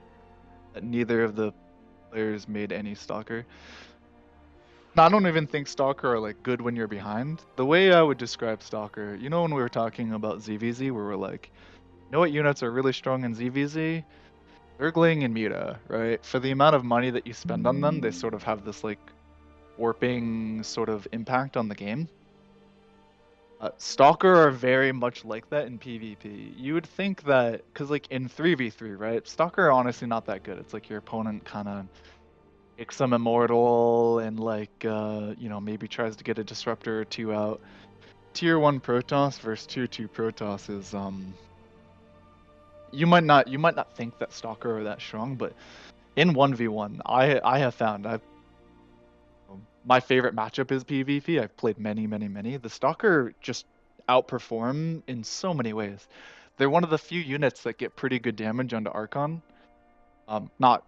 that neither of the players made any Stalker. No, I don't even think Stalker are like good when you're behind. The way I would describe Stalker, you know, when we were talking about ZVZ, where we're like, you know what units are really strong in ZVZ? Zergling and Muta, right? For the amount of money that you spend on them, they sort of have this like warping sort of impact on the game. Stalker are very much like that in PvP. You would think that, because like in 3v3, right? Stalker are honestly not that good. It's like your opponent kind of picks some immortal and like, you know, maybe tries to get a disruptor or two out. Tier 1 Protoss versus Tier 2 Protoss is, you might not think that Stalker are that strong, but in 1v1, I have found my favorite matchup is PvP. I've played many. The Stalker just outperform in so many ways. They're one of the few units that get pretty good damage onto Archon. I'm not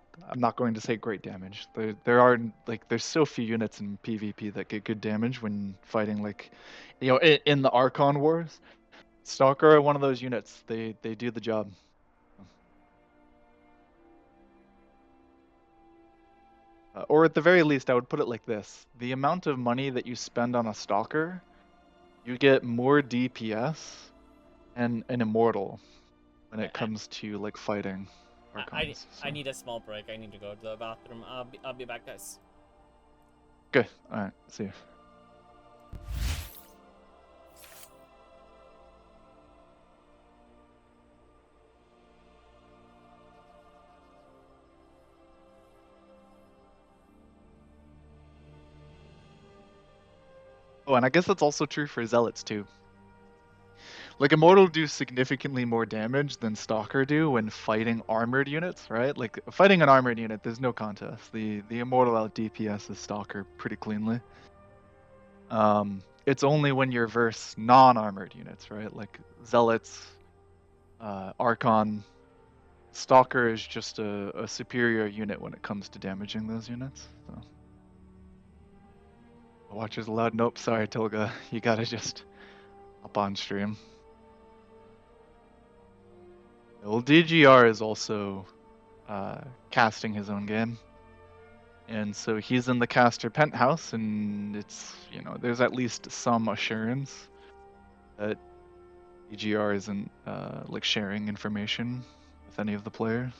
going to say great damage. There are like there's so few units in PvP that get good damage when fighting like, you know, in the Archon wars. Stalker are one of those units. They do the job. Or at the very least, I would put it like this. The amount of money that you spend on a Stalker, you get more DPS and an Immortal when it comes to like fighting Archons. I need a small break. I need to go to the bathroom. I'll be back, guys. Good. Alright, see you. Oh, and I guess that's also true for Zealots too. Like Immortal do significantly more damage than Stalker do when fighting armored units, right? Like fighting an armored unit, there's no contest. The Immortal out DPS is Stalker pretty cleanly. It's only when you're versus non-armored units, right? Like Zealots, Archon. Stalker is just a superior unit when it comes to damaging those units. So. Watchers allowed? Nope, sorry, Tolga. You gotta just hop on stream. Well, DGR is also casting his own game. And so he's in the caster penthouse, and it's, you know, there's at least some assurance that DGR isn't like sharing information with any of the players.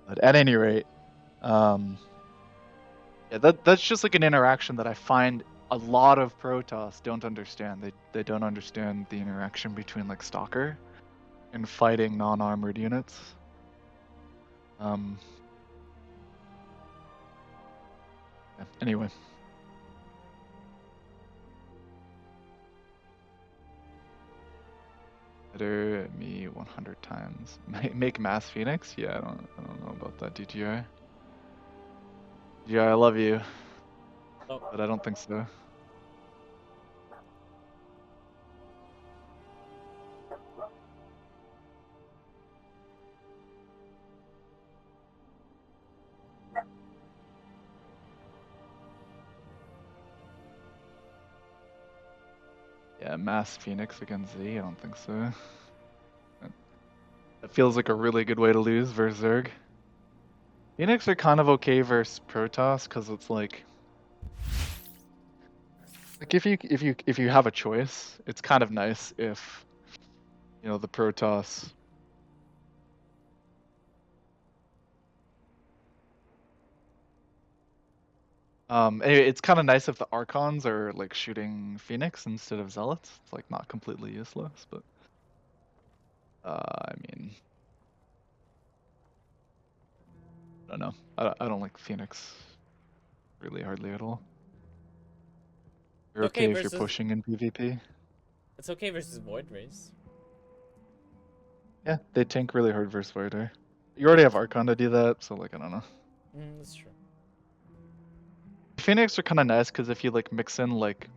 But at any rate, yeah, that's just like an interaction that I find a lot of Protoss don't understand. They don't understand the interaction between like Stalker and fighting non-armored units. Yeah, anyway. Better me 100 times. Make Mass Phoenix? Yeah, I don't know about that, DGI. DGI, I love you. Oh. But I don't think so. Yeah, Mass Phoenix against Z? I don't think so. That feels like a really good way to lose versus Zerg. Phoenix are kind of okay versus Protoss because it's like Like if you have a choice, it's kind of nice if the Protoss. Anyway, it's kind of nice if the Archons are like shooting Phoenix instead of Zealots. It's like not completely useless, but I mean, I don't know. I don't like Phoenix really hardly at all. You're okay if you're pushing in PvP. It's okay versus Void Race. Yeah, they tank really hard versus Void. You already have Archon to do that, so like I don't know. That's true. Phoenix are kind of nice because if you like mix in like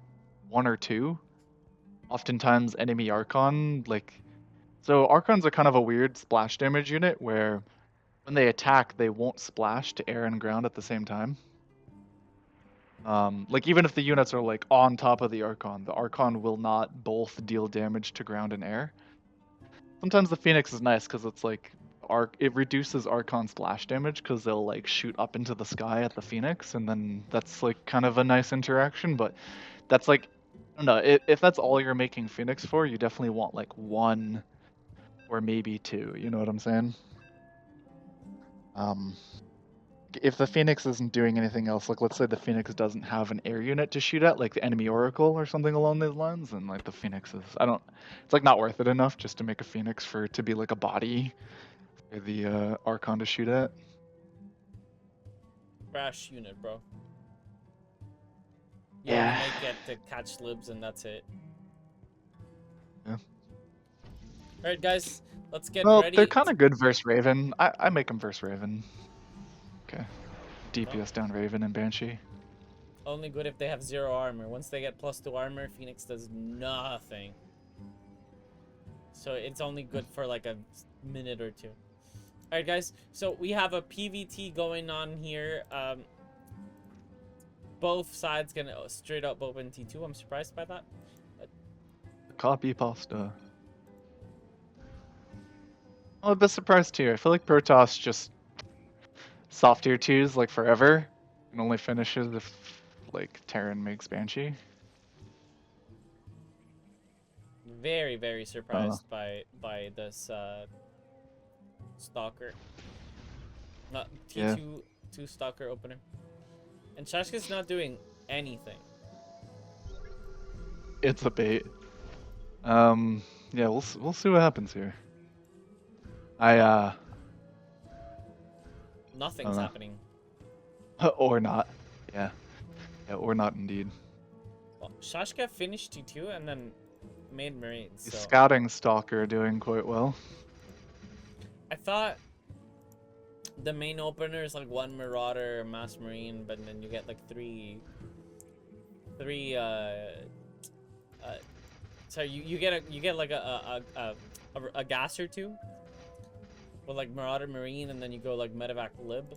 one or two, oftentimes enemy Archon so Archons are kind of a weird splash damage unit where when they attack they won't splash to air and ground at the same time. Like even if the units are like on top of the Archon will not both deal damage to ground and air. Sometimes the Phoenix is nice because it's like it reduces Archon splash damage because they'll like shoot up into the sky at the Phoenix, and then that's like kind of a nice interaction. But that's like, I don't know, if that's all you're making Phoenix for, you definitely want like one or maybe two. You know what I'm saying? If the Phoenix isn't doing anything else, like let's say the Phoenix doesn't have an air unit to shoot at, like the enemy Oracle or something along those lines, and like the Phoenix is, it's like not worth it enough just to make a Phoenix to be like a body for the Archon to shoot at. Crash unit, bro. Yeah. You might get to catch libs and that's it. Yeah. Alright, guys, let's get well, ready. They're kind of good versus Raven. I make them versus Raven. Okay. DPS down Raven and Banshee. Only good if they have 0 armor. Once they get +2 armor, Phoenix does nothing. So it's only good for like a minute or two. Alright, guys, so we have a PvT going on here. Both sides gonna straight up open T2. I'm surprised by that. Copy pasta. I'm a bit surprised too. I feel like Protoss just soft tier 2s like forever and only finishes if like Terran makes Banshee. Very, very surprised by this Stalker. T2 Stalker opener. And Shashka's not doing anything. It's a bait. Yeah, we'll see what happens here. Nothing's happening. Or not. Yeah, or not indeed. Well, Shashka finished T2 and then made Marines. So. Scouting Stalker doing quite well. I thought the main opener is like 1 Marauder or Mass Marine, but then you get like three sorry, you get like a gas or two with like Marauder Marine, and then you go like Medevac Lib.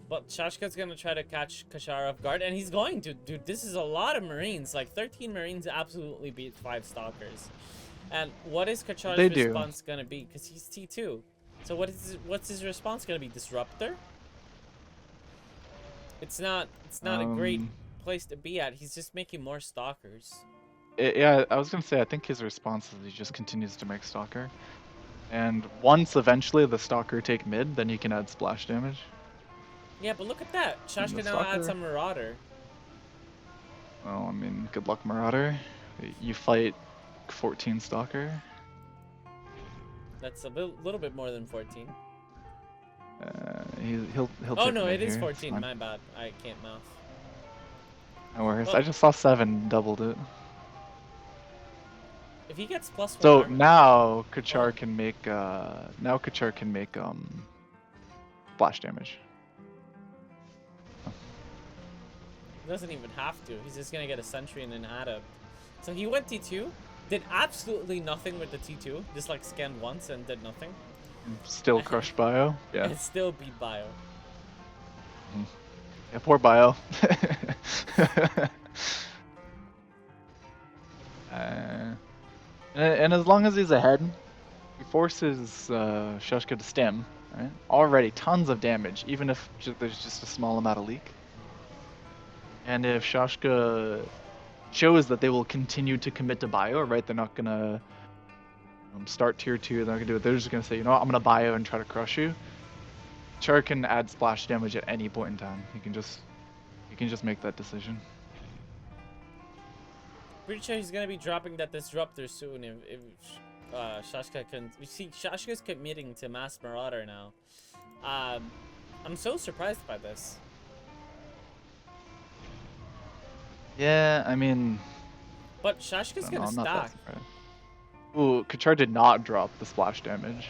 But Shashka's gonna try to catch Kachar off guard, and he's going to. Dude, this is a lot of Marines. Like 13 Marines absolutely beat 5 Stalkers. And what is Kachar's response gonna be? Because he's T2. So what's his response gonna be? Disruptor? It's not a great place to be at. He's just making more Stalkers. Yeah, I was gonna say I think his response is he just continues to make Stalker, and once eventually the Stalker take mid, then you can add splash damage. Yeah, but look at that. Shashka now adds a Marauder. Oh, I mean, good luck, Marauder. You fight 14 Stalker. That's a little bit more than 14. He'll oh no, it is 14. My bad. I can't math. No worries. Well, I just saw 7, doubled it. If he gets +1 so armor, now Kachar can make splash damage. He doesn't even have to. He's just gonna get a sentry and an add-up. So he went T2, did absolutely nothing with the T2, just like scanned once and did nothing. Still crushed Bio. Yeah. And still beat Bio. Yeah, poor Bio. And as long as he's ahead, he forces Shashka to stem. Right? Already tons of damage, even if there's just a small amount of leak. And if Shashka shows that they will continue to commit to bio, right? They're not gonna start tier 2, they're not gonna do it. They're just gonna say, you know what, I'm gonna bio and try to crush you. Char can add splash damage at any point in time. He can just make that decision. Pretty sure he's gonna be dropping that disruptor soon if Shashka can. You see, Shashka's committing to Mass Marauder now. I'm so surprised by this. Yeah, I mean, but Shashka's gonna stack. Ooh, Kachar did not drop the splash damage.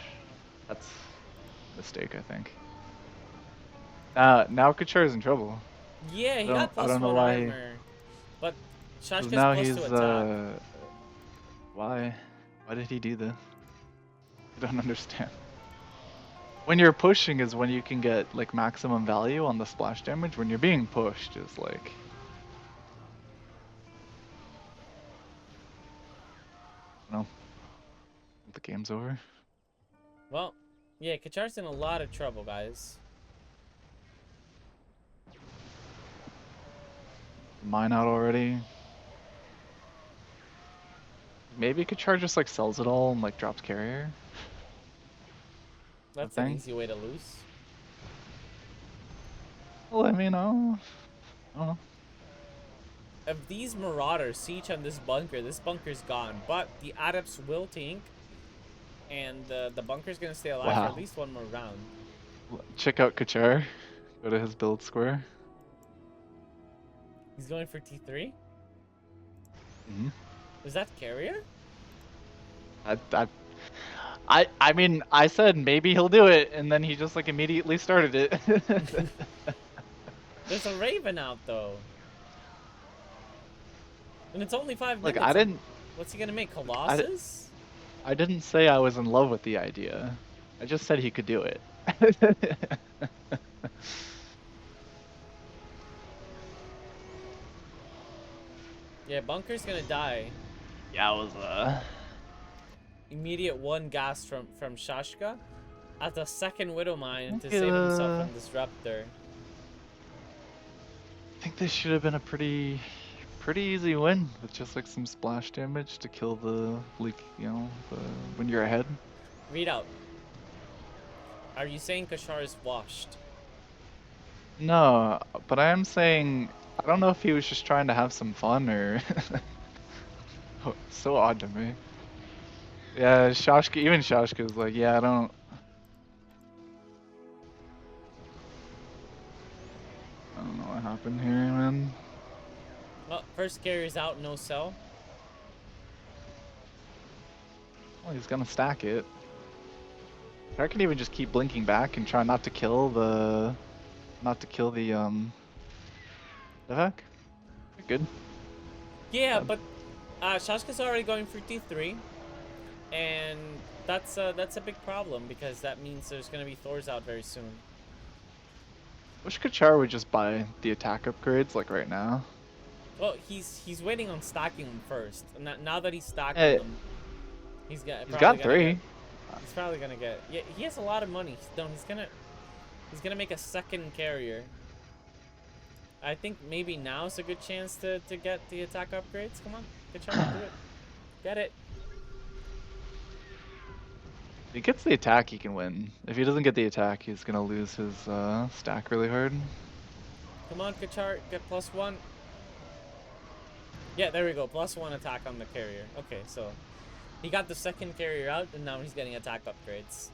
That's a mistake, I think. Now Kachar is in trouble. Yeah, he got plus 1 armor. But Shashka's now plus he's 2 attack. Why did he do this? I don't understand. When you're pushing is when you can get like maximum value on the splash damage. When you're being pushed is like, no, the game's over. Well, yeah, Kachar's in a lot of trouble, guys. Mine out already. Maybe Kachar just like sells it all and like drops carrier. That's an easy way to lose. Well, I mean, I don't know. If these Marauders siege on this bunker's gone. But the Adepts will tank. And the bunker's gonna stay alive for at least one more round. Check out Kachar. Go to his build square. He's going for T3? Mm-hmm. Is that carrier? I mean, I said maybe he'll do it, and then he just like immediately started it. There's a Raven out though. And it's only 5 minutes. Like, I didn't... What's he gonna make? Colossus? I didn't say I was in love with the idea. I just said he could do it. Yeah, bunker's gonna die. Yeah, it was immediate 1 gas from Shashka at the second Widow Mine to save himself from Disruptor. I think this should have been a pretty easy win with just like some splash damage to kill the leak, when you're ahead. Read out. Are you saying Kachar is washed? No, but I am saying I don't know if he was just trying to have some fun or oh, so odd to me. Yeah, even Shashka's like, yeah, I don't know what happened here, man. Well, first carrier's out, no cell. Well, he's gonna stack it. I can even just keep blinking back and try not to kill the heck. Good. Yeah, but Shashka's already going for T3, and that's a big problem because that means there's gonna be Thors out very soon. Wish Kachar would just buy the attack upgrades like right now. Well, he's waiting on stacking them first, and now that he's stacking them, he's got 3. He's probably gonna get. Yeah, he has a lot of money. He's gonna make a second carrier. I think maybe now's a good chance to get the attack upgrades. Come on, Kachar, do it. Get it. If he gets the attack, he can win. If he doesn't get the attack, he's gonna lose his stack really hard. Come on, Kachar, get +1. Yeah, there we go. +1 attack on the carrier. Okay, so he got the second carrier out, and now he's getting attack upgrades.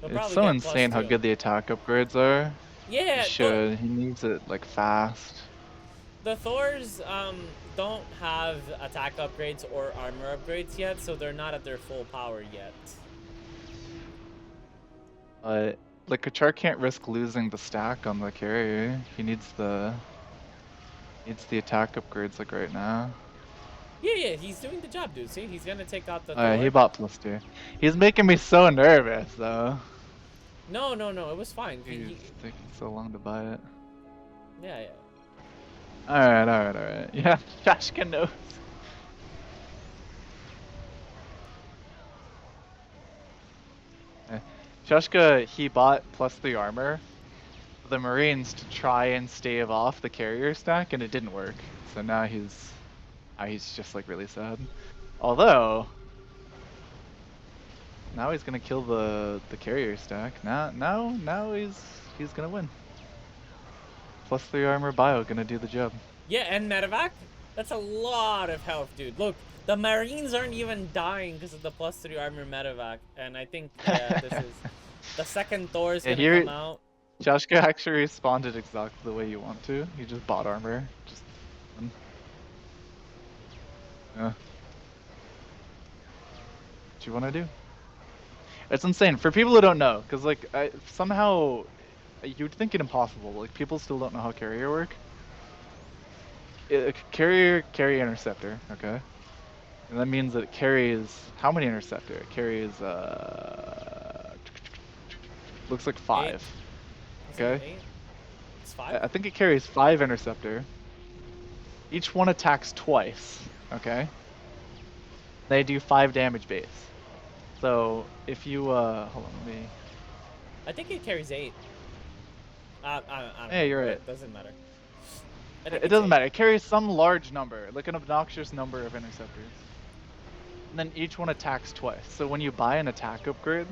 It's so insane how good the attack upgrades are. Yeah, he should. He needs it like fast. The Thors don't have attack upgrades or armor upgrades yet, so they're not at their full power yet. Like Kachar can't risk losing the stack on the carrier. He needs the attack upgrades like right now. Yeah, he's doing the job, dude. See, he's gonna take out the Thor. He bought +2. He's making me so nervous, though. No, it was fine. He's taking so long to buy it. Yeah. Alright. Yeah, Shashka knows. Shashka, he bought +3 armor. the Marines to try and stave off the carrier stack, and it didn't work. So now he's just like really sad. Although now he's gonna kill the carrier stack. Now he's gonna win. +3 armor bio gonna do the job. Yeah, and medevac. That's a lot of health, dude. Look, the Marines aren't even dying because of the +3 armor medevac, and I think this is the second Thor is gonna come out. Joshka actually responded exactly the way you want to. You just bought armor. Just. Yeah. What you want to do? It's insane for people who don't know, because like somehow you'd think it impossible. Like people still don't know how carrier work. Carrier interceptor, okay, and that means that it carries how many interceptor? It carries looks like 5. Okay. It's 5. I think it carries 5 interceptor. Each one attacks twice. Okay. They do 5 damage base. So if you hold on, let me. I think it carries 8. I don't Yeah, you're right. It doesn't matter. It doesn't matter. It carries some large number, like an obnoxious number of interceptors. And then each one attacks twice. So when you buy an attack upgrade,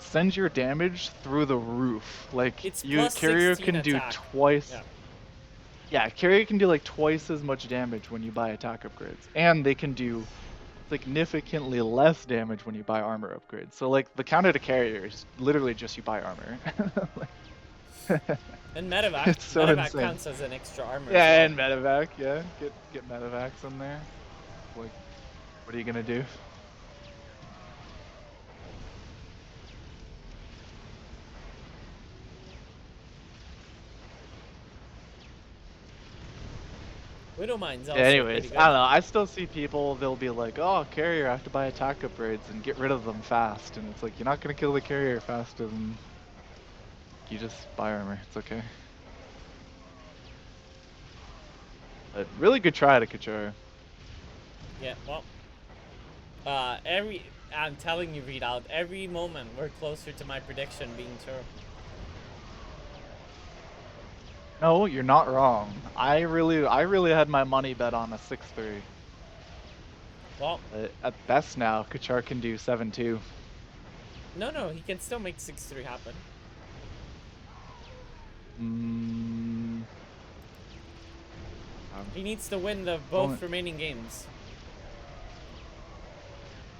send your damage through the roof. Like it's carrier can attack. do twice. Yeah. Yeah, carrier can do like twice as much damage when you buy attack upgrades, and they can do significantly less damage when you buy armor upgrades. So like the counter to carrier is literally just you buy armor. And medevac. It's so medevac insane. counts as an extra armor. Yeah, and medevac. Yeah, get medevacs in there. Like, what are you gonna do? Widowmine's also Yeah, anyways, pretty good. I don't know. I still see people. They'll be like, "Oh, carrier, I have to buy attack upgrades and get rid of them fast." And it's like you're not gonna kill the carrier faster than you just buy armor. It's okay. But really good try to Kachar. Yeah, well, I'm telling you, Readout, every moment we're closer to my prediction being true. No, you're not wrong. I really had my money bet on a 6-3. Well, At best now, Kachar can do 7-2. no, he can still make 6-3 happen. He needs to win the both remaining games.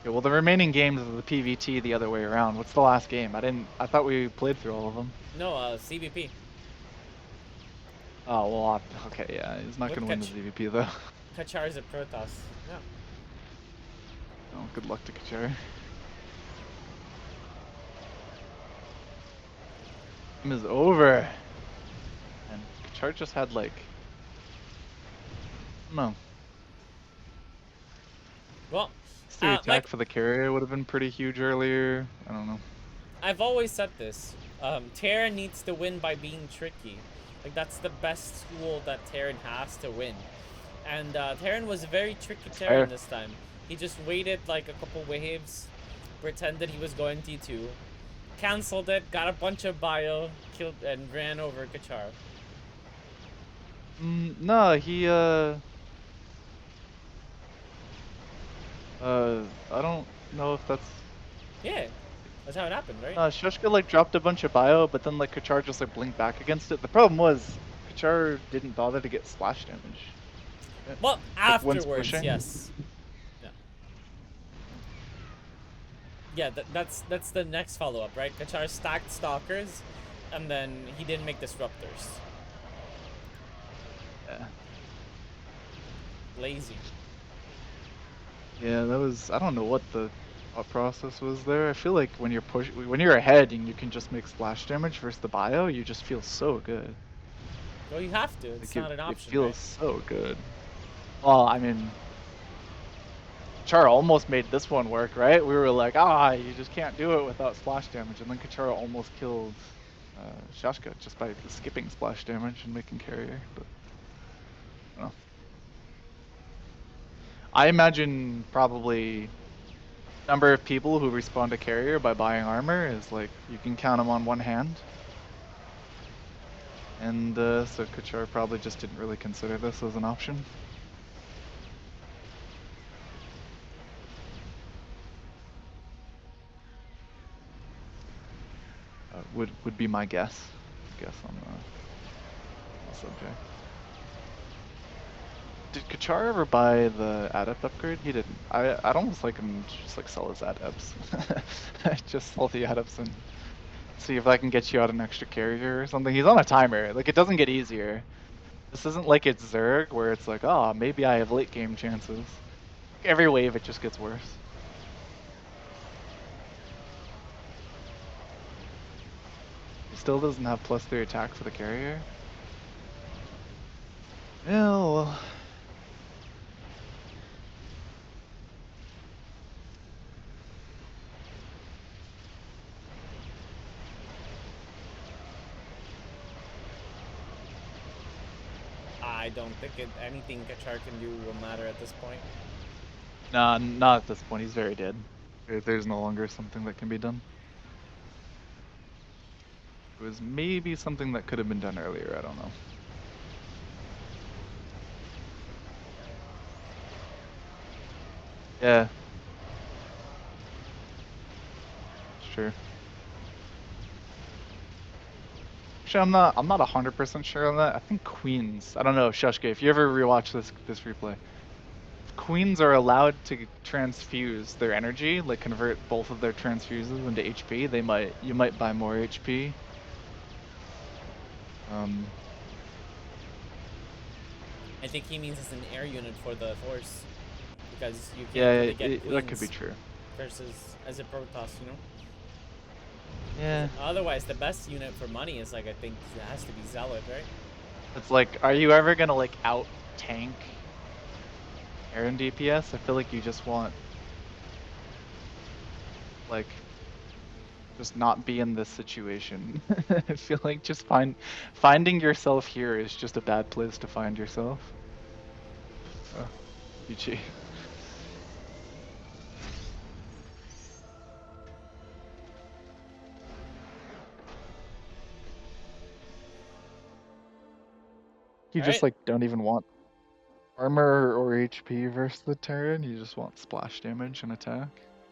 Yeah, well, the remaining games of the PVT the other way around. What's the last game? I thought we played through all of them. No, CVP. Oh, well, okay, yeah. He's not going to win the CVP, though. Kachar is a Protoss. Yeah. Oh, good luck to Kachar. Game is over. And Kachar just had, like... No. Well, the attack for the carrier would have been pretty huge earlier. I don't know. I've always said this. Terran needs to win by being tricky. Like, that's the best tool that Terran has to win. And Terran was a very tricky Terran this time. He just waited like a couple waves, pretended he was going T2, canceled it, got a bunch of bio, killed, and ran over Kachar. No, he I don't know if that's... Yeah, that's how it happened, right? Shushka like dropped a bunch of bio, but then like Kachar just like blinked back against it. The problem was Kachar didn't bother to get splash damage. Well, like, afterwards, yes. Yeah, that's the next follow-up, right? Kachar stacked stalkers, and then he didn't make disruptors. Yeah. Lazy. Yeah, that was... I don't know what the thought process was there. I feel like when you're ahead and you can just make splash damage versus the bio, you just feel so good. Well, you have to. It's like not an option. It feels so good. Well, I mean, Kachar almost made this one work, right? We were like, you just can't do it without splash damage, and then Kachar almost killed Shashka just by skipping splash damage and making carrier. But I don't know. I imagine probably number of people who respond to carrier by buying armor is like you can count them on one hand. And so Kachar probably just didn't really consider this as an option. Would be my guess. On the subject. Did Kachar ever buy the adept upgrade? He didn't. I'd almost like him to just like sell his adepts. Just sell the adepts and see if I can get you out an extra carrier or something. He's on a timer. Like, it doesn't get easier. This isn't like it's Zerg where it's like, oh, maybe I have late game chances. Every wave it just gets worse. He still doesn't have +3 attack for the carrier. Yeah, well. I don't think anything Kachar can do will matter at this point. Nah, not at this point. He's very dead. There's no longer something that can be done. It was maybe something that could have been done earlier. I don't know. Yeah. Sure. Actually, I'm not 100% sure on that. I think queens. I don't know, Shushka, if you ever rewatch this replay, queens are allowed to transfuse their energy, like convert both of their transfuses into HP. You might buy more HP. I think he means it's an air unit for the force, because you can't Yeah, really get that could be true. versus as a Protoss, you know. Yeah. Otherwise, the best unit for money is like, I think it has to be Zealot, right? It's like, are you ever gonna like out tank Aaron DPS? I feel like you just want like just not be in this situation. I feel like just finding yourself here is just a bad place to find yourself. Oh, GG. You just like don't even want armor or HP versus the Terran. You just want splash damage and attack.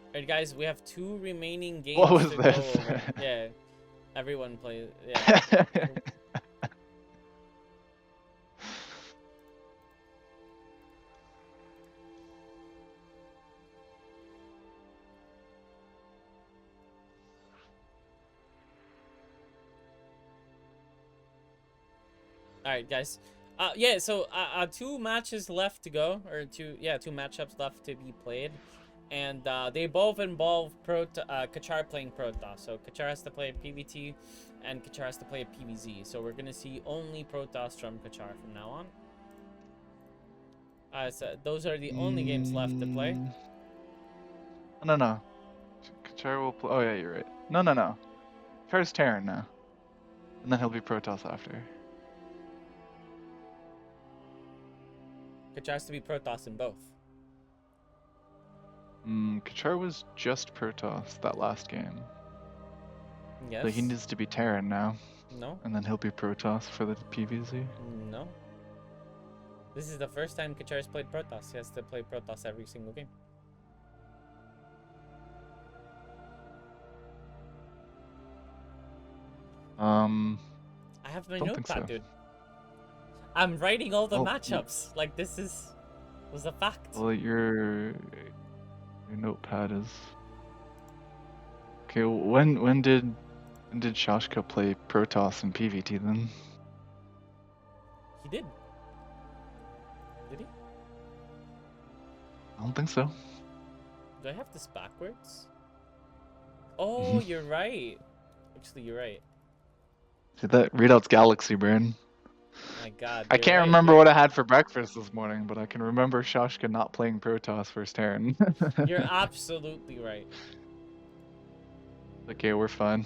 Alright, guys, we have 2 remaining games What was to this? go over. Yeah, everyone plays. Yeah. Alright, guys. Yeah, so 2 matches left to go, or 2 matchups left to be played, and they both involve Kachar playing Protoss. So Kachar has to play PvT, and Kachar has to play PvZ. So we're gonna see only Protoss from Kachar from now on. So those are the only games left to play. No. Kachar will play. Oh yeah, you're right. No. Kachar's Terran now, and then he'll be Protoss after. Kachar has to be Protoss in both. Kachar was just Protoss that last game. Yes. So he needs to be Terran now. No. And then he'll be Protoss for the PvZ. No. This is the first time Kachar has played Protoss. He has to play Protoss every single game. I have my notepad, dude. I'm writing all the matchups. Like, this was a fact. Well, your notepad is okay. When did Shashka play Protoss in PvT then? He did. Did he? I don't think so. Do I have this backwards? Oh, you're right. Actually, you're right. Did that readout's Galaxy, Brain? My God. I can't remember what I had for breakfast this morning, but I can remember Shashka not playing Protoss versus Terran. You're absolutely right. Okay, we're fine.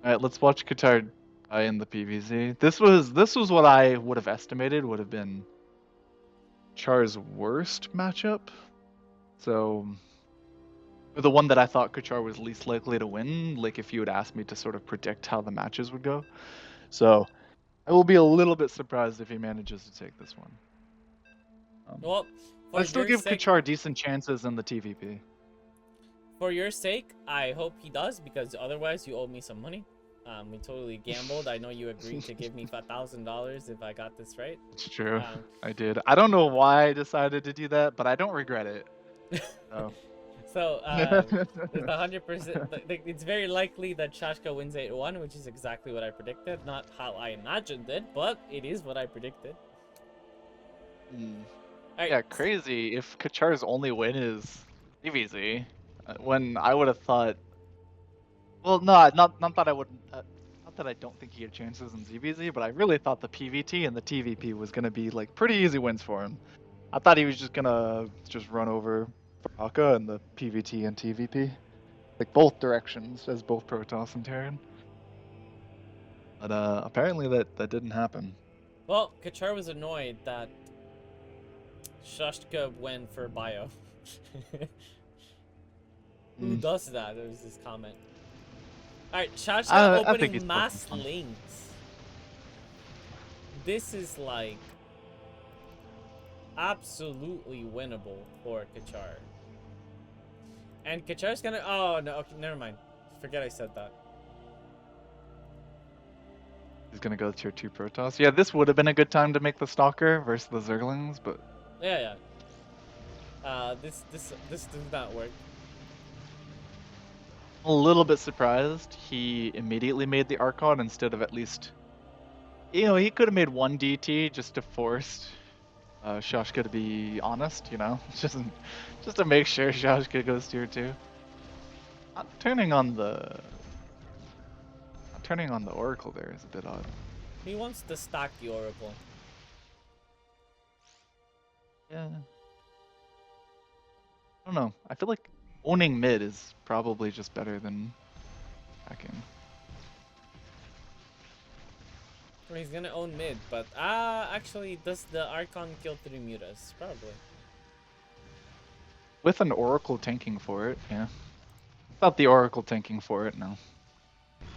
Alright, let's watch Kachar die in the PvZ. This was what I would have estimated would have been Char's worst matchup. So, the one that I thought Kachar was least likely to win, like if you had asked me to sort of predict how the matches would go. So, I will be a little bit surprised if he manages to take this one. Well, I for still your give sake, Kachar decent chances in the TVP. for your sake, I hope he does, because otherwise you owe me some money. We totally gambled. I know you agreed to give me $5,000 if I got this right. It's true. Um, I did. I don't know why I decided to do that, but I don't regret it. So. So, it's 100%. It's very likely that Shashka wins 8-1, which is exactly what I predicted. Not how I imagined it, but it is what I predicted. Alright. Yeah, crazy. If Kachar's only win is EVZ, when I would have thought. Well, no, not that I wouldn't. Not that I don't think he had chances in ZVZ, but I really thought the PVT and the TVP was gonna be like pretty easy wins for him. I thought he was just gonna run over Baraka in the PVT and TVP, like both directions as both Protoss and Terran. But apparently that didn't happen. Well, Kachar was annoyed that Shashka went for bio. Who does that? There was this comment. Alright, Shashka opening mass links. This is like absolutely winnable for Kachar. And Kachar's gonna. Oh no, okay, never mind. Forget I said that. He's gonna go tier 2 Protoss. Yeah, this would have been a good time to make the Stalker versus the Zerglings, but Yeah. This does not work. a little bit surprised he immediately made the Archon instead of at least, he could have made one DT just to force Shashka to be honest, just to make sure Shashka goes tier 2. Not turning on the Oracle there is a bit odd. He wants to stack the Oracle. Yeah. I don't know. I feel like owning mid is probably just better than hacking. Well, he's gonna own mid, but actually, does the Archon kill 3 mutas? Probably. With an Oracle tanking for it, yeah. Without the Oracle tanking for it, no.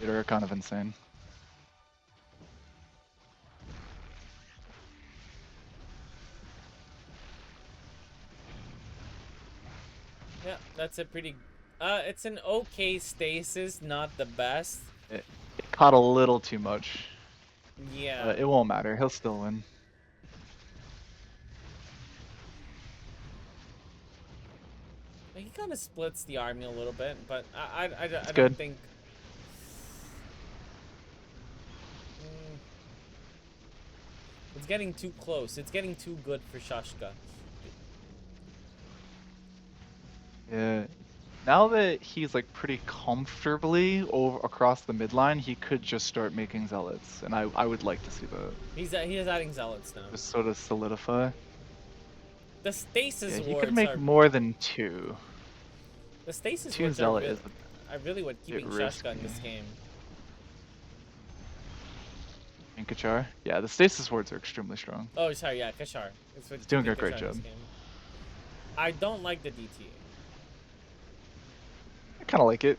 They're kind of insane. Yeah, that's a pretty. It's an okay stasis, not the best. It caught a little too much. Yeah. It won't matter. He'll still win. He kind of splits the army a little bit, but I don't good. think. It's getting too close. It's getting too good for Shashka. Yeah. Now that he's like pretty comfortably across the midline, he could just start making zealots, and I would like to see that. He is adding zealots now. Just sort of solidify. The stasis Yeah, he wards could make are, more than 2. the stasis 2 wards zealot are really what keeping Shashka in this game. And Kachar? Yeah, the stasis wards are extremely strong. Oh, sorry, yeah, Kachar. He's doing a great job. I don't like the DT. I kind of like it.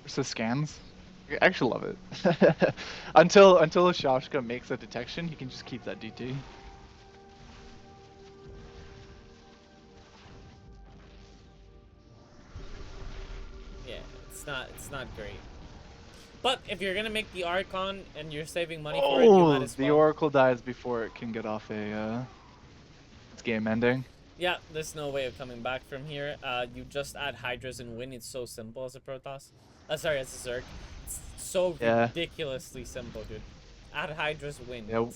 Versus scans. I actually love it. until Shashka makes a detection, he can just keep that DT. Yeah, it's not great. But if you're gonna make the Archon and you're saving money for it, you might as well. The Oracle dies before it can get off its game ending. Yeah, there's no way of coming back from here. You just add Hydras and win. It's so simple as a Protoss. Sorry, as a Zerg. It's so ridiculously simple, dude. Add Hydras, win. Yeah.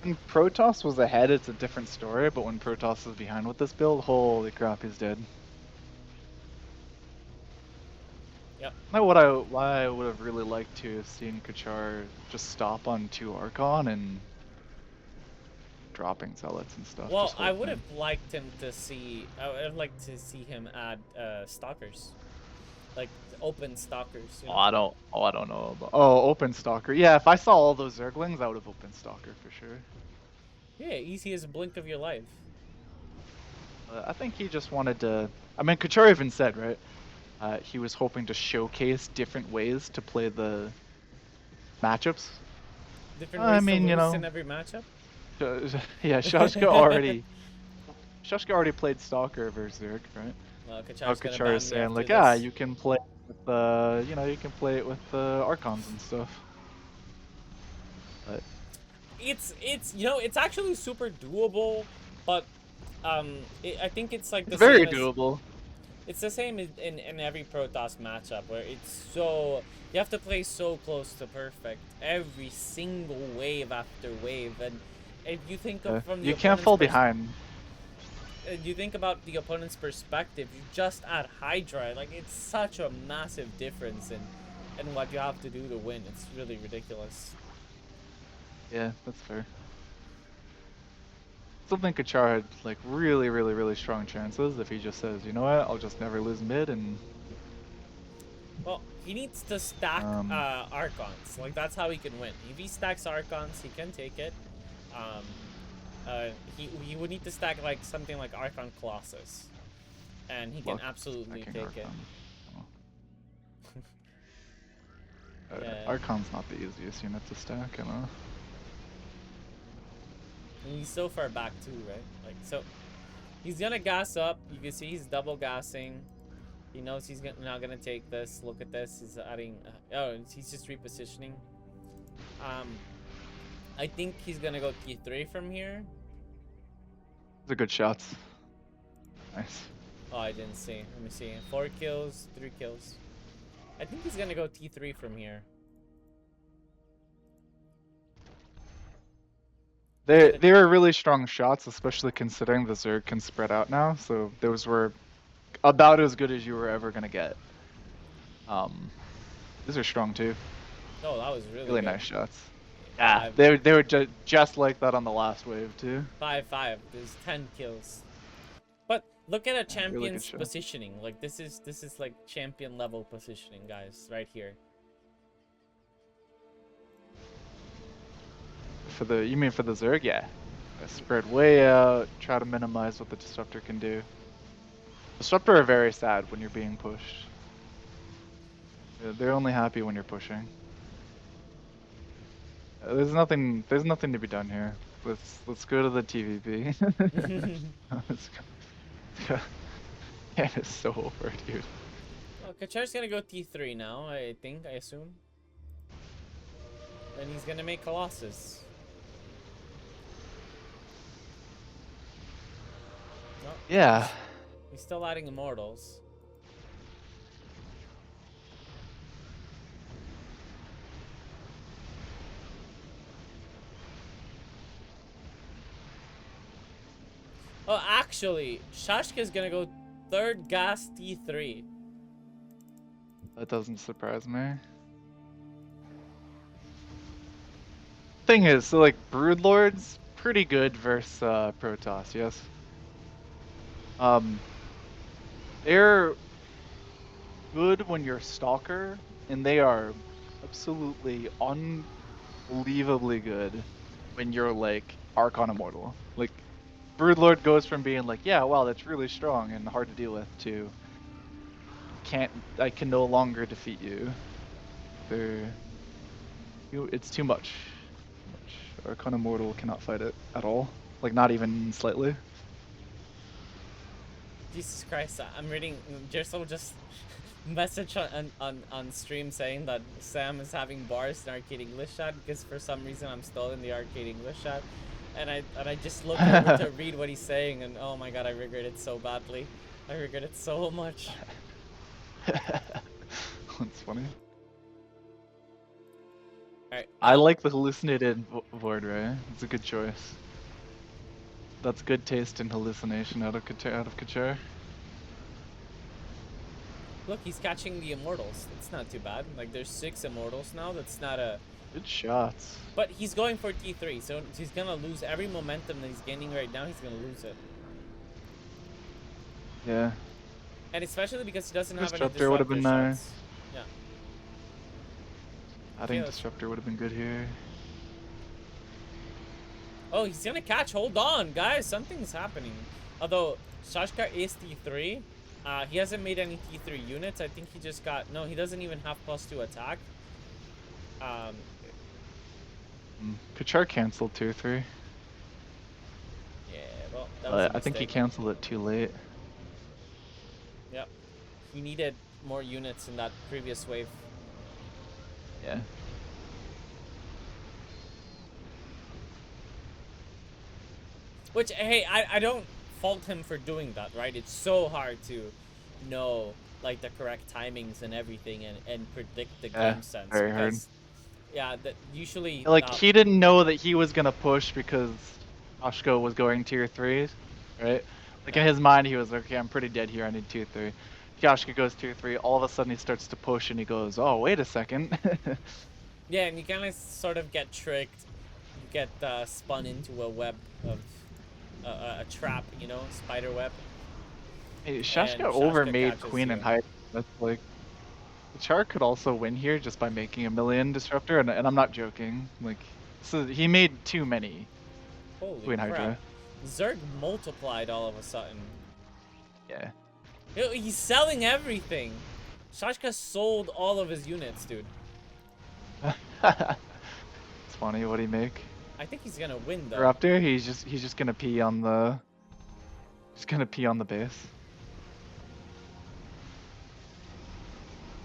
When Protoss was ahead, it's a different story, but when Protoss is behind with this build, holy crap, he's dead. Yep. Why I would have really liked to have seen Kachar just stop on 2 Archon and dropping zealots and stuff. Well, I would have liked him to see. I would have liked to see him add stalkers, like open stalkers. You know? I don't know about. Oh, open stalker. Yeah, if I saw all those Zerglings, I would have opened stalker for sure. Yeah, easy as a blink of your life. I think he just wanted to. I mean, Kachar even said, right? He was hoping to showcase different ways to play the matchups. different I ways to mean, you lose know, in every matchup. yeah, Shashka already played Stalker versus Zerg, right? Well, Now Kachar's gonna Kachar is ban me saying after like, ah, this. you can play with you can play it with Archons and stuff. But It's it's actually super doable, but I think it's like it's the very same as doable. it's the same in every Protoss matchup where it's so you have to play so close to perfect every single wave after wave, and if you think of from the You can't opponent's fall behind. you think about the opponent's perspective, you just add Hydra, like it's such a massive difference in what you have to do to win. It's really ridiculous. Yeah, that's fair. Still think Kachar had like really strong chances if he just says, you know what, I'll just never lose mid and Well, he needs to stack Archons. Like, that's how he can win. If he stacks Archons, he can take it. Um, he would need to stack, like, something like Archon Colossus. And he can absolutely take it. Yeah. Archon's not the easiest unit to stack, you know? And he's so far back, too, right? Like, so, he's gonna gas up. You can see he's double gassing. He knows he's not gonna take this. Look at this. He's adding. Oh, he's just repositioning. I think he's gonna go T3 from here. Those are good shots. Nice. Oh, I didn't see. Let me see. 4 kills, 3 kills. I think he's gonna go T3 from here. They were really strong shots, especially considering the Zerg can spread out now. So those were about as good as you were ever gonna get. These are strong too. Oh, that was really good. Nice shots. Yeah, they were just like that on the last wave too. 5-5. There's 10 kills. But look at a champion's really positioning. Like this is like champion level positioning, guys, right here. You mean for the Zerg? Yeah. Spread way out, try to minimize what the Disruptor can do. Disruptor are very sad when you're being pushed. They're only happy when you're pushing. There's nothing to be done here. Let's go to the TVP. Let's go. Yeah, it's so over, dude. Well, Kachar's gonna go T3 now, I assume. And he's gonna make Colossus. No, Yeah. He's still adding Immortals. Oh, actually, Shashka's gonna go 3rd gas T3. That doesn't surprise me. Thing is, so like Broodlords, pretty good versus Protoss, yes. They're good when you're Stalker, and they are absolutely unbelievably good when you're like Archon Immortal. Like Broodlord goes from being like, yeah, wow, that's really strong and hard to deal with to I can no longer defeat you. It's too much. Archon Immortal cannot fight it at all. Like not even slightly. Jesus Christ, I'm reading Jerso just message on stream saying that Sam is having bars in Arcade English chat because for some reason I'm still in the Arcade English chat. And I just looked over to read what he's saying and oh my god, I regret it so badly. I regret it so much. That's funny. Alright. I like the hallucinated word, right? It's a good choice. That's good taste in hallucination out of Kachar. Look, he's catching the Immortals. It's not too bad. Like, there's 6 Immortals now. That's not a... Good shots. But he's going for T3, so he's gonna lose every momentum that he's gaining right now. He's gonna lose it. Yeah. And especially because he doesn't have any Disruptor would have been nice. shots. Yeah. I think Disruptor would have been good here. Oh, he's gonna catch. Hold on, guys. Something's happening. Although, Shashka is T3. He hasn't made any T3 units. I think he just got... No, he doesn't even have +2 attack. Kachar canceled 2-3. Yeah, well, that was a I think he mistake. canceled it too late. Yep. He needed more units in that previous wave. Yeah. Which, hey, I don't fault him for doing that, right? It's so hard to know, like, the correct timings and everything and predict the Yeah, game sense. very hard. Because, yeah, that usually... Like, he didn't know that he was gonna push because Oshko was going tier 3s, right? Like, in Yeah. his mind, he was like, okay, I'm pretty dead here, I need tier 3. Kioshka goes tier 3, all of a sudden he starts to push and he goes, oh, wait a second. Yeah, and you kind of sort of get tricked. You get spun into a web of... a trap, you know? Spider web. Hey, And Shashka Shashka overmade catches Queen you. and Hyde. That's like... Kachar could also win here just by making a million disruptor, and I'm not joking. Like, so he made too many Holy Queen crap. Hydra. Zerg multiplied all of a sudden. Yeah. Yo, he's selling everything. Shashka sold all of his units, dude. It's funny what he make. I think he's gonna win though. Raptor, he's just gonna pee on the base.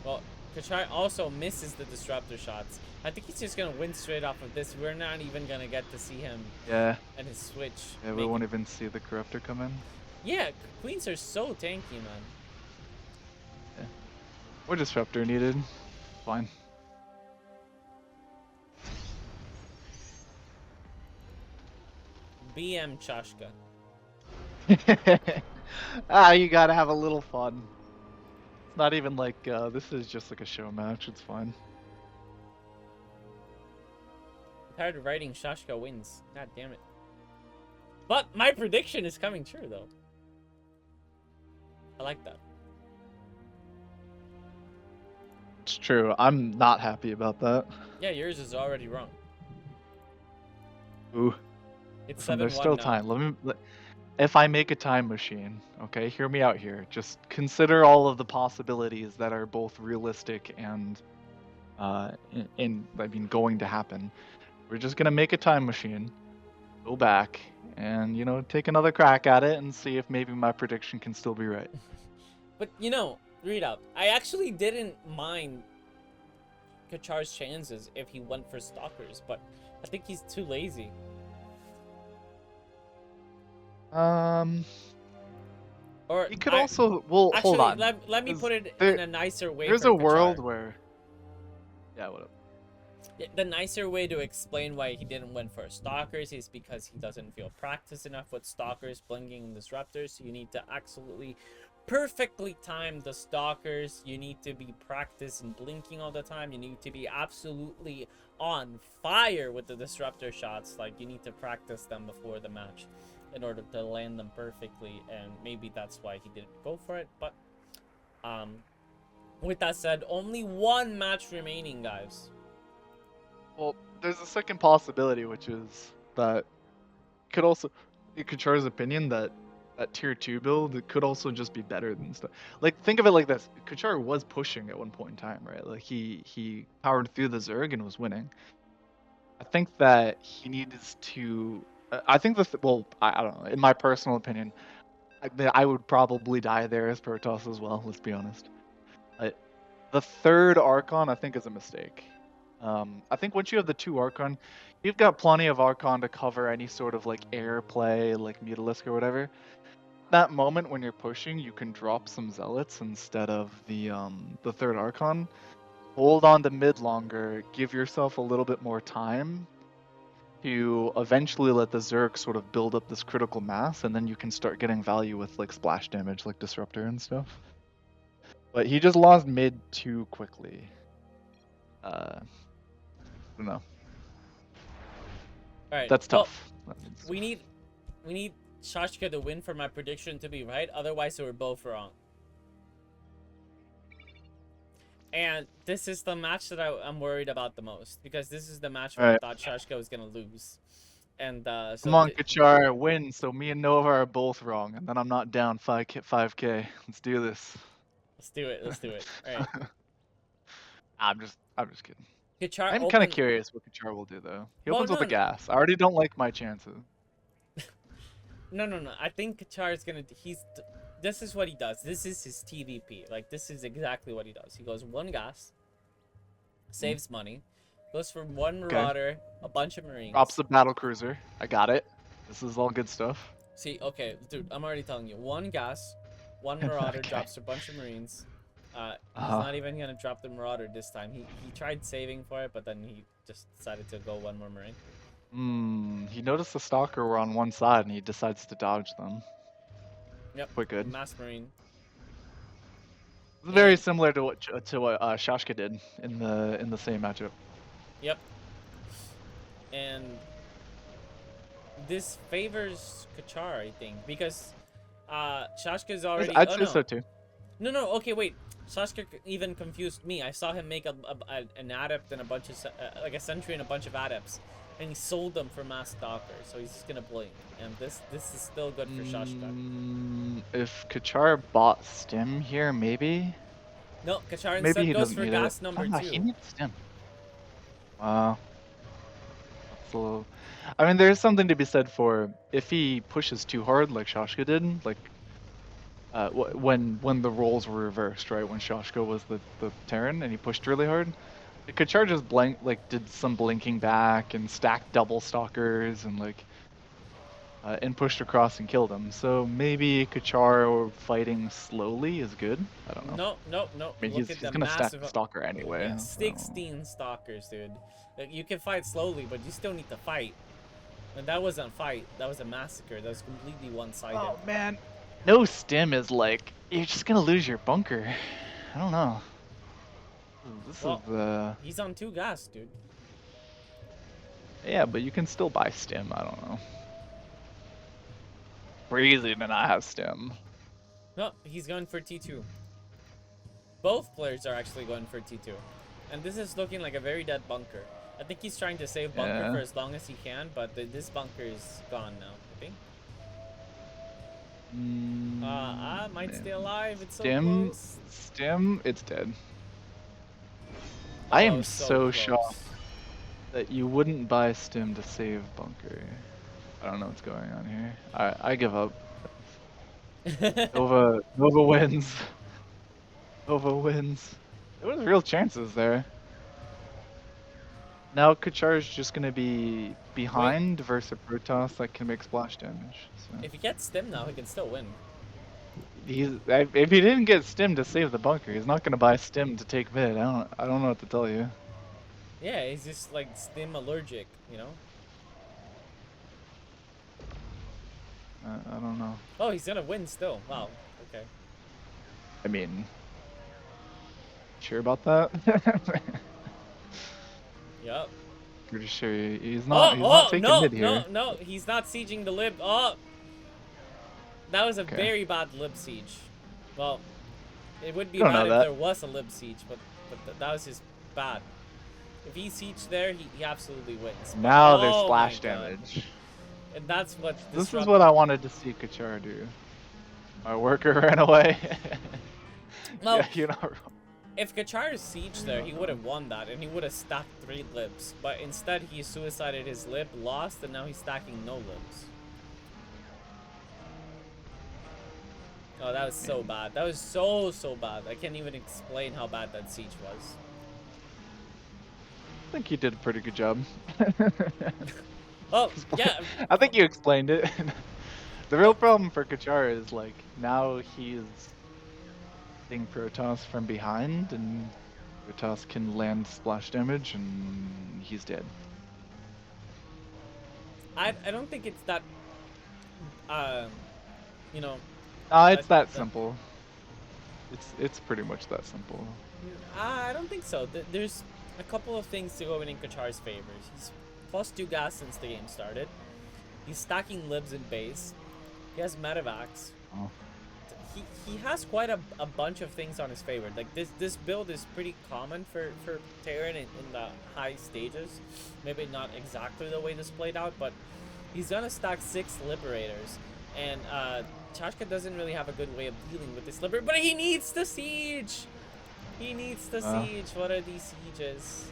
Well, Kachar also misses the disruptor shots. I think he's just gonna win straight off of this. We're not even gonna get to see him Yeah. and his switch. Yeah, we won't even see the corruptor come in. Yeah, queens are so tanky, man. Yeah. Or disruptor needed. Fine. BM Chashka. You gotta have a little fun. It's not even like this is just like a show match. It's fine. I'm tired of writing Shashka wins. God damn it. But my prediction is coming true though. I like that. It's true. I'm not happy about that. Yeah, yours is already wrong. Ooh. It's Listen, 7-1 there's still now. time. If I make a time machine, okay, hear me out here. Just consider all of the possibilities that are both realistic and, I mean, going to happen. We're just gonna make a time machine, go back, and take another crack at it and see if maybe my prediction can still be right. But read up. I actually didn't mind Kachar's chances if he went for stalkers, but I think he's too lazy. Or he could also. Well, actually, hold on. let me put it there, in a nicer way. There's for a world Kachar. where. Yeah, what up? The nicer way to explain why he didn't win for stalkers is because he doesn't feel practiced enough with stalkers, blinking, and disruptors. So you need to absolutely perfectly time the stalkers. You need to be practiced in blinking all the time. You need to be absolutely on fire with the disruptor shots. Like, you need to practice them before the match in order to land them perfectly, and maybe that's why he didn't go for it. But with that said, only one match remaining, guys. Well, there's a second possibility, which is that could also, in Kachar's opinion, that tier 2 build it could also just be better than stuff. Like, think of it like this: Kachar was pushing at one point in time, right? Like, he powered through the Zerg and was winning. I think that he needs to. I think well, I don't know. In my personal opinion, I would probably die there as Protoss as well. Let's be honest. The third Archon, I think, is a mistake. I think once you have the 2 Archon, you've got plenty of Archon to cover any sort of like air play, like Mutalisk or whatever. That moment when you're pushing, you can drop some Zealots instead of the third Archon. Hold on to mid longer, give yourself a little bit more time to eventually let the Zerg sort of build up this critical mass, and then you can start getting value with like splash damage, like Disruptor and stuff. But he just lost mid too quickly. I don't know. All right, That's tough. Well, we need Shashka to win for my prediction to be right. Otherwise, we're both wrong. And this is the match that I'm worried about the most, because this is the match where I thought Shashka was gonna lose. And so come on, Kachar, win. So me and Nova are both wrong, and then I'm not down 5K. Let's do this. Let's do it. Let's do it. All right. I'm just kidding. Kachar I'm kind of opened... curious what Kachar will do though. He Well, opens with no, a no, gas. I already don't like my chances. no. I think Kachar is gonna... This is what he does. This is his TVP. Like, this is exactly what he does. He goes one gas, saves money, goes for one Okay. Marauder, a bunch of Marines. Drops the battle cruiser. I got it. This is all good stuff. See, okay, dude, I'm already telling you. One gas, one Marauder, Okay. drops a bunch of Marines. He's Uh-huh. not even gonna drop the Marauder this time. He tried saving for it, but then he just decided to go one more Marine. He noticed the Stalker were on one side and he decides to dodge them. Yep. Quite good. Mass Marine. It's very similar to what Shashka did in the same matchup. Yep. And this favors Kachar, I think, because Shashka's already... I'd say so too. No, okay, wait. Shashka even confused me. I saw him make an adept and a bunch of... like a sentry and a bunch of adepts. And he sold them for Mass Stalker, so he's just gonna blink. And this is still good for Shashka. If Kachar bought Stim here, maybe? No, Kachar Maybe instead he goes doesn't for need gas it. number He 2. needs Stim. Wow. That's a little... I mean, there's something to be said for if he pushes too hard like Shashka did, like when the roles were reversed, right? When Shashka was the Terran and he pushed really hard. Kachar just did some blinking back and stacked double stalkers and pushed across and killed him. So maybe Kachar fighting slowly is good. I don't know. No. I mean, Look he's at the gonna stack massive... the stalker anyway. Yeah, so- 16 stalkers, dude. Like, you can fight slowly, but you still need to fight. And that wasn't a fight. That was a massacre. That was completely one-sided. Oh man, no Stim is like you're just gonna lose your bunker. I don't know. This Well, is he's on 2 gas, dude. yeah, but you can still buy Stim. I don't know. Crazy to not have Stim. No, he's going for T2. Both players are actually going for T2. And this is looking like a very dead bunker. I think he's trying to save bunker Yeah. for as long as he can, but this bunker is gone now, I think. Might stay alive. It's so close. Stim, it's dead. I am so close. shocked that you wouldn't buy Stim to save bunker. I don't know what's going on here. I give up. Nova wins. Nova wins. There was real chances there. Now Kachar's just gonna be behind versus a Protoss that can make splash damage. So. If he gets Stim now, he can still win. If he didn't get Stim to save the bunker, he's not gonna buy Stim to take mid. I don't know what to tell you. Yeah, he's just like Stim allergic, you know? I don't know. Oh, he's gonna win still. Wow. Okay. I mean, sure about that? Yep. Pretty sure he's not. He's not taking mid here. No, he's not sieging the lib. Oh, that was a Okay. very bad lib siege. Well, it would be Don't bad know if that. there was a lib siege, but that was just bad. If he sieged there, he absolutely wins. Now there's Oh splash my God. damage. And that's what This is what I wanted to see Kachar do. My worker ran away. Well, yeah, you're not wrong. if Kachar sieged there, he would have won that, and he would have stacked 3 libs. But instead, he suicided his lib, lost, and now he's stacking no libs. Oh, that was so bad. That was so bad. I can't even explain how bad that siege was. I think you did a pretty good job. Oh, yeah. I think you explained it. The real problem for Kachar is like now he's hitting Protoss from behind, and Protoss can land splash damage, and he's dead. I don't think it's that, you know. It's that simple. It's pretty much that simple. I don't think so. There's a couple of things to go in Kachar's favor. He's +2 gas since the game started. He's stacking libs in base. He has medevacs. Oh. He has quite a bunch of things on his favor. Like this build is pretty common for Terran in the high stages. Maybe not exactly the way this played out, but he's gonna stack 6 liberators, and Chashka doesn't really have a good way of dealing with this liberator. But he needs the siege. He needs the siege. What are these sieges?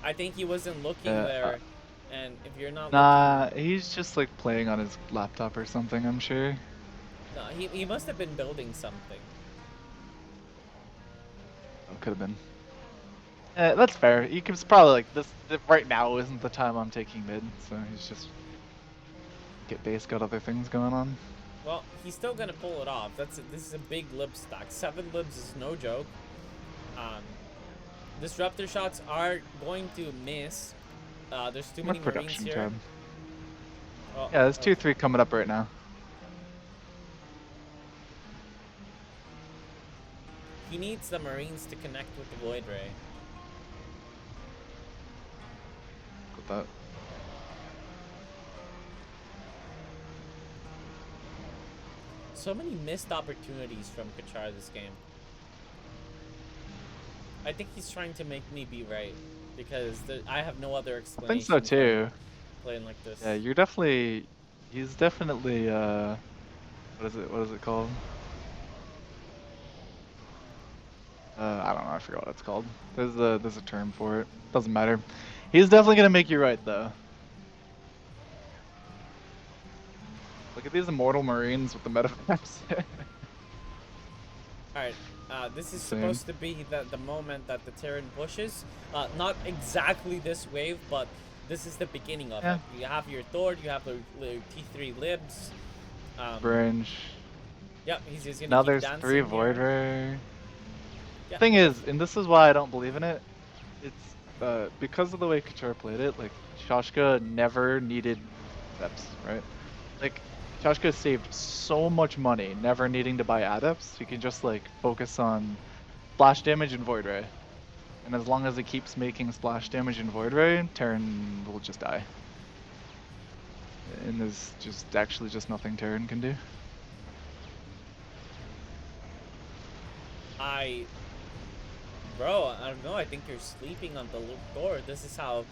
I think he wasn't looking there, and if you're not Nah, he's just like playing on his laptop or something, I'm sure. no, he must have been building something. Oh, could have been. That's fair. He was probably like this. Right now isn't the time I'm taking mid, so he's just get base, got other things going on. Well, he's still gonna pull it off. This is a big lib stack. 7 libs is no joke. Disruptor shots are going to miss. There's too many Marines here. Tab. Oh, Yeah, there's 2-3 coming up right now. He needs the Marines to connect with the Void Ray. With that. So many missed opportunities from Kachar this game. I think he's trying to make me be right because I have no other explanation. I think so too. Playing like this. Yeah, you're definitely. He's definitely. What is it? What is it called? I don't know. I forgot what it's called. There's a term for it. Doesn't matter. He's definitely gonna make you right though. Look at these immortal Marines with the metamaps. Alright, this is supposed to be the moment that the Terran pushes. Not exactly this wave, but this is the beginning of it. You have your Thor, you have the T3 libs. Range. Yep, he's gonna now keep there's dancing 3 Void Ray. Yep. Thing is, and this is why I don't believe in it, it's because of the way Kachar played it, like, Shashka never needed adepts, right? Like, Shashka saved so much money never needing to buy adepts, he can just, like, focus on splash damage and Void Ray. And as long as it keeps making splash damage and Void Ray, Terran will just die. And there's just actually just nothing Terran can do. Bro, I don't know, I think you're sleeping on the door. This is how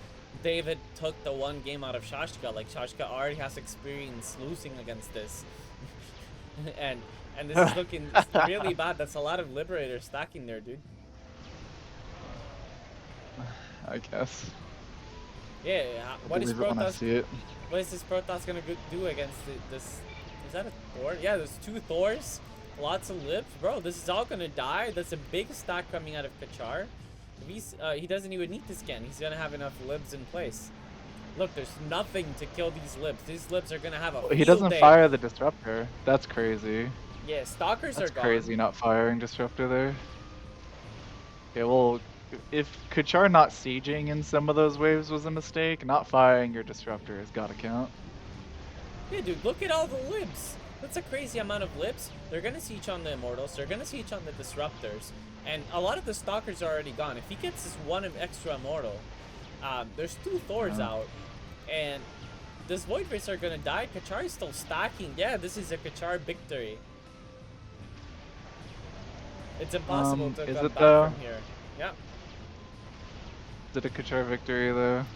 David took the 1 game out of Shashka. Like, Shashka already has experience losing against this. and this is looking really bad. That's a lot of Liberators stacking there, dude. I guess. Yeah, what is Protoss? What is this Protoss gonna do against this? Is that a Thor? Yeah, there's 2 Thors. Lots of libs, bro. This is all gonna die. That's a big stack coming out of Kachar. If he doesn't even need to scan. He's gonna have enough libs in place. Look, there's nothing to kill these libs. These libs are gonna have a. He doesn't fire the disruptor. That's crazy. Yeah, stalkers are gone. That's crazy, not firing disruptor there. Okay, well, if Kachar not sieging in some of those waves was a mistake, not firing your disruptor has got to count. Yeah, dude, look at all the libs. That's a crazy amount of libs. They're gonna siege on the Immortals. They're gonna siege on the Disruptors. And a lot of the Stalkers are already gone. If he gets this 1 extra Immortal, there's 2 Thors out. And this Void Rays are gonna die. Kachar is still stacking. Yeah, this is a Kachar victory. It's impossible to come back from here. Yeah. Is it a Kachar victory though?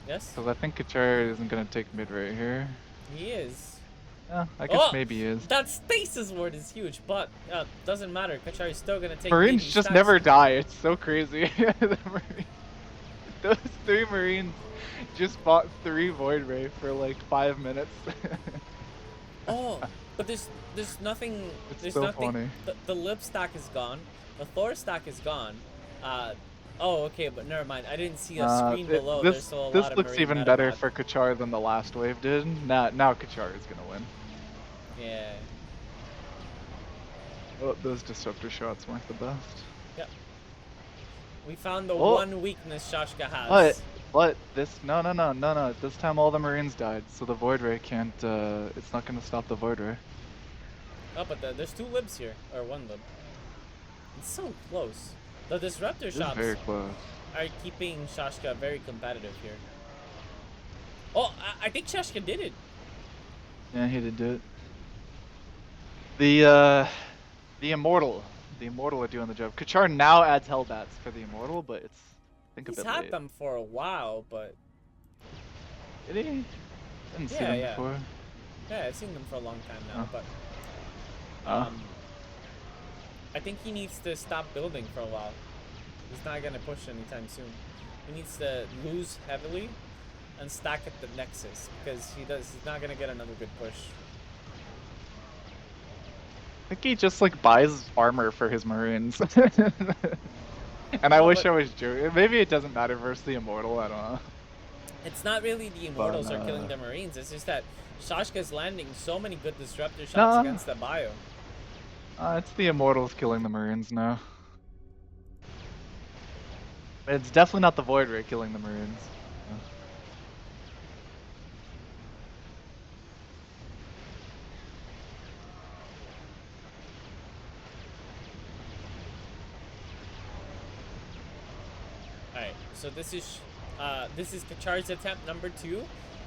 Yes. Because I think Kachar isn't gonna take mid right here. He is. Yeah, I guess maybe he is. That stasis ward is huge, but doesn't matter. Kachar is still gonna take. Marines just never die. It's so crazy. Those 3 Marines just fought 3 Void Ray for like 5 minutes. Oh, but there's nothing. There's so nothing. Funny. The lib stack is gone. The Thor stack is gone. Oh, okay, but never mind. I didn't see a screen below. There's still a lot of This looks even better for Kachar than the last wave did. Now Kachar is gonna win. Yeah. Oh, those disruptor shots weren't the best. Yep. We found the one weakness Shashka has. But this no. This time all the Marines died, so the Void Ray can't. It's not gonna stop the Void Ray. Oh, but there's 2 libs here, or 1 lib. It's so close. The disruptor shots very close. Are keeping Shashka very competitive here. Oh, I think Shashka did it. Yeah, he did do it. The Immortal are doing the job. Kachar now adds Hellbats for the Immortal, but it's He's had them for a while, but did he? Didn't see them before. Yeah, I've seen them for a long time now, but I think he needs to stop building for a while. He's not gonna push anytime soon. He needs to lose heavily and stack at the Nexus because he's not gonna get another good push. I think he just like buys armor for his Marines. And I No, wish but I was joking. Maybe it doesn't matter versus the Immortal, I don't know. it's not really the Immortals are killing the Marines. It's just that Shashka's landing so many good disruptor shots against the bio. It's the Immortals killing the Marines now. It's definitely not the Void Ray killing the Marines. Alright, so this is Kachar's attempt number 2.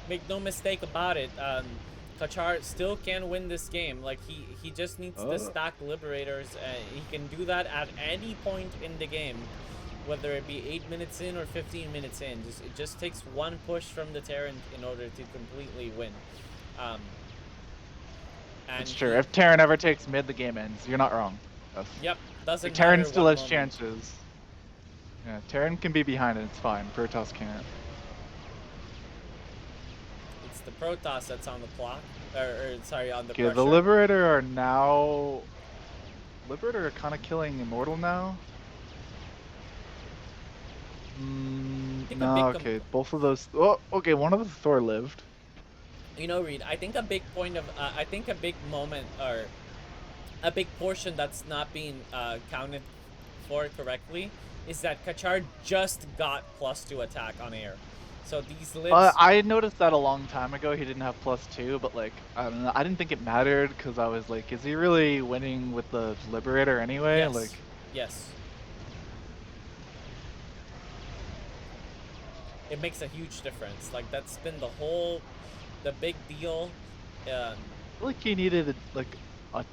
Make no mistake about it. Kachar still can win this game. Like he just needs to stack Liberators. He can do that at any point in the game, whether it be 8 minutes in or 15 minutes in. It just takes one push from the Terran in order to completely win. That's true. If Terran ever takes mid, the game ends. You're not wrong. Yes. Yep. Doesn't Terran matter still what has moment. chances. Yeah, Terran can be behind it. It's fine. Protoss can't. It's the Protoss that's on the clock. Or sorry, on the Okay, pressure. the Liberator are now... Liberator are kind of killing Immortal now. No, okay, both of those... Oh, okay, one of the Thor lived. You know, Reed, I think a big point of... I think a big moment, or a big portion that's not being counted for correctly is that Kachar just got +2 attack on air. So these libs... I noticed that a long time ago. He didn't have +2, but like, I don't know. I didn't think it mattered because I was like, is he really winning with the Liberator anyway? Yes. Like, yes. It makes a huge difference. Like, that's been the big deal. I feel like he needed like a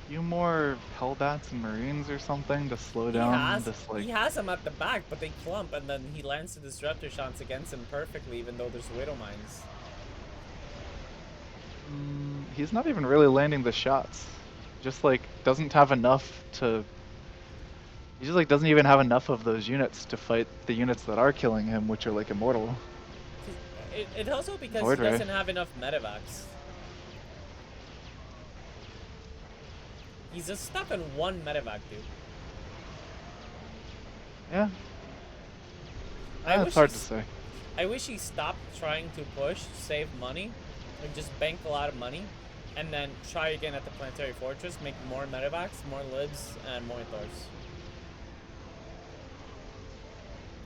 few more Hellbats and Marines or something to slow down this like... He has them at the back, but they clump, and then he lands the disruptor shots against him perfectly, even though there's Widow Mines. He's not even really landing the shots. Just like doesn't have enough to... He just like doesn't even have enough of those units to fight the units that are killing him, which are like Immortal. It also because Void he Ray. doesn't have enough medevacs. He's just stuck on one medevac, dude. Yeah. It's hard to say. I wish he stopped trying to push, save money, and just bank a lot of money, and then try again at the Planetary Fortress, make more medevacs, more libs, and more Thors.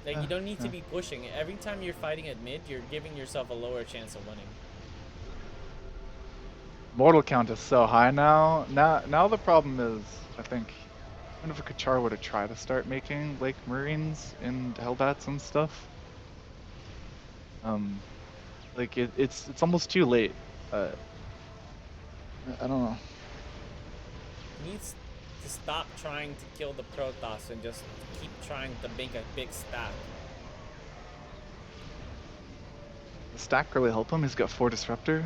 Like, you don't need to be pushing. Every time you're fighting at mid, you're giving yourself a lower chance of winning. Mortal count is so high now. Now the problem is, I think, even if a Kachar were to try to start making like Marines and Hellbats and stuff, like it's almost too late. I don't know. He needs to stop trying to kill the Protoss and just keep trying to make a big stack. The stack really help him. He's got 4 disruptor.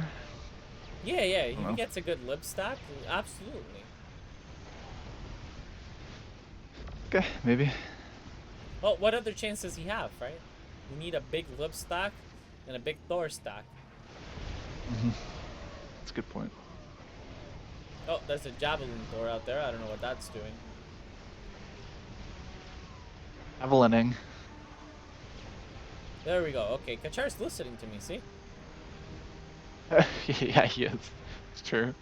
Yeah, if he gets a good lib stack, absolutely. Okay, maybe. Well, what other chance does he have, right? You need a big lib stack and a big Thor stack. That's a good point. Oh, there's a Javelin Thor out there. I don't know what that's doing. Javelining. There we go. Okay, Kachar's listening to me, see? Yeah, he is. It's true.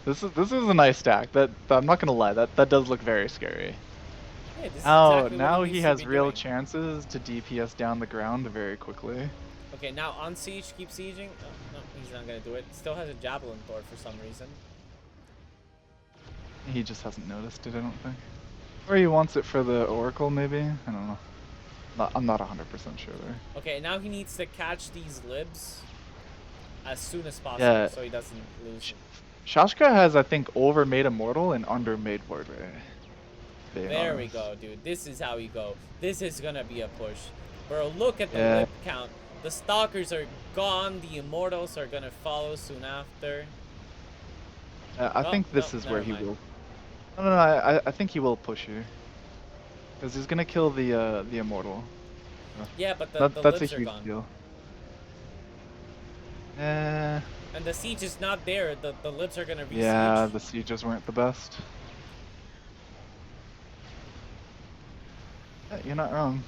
This is a nice stack. That I'm not gonna lie. That does look very scary. Yeah, this is Oh, exactly now what he needs to has be real doing. chances to DPS down the ground very quickly. Okay, now on siege, keep sieging. Oh, no, he's not gonna do it. Still has a Javelin Thor for some reason. He just hasn't noticed it, I don't think. Or he wants it for the Oracle, maybe? I don't know. I'm not 100% sure there. Okay, now he needs to catch these libs as soon as possible, Yeah. so he doesn't lose. Shashka has, I think, overmade Immortal and undermade Void Ray. There we go, dude. This is how we go. This is gonna be a push. Bro, look at the lib count. The Stalkers are gone. The Immortals are gonna follow soon after. I think this is where he never mind. will... No, I think he will push here. Because he's gonna kill the Immortal. Yeah, but the That's a libs are huge gone. deal. Eh. And the siege is not there. The libs are gonna Yeah, re-siege. the sieges weren't the best. Yeah, you're not wrong.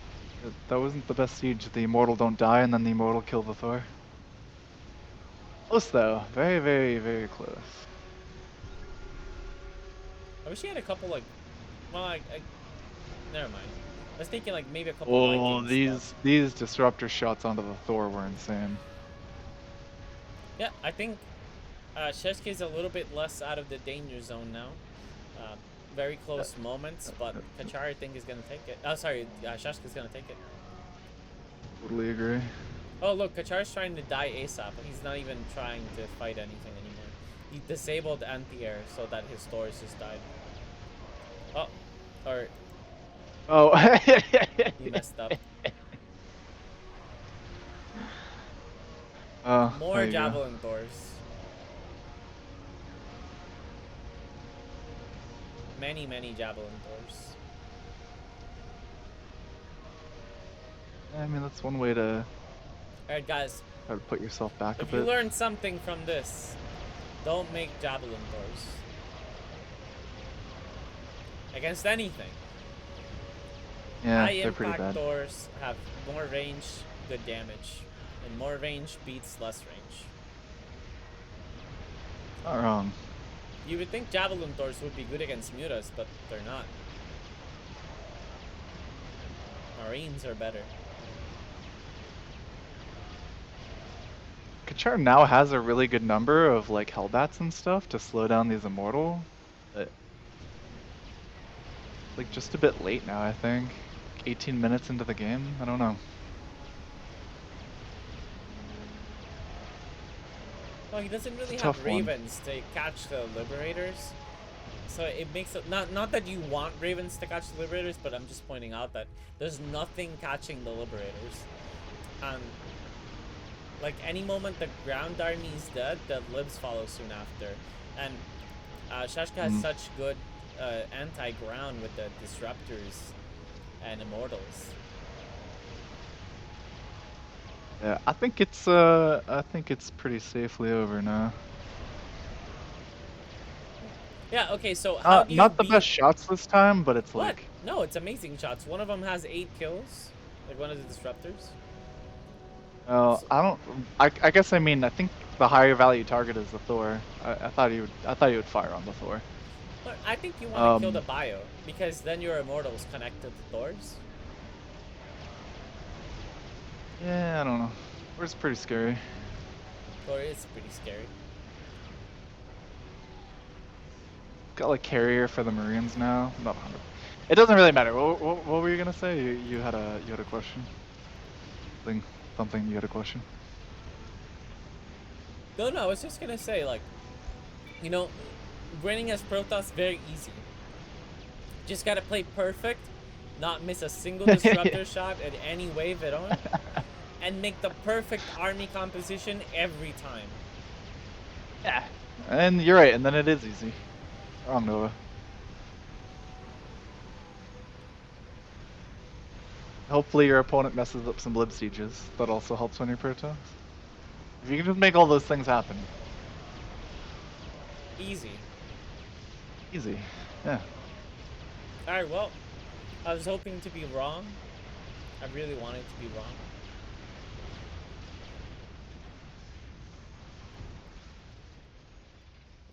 That wasn't the best siege. The immortal don't die, and then the immortal kill the Thor. Close though. Very, very, very close. I wish he had a couple like, well, never mind. I was thinking like maybe a couple Oh, Vikings, but these disruptor shots onto the Thor were insane. yeah, I think Sheshke is a little bit less out of the danger zone now. Very close moments, but Kachar I think is gonna take it. Oh, sorry, Sheshke's gonna take it. Totally agree. Oh look, Kachar's trying to die ASAP. He's not even trying to fight anything anymore. He disabled anti-air so that his stores just died. Oh, or Oh. he messed up. There More you go. javelin doors. Many, many javelin doors. I mean, that's one way to Alright guys, try to put yourself back a if you bit. learned something from this, don't make javelin doors. Against anything. Yeah, High they're pretty impact bad. doors have more range, good damage. And more range beats less range. Not wrong. You would think javelin doors would be good against mutas, but they're not. Marines are better. Kachar now has a really good number of like Hellbats and stuff to slow down these immortal. But like just a bit late now, I think. 18 minutes into the game. I don't know. Well, he doesn't really It's a have tough one. ravens to catch the liberators. So it makes it not that you want ravens to catch the liberators, but I'm just pointing out that there's nothing catching the liberators. Like any moment the ground army is dead, the libs follow soon after. And Shashka has such good anti-ground with the disruptors and immortals. Yeah, I think it's pretty safely over now. Yeah, okay, so how do you Not the beat... best shots this time, but it's What? like No, it's amazing shots. One of them has 8 kills, like one of the disruptors. I guess I mean I think the higher value target is the Thor. I thought he would fire on the Thor. But I think you want to kill the bio, because then your immortals connect to the Thors. Yeah, I don't know. Thor's pretty scary. Thor is pretty scary. Got like carrier for the Marines now. Not 100. It doesn't really matter. What were you gonna say? You had a question. Something you had a question. No, I was just gonna say, like, you know, winning as Protoss very easy. Just gotta play perfect, not miss a single disruptor shot at any wave at all, and make the perfect army composition every time. Yeah. And you're right, and then it is easy. Wrong, Nova. Hopefully your opponent messes up some lib sieges. That also helps on your Protoss. If you can just make all those things happen. Easy. Easy. Yeah. Alright, well, I was hoping to be wrong. I really wanted to be wrong.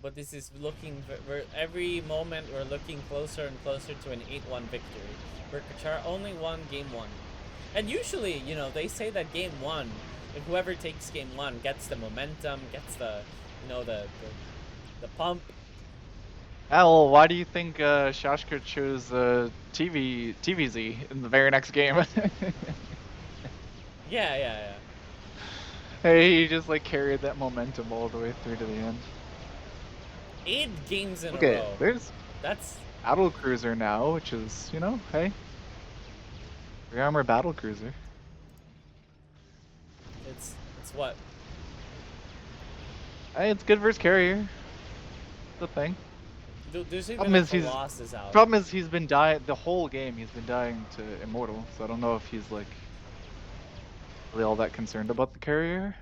But this is looking, every moment we're looking closer and closer to an 8-1 victory. Where Kachar only won game 1. And usually, you know, they say that game 1, if whoever takes game 1 gets the momentum, gets the, you know, the pump. Well, why do you think Shashka chose TVZ in the very next game? Yeah. Hey, he just like carried that momentum all the way through to the end. 8 games in a Okay, row. there's That's Battle Cruiser now, which is, you know, hey. 3 armor Battle Cruiser. it's what? Hey, it's good versus carrier. The thing. There's even Problem a is Colossus out. Problem is he's been dying the whole game. He's been dying to immortal, so I don't know if he's like really all that concerned about the carrier.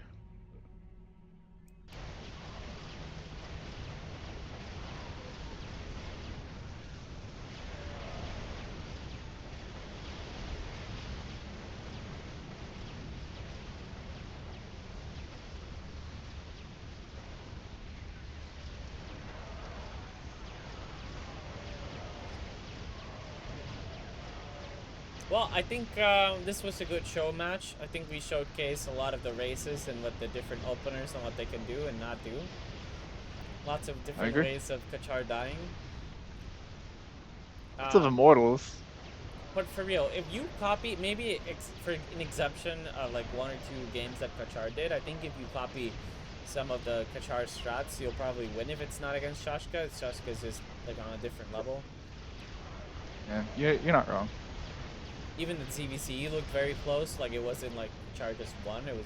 Well, I think this was a good show match. I think we showcased a lot of the races and what the different openers and what they can do and not do. Lots of different ways of Kachar dying. Lots of immortals. But for real, if you copy, maybe for an exception, like 1 or 2 games that Kachar did, I think if you copy some of the Kachar strats, you'll probably win if it's not against Shashka. Shashka's just like on a different level. Yeah, you're not wrong. Even the TVC looked very close. Like it wasn't like Kachar just won. It was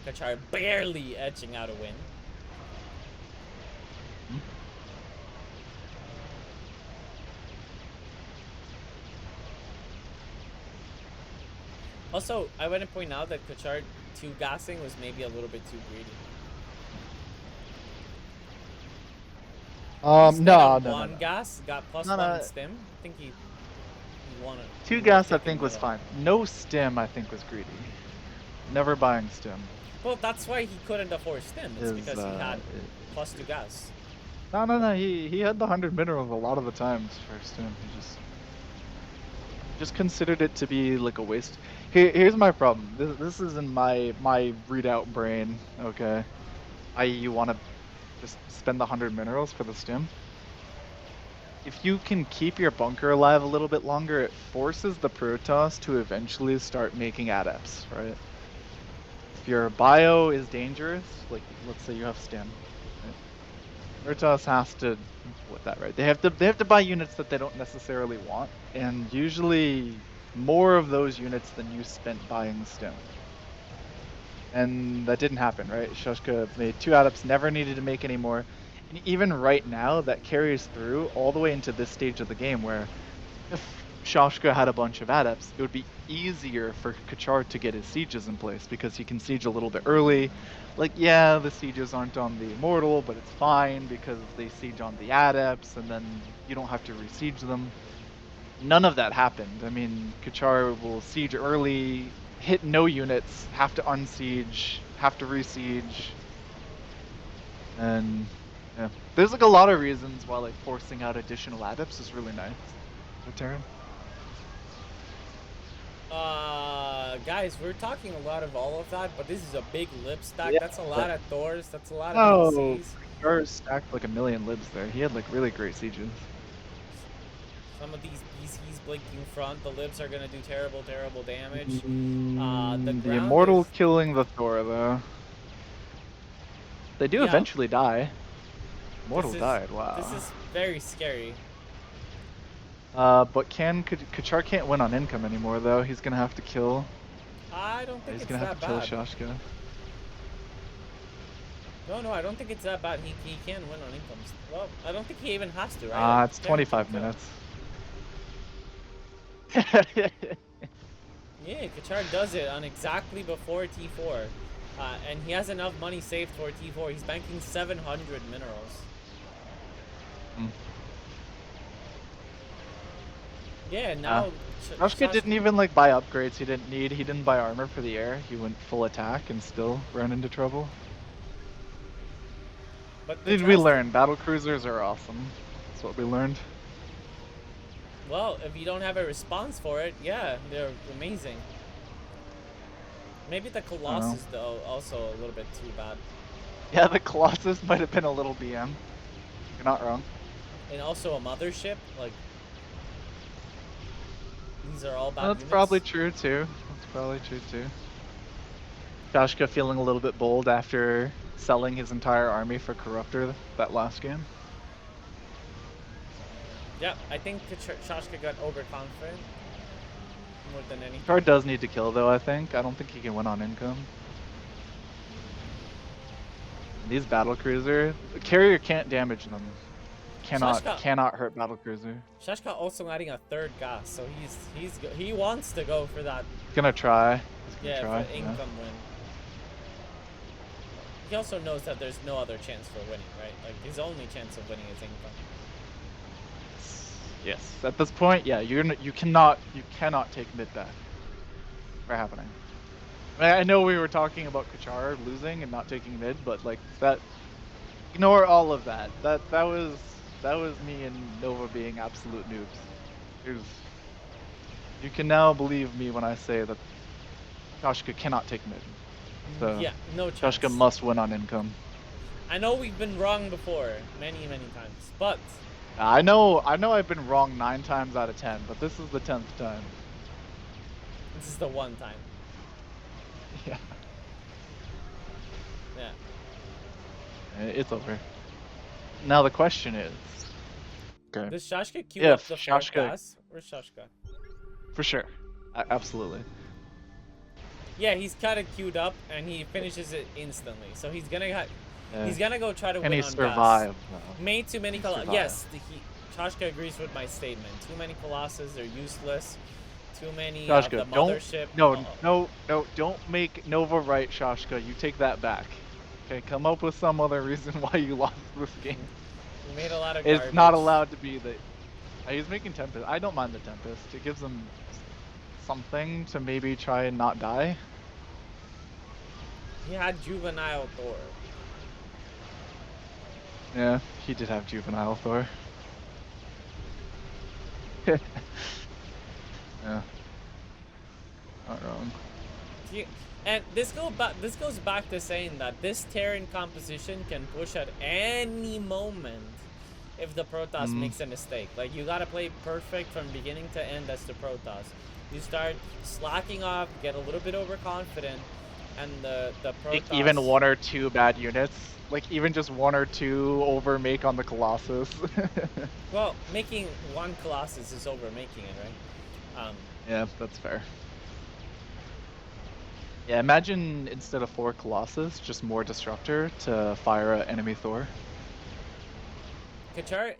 Kachar barely edging out a win. Also, I want to point out that Kachar 2 gassing was maybe a little bit too greedy. No. One gas got plus 1 stim. I think he won it. 2 gas I think was fine. No stim I think was greedy. Never buying stim. Well, that's why he couldn't afford stim. It's because he had plus 2 gas. No. He had the 100 minerals a lot of the times for stim. He just considered it to be like a waste. Here's my problem. This is in my readout brain. Okay, you want to just spend the 100 minerals for the stim. If you can keep your bunker alive a little bit longer, it forces the Protoss to eventually start making adepts, right? If your bio is dangerous, like let's say you have stim, right? Protoss has to what that right? They have to buy units that they don't necessarily want, and usually more of those units than you spent buying stim. And that didn't happen, right? Shashka made 2 adepts, never needed to make any more. And even right now, that carries through all the way into this stage of the game where if Shashka had a bunch of adepts, it would be easier for Kachar to get his sieges in place because he can siege a little bit early. Like, yeah, the sieges aren't on the immortal, but it's fine because they siege on the adepts and then you don't have to re-siege them. None of that happened. I mean, Kachar will siege early, hit no units, have to unsiege, have to re-siege. And yeah, there's like a lot of reasons why like forcing out additional adepts is really nice. Return. Guys, we're talking a lot of all of that, but this is a big lib stack. Yeah, that's a lot of Thors. That's a lot of PCs. Kachar stacked like 1,000,000 libs there. He had like really great sieges. Some of these PCs blinking front, the libs are gonna do terrible damage. The immortal killing the Thor though. They do eventually die. Immortal died. Wow. This is very scary. But Kachar can't win on income anymore though. He's gonna have to kill. I don't think he's it's gonna have that to bad. kill Shashka. No, I don't think it's that bad. He can win on incomes. Well, I don't think he even has to, right? It's 25 minutes. Yeah, Kachar does it on exactly before T4. And he has enough money saved for T4. He's banking 700 minerals. Yeah, now Shashka didn't even like buy upgrades he didn't buy armor for the air. He went full attack and still ran into trouble. But Did we learn? Battle cruisers are awesome. That's what we learned. Well, if you don't have a response for it, yeah, they're amazing. Maybe the Colossus, though, also a little bit too bad. Yeah, the Colossus might have been a little BM. You're not wrong. And also a mothership, like, these are all bad That's units. probably true, too. Shashka feeling a little bit bold after selling his entire army for Corruptor that last game. Yeah, I think Shashka got overconfident more than anything. Kachar does need to kill, though, I think. I don't think he can win on income. These battle cruiser, the carrier can't damage them. Cannot hurt battle cruiser. Shashka also adding a 3rd gas, so he wants to go for that. He's gonna try. Yeah, try, for income win. He also knows that there's no other chance for winning, right? Like his only chance of winning is income. Yes. At this point, yeah, you cannot take mid back. For happening. I know we were talking about Kachar losing and not taking mid, but like that, ignore all of that. That was me and Nova being absolute noobs. You can now believe me when I say that Kashka cannot take mid. So Yeah, no chance. Kashka must win on income. I know we've been wrong before, many times, but I know I've been wrong 9 times out of 10, but this is the 10th time. this is the one time. Yeah. Yeah. It's over. Now the question is, okay. Does Shashka queue If up the fourth Shashka, gas? Where's Shashka? for sure, absolutely. Yeah, he's kind of queued up and he finishes it instantly. So he's gonna he's gonna go try to win Can he on survive? gas. Made too many colossus. Yes, Shashka agrees with my statement. Too many colossus are useless. Too many Shashka, of the mothership. No, don't make Nova right, Shashka. You take that back. Okay, come up with some other reason why you lost this game. You made a lot of It's garbage. not allowed to be that. He's making Tempest. I don't mind the Tempest. It gives him something to maybe try and not die. He had Juvenile Thor. Yeah, he did have Juvenile Thor. Yeah. Not wrong. And this goes back to saying that this Terran composition can push at any moment if the Protoss makes a mistake. Like, you gotta play perfect from beginning to end as the Protoss. You start slacking off, get a little bit overconfident, and the Protoss... Even 1 or 2 bad units. Like, even just 1 or 2 overmake on the Colossus. Well, making 1 Colossus is overmaking it, right? Yeah, that's fair. Yeah, imagine instead of 4 Colossus, just more Disruptor to fire an enemy Thor. Kachar,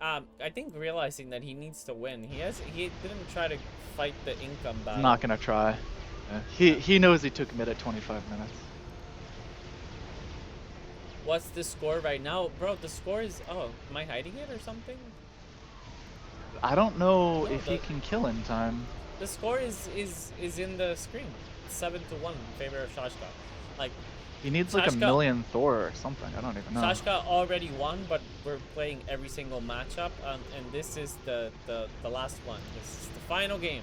I think realizing that he needs to win, he didn't try to fight the income battle. Not gonna try. Yeah. He knows he took mid at 25 minutes. What's the score right now? Bro, the score is... Oh, am I hiding it or something? I don't know if he can kill in time. The score is in the screen. 7-1 in favor of Shashka. Like, he needs like a million Thor or something. I don't even know. Shashka already won, but we're playing every single matchup, and this is the last one. This is the final game.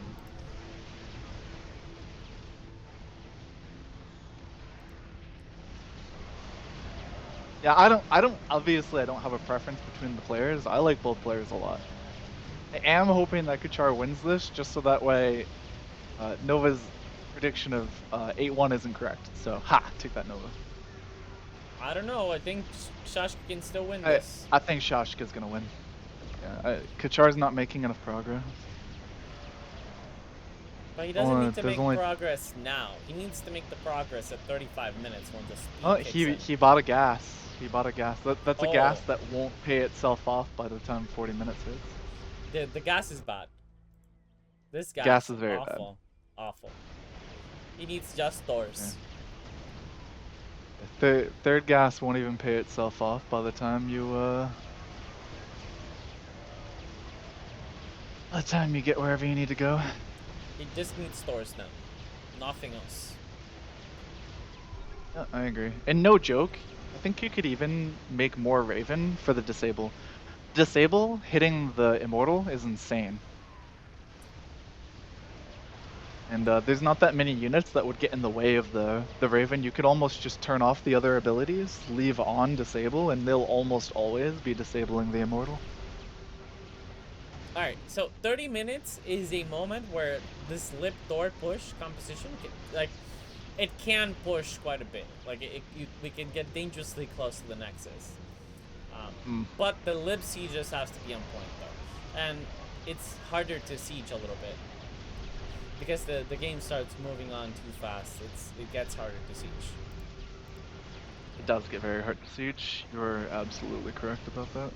Yeah, I don't obviously I don't have a preference between the players. I like both players a lot. I am hoping that Kachar wins this just so that way Nova's prediction of 8-1 isn't correct. So, take that, Nova. I don't know. I think Shashka can still win this. I think Shashka's gonna win. Yeah, Kachar's not making enough progress. But he doesn't need to make progress now. He needs to make the progress at 35 minutes when the speed kicks in. He bought a gas. He bought a gas. That's a gas that won't pay itself off by the time 40 minutes hits. The gas is bad. This gas is very awful. Awful. He needs just Thors. Yeah. Third gas won't even pay itself off by the time you get wherever you need to go. He just needs Thors now. Nothing else. Yeah, I agree. And no joke, I think you could even make more Raven for the Disable. Disable hitting the Immortal is insane. And there's not that many units that would get in the way of the Raven. You could almost just turn off the other abilities, leave on Disable, and they'll almost always be disabling the Immortal. Alright, so 30 minutes is a moment where this Lip Thor push composition, it can push quite a bit. Like, we can get dangerously close to the Nexus. But the Lip Siege just has to be on point, though. And it's harder to siege a little bit. Because the game starts moving on too fast, it gets harder to siege. It does get very hard to siege. You're absolutely correct about that.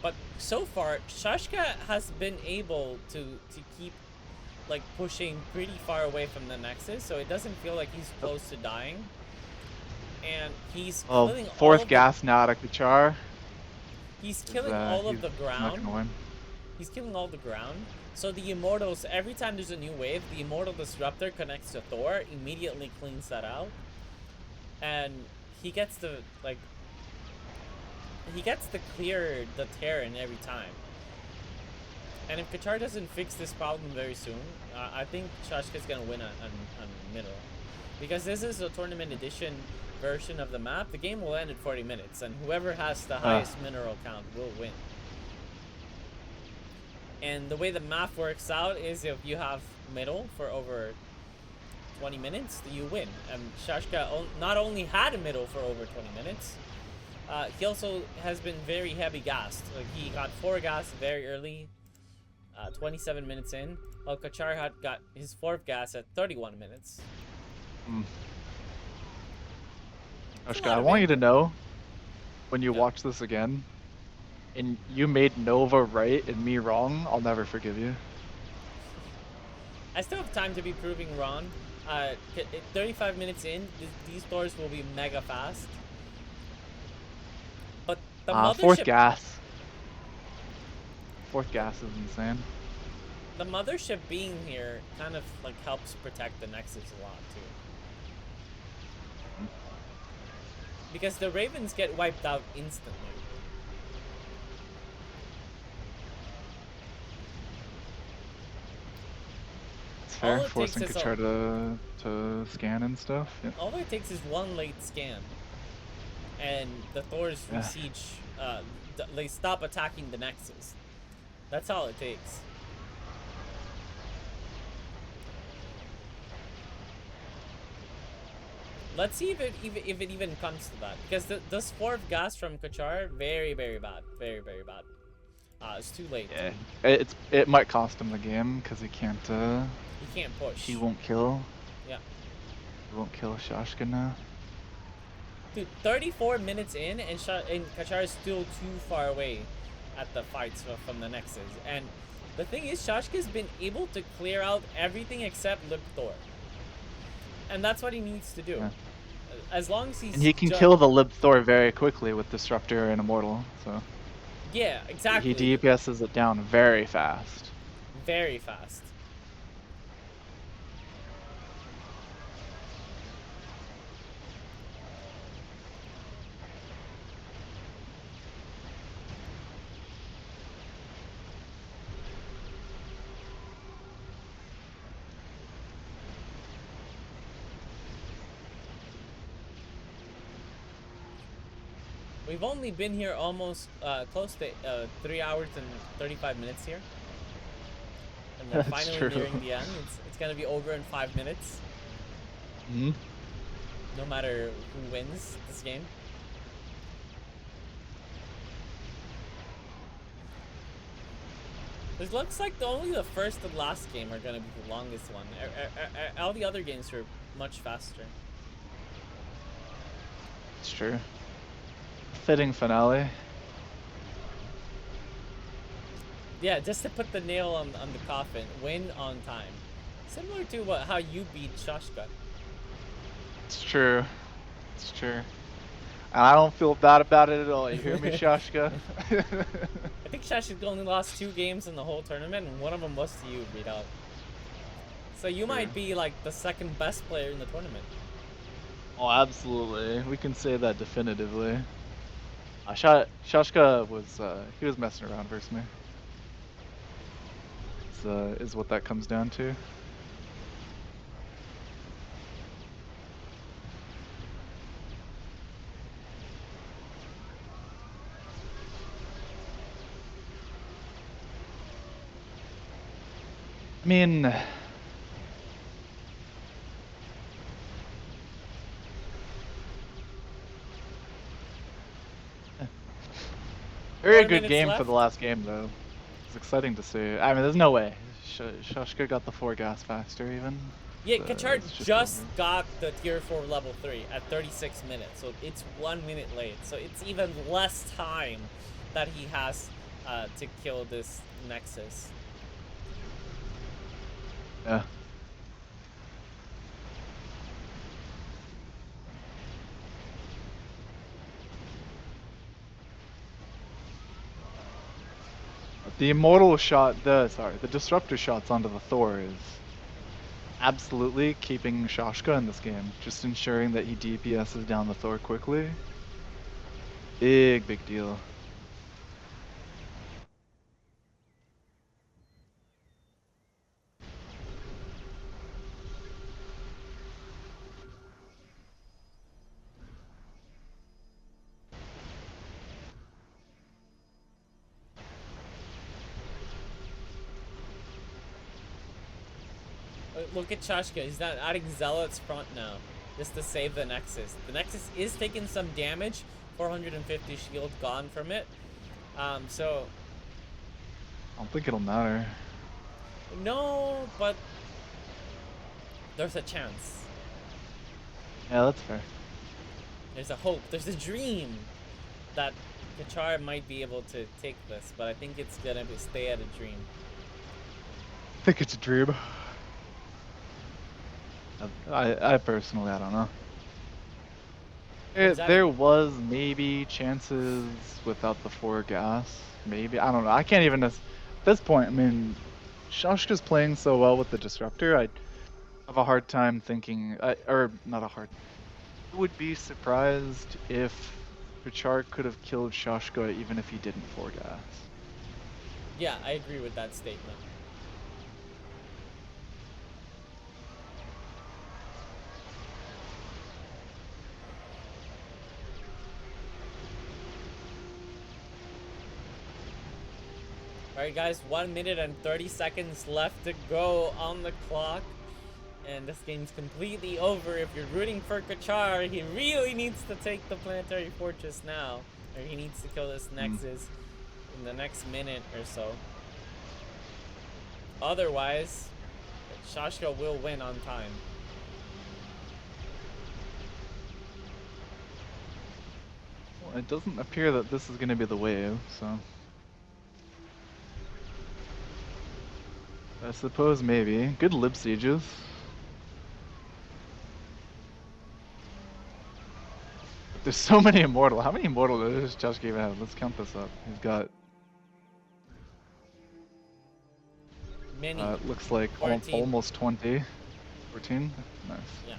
But so far, Shashka has been able to keep like pushing pretty far away from the Nexus, so it doesn't feel like he's close to dying. And he's killing all fourth of gas now out of Kachar. He's killing all of the He's not ground. gonna win. He's killing all the ground. So the Immortals, every time there's a new wave, the Immortal Disruptor connects to Thor, immediately cleans that out. And he gets to, like, he gets to clear the Terran every time. And if Kachar doesn't fix this problem very soon, I think Shashka's gonna win on middle. Because this is a tournament edition version of the map, the game will end in 40 minutes, and whoever has the highest mineral count will win. And the way the math works out is if you have middle for over 20 minutes, you win. And Shashka not only had a middle for over 20 minutes, he also has been very heavy gassed. Like, he got 4 gas very early, 27 minutes in, while Kachar had got his 4th gas at 31 minutes. Shashka, I want you to know, when you watch this again, and you made Nova right and me wrong, I'll never forgive you. I still have time to be proving wrong. 35 minutes in, these doors will be mega fast. But the mothership... Fourth gas. Fourth gas is insane. The mothership being here kind of like helps protect the Nexus a lot too. Because the Ravens get wiped out instantly. It's fair, forcing Kachar to scan and stuff. Yeah. All it takes is one late scan. And the Thors siege, they stop attacking the Nexus. That's all it takes. Let's see if it even comes to that, because this 4th gas from Kachar, very bad, very bad. It's too late. Yeah, it might cost him the game because he can't push. He won't kill. Yeah. He won't kill Shashka now. Dude, 34 minutes in, and Kachar is still too far away at the fights from the Nexus. And the thing is, Shashka's been able to clear out everything except Lip Thor. And that's what he needs to do. Yeah. As long as he's... And he can kill the Lib Thor very quickly with Disruptor and Immortal, so... Yeah, exactly. He DPS's it down very fast. Very fast. We've only been here almost close to 3 hours and 35 minutes here. And we're finally nearing the end. It's gonna be over in 5 minutes. No matter who wins this game. It looks like only the first and last game are gonna be the longest one. All the other games are much faster. It's true. Fitting finale. Yeah, just to put the nail on the coffin. Win on time. Similar to how you beat Shashka. It's true. It's true. And I don't feel bad about it at all. You hear me, Shashka? I think Shashka only lost 2 games in the whole tournament, and one of them was to you, Readout. So you might be like the 2nd best player in the tournament. Oh, absolutely. We can say that definitively. Shashka was he was messing around versus me. Is what that comes down to. I mean, very good game for the last game, though. It's exciting to see. I mean, there's no way. Shashka got the 4 gas faster, even. Yeah, Kachar just got the tier 4 level 3 at 36 minutes, so it's 1 minute late. So it's even less time that he has to kill this Nexus. Yeah. The immortal shot, the disruptor shots onto the Thor is absolutely keeping Shashka in this game. Just ensuring that he DPSs down the Thor quickly. Big deal. Look at Shashka. He's not adding Zealot's front now, just to save the Nexus. The Nexus is taking some damage. 450 shield gone from it. So I don't think it'll matter. no, but there's a chance. Yeah, that's fair. There's a hope. There's a dream that Kachar might be able to take this, but I think it's gonna stay at a dream. I think it's a dream. I personally, I don't know. There was maybe chances without the 4 gas. Maybe. I don't know. I can't even... At this point, I mean, Shashka's playing so well with the Disruptor, I have a hard time thinking... or, not a hard... I would be surprised if Kachar could have killed Shashka even if he didn't 4 gas. Yeah, I agree with that statement. Alright guys, 1 minute and 30 seconds left to go on the clock. And this game's completely over. If you're rooting for Kachar, he really needs to take the Planetary Fortress now. Or he needs to kill this Nexus in the next minute or so. Otherwise, Shashka will win on time. Well, it doesn't appear that this is going to be the wave, so... I suppose maybe. Good lib sieges. There's so many immortal. How many immortal does Joshka even have? Let's count this up. He's got... Many. It looks like almost 20. 14? Nice. Yeah.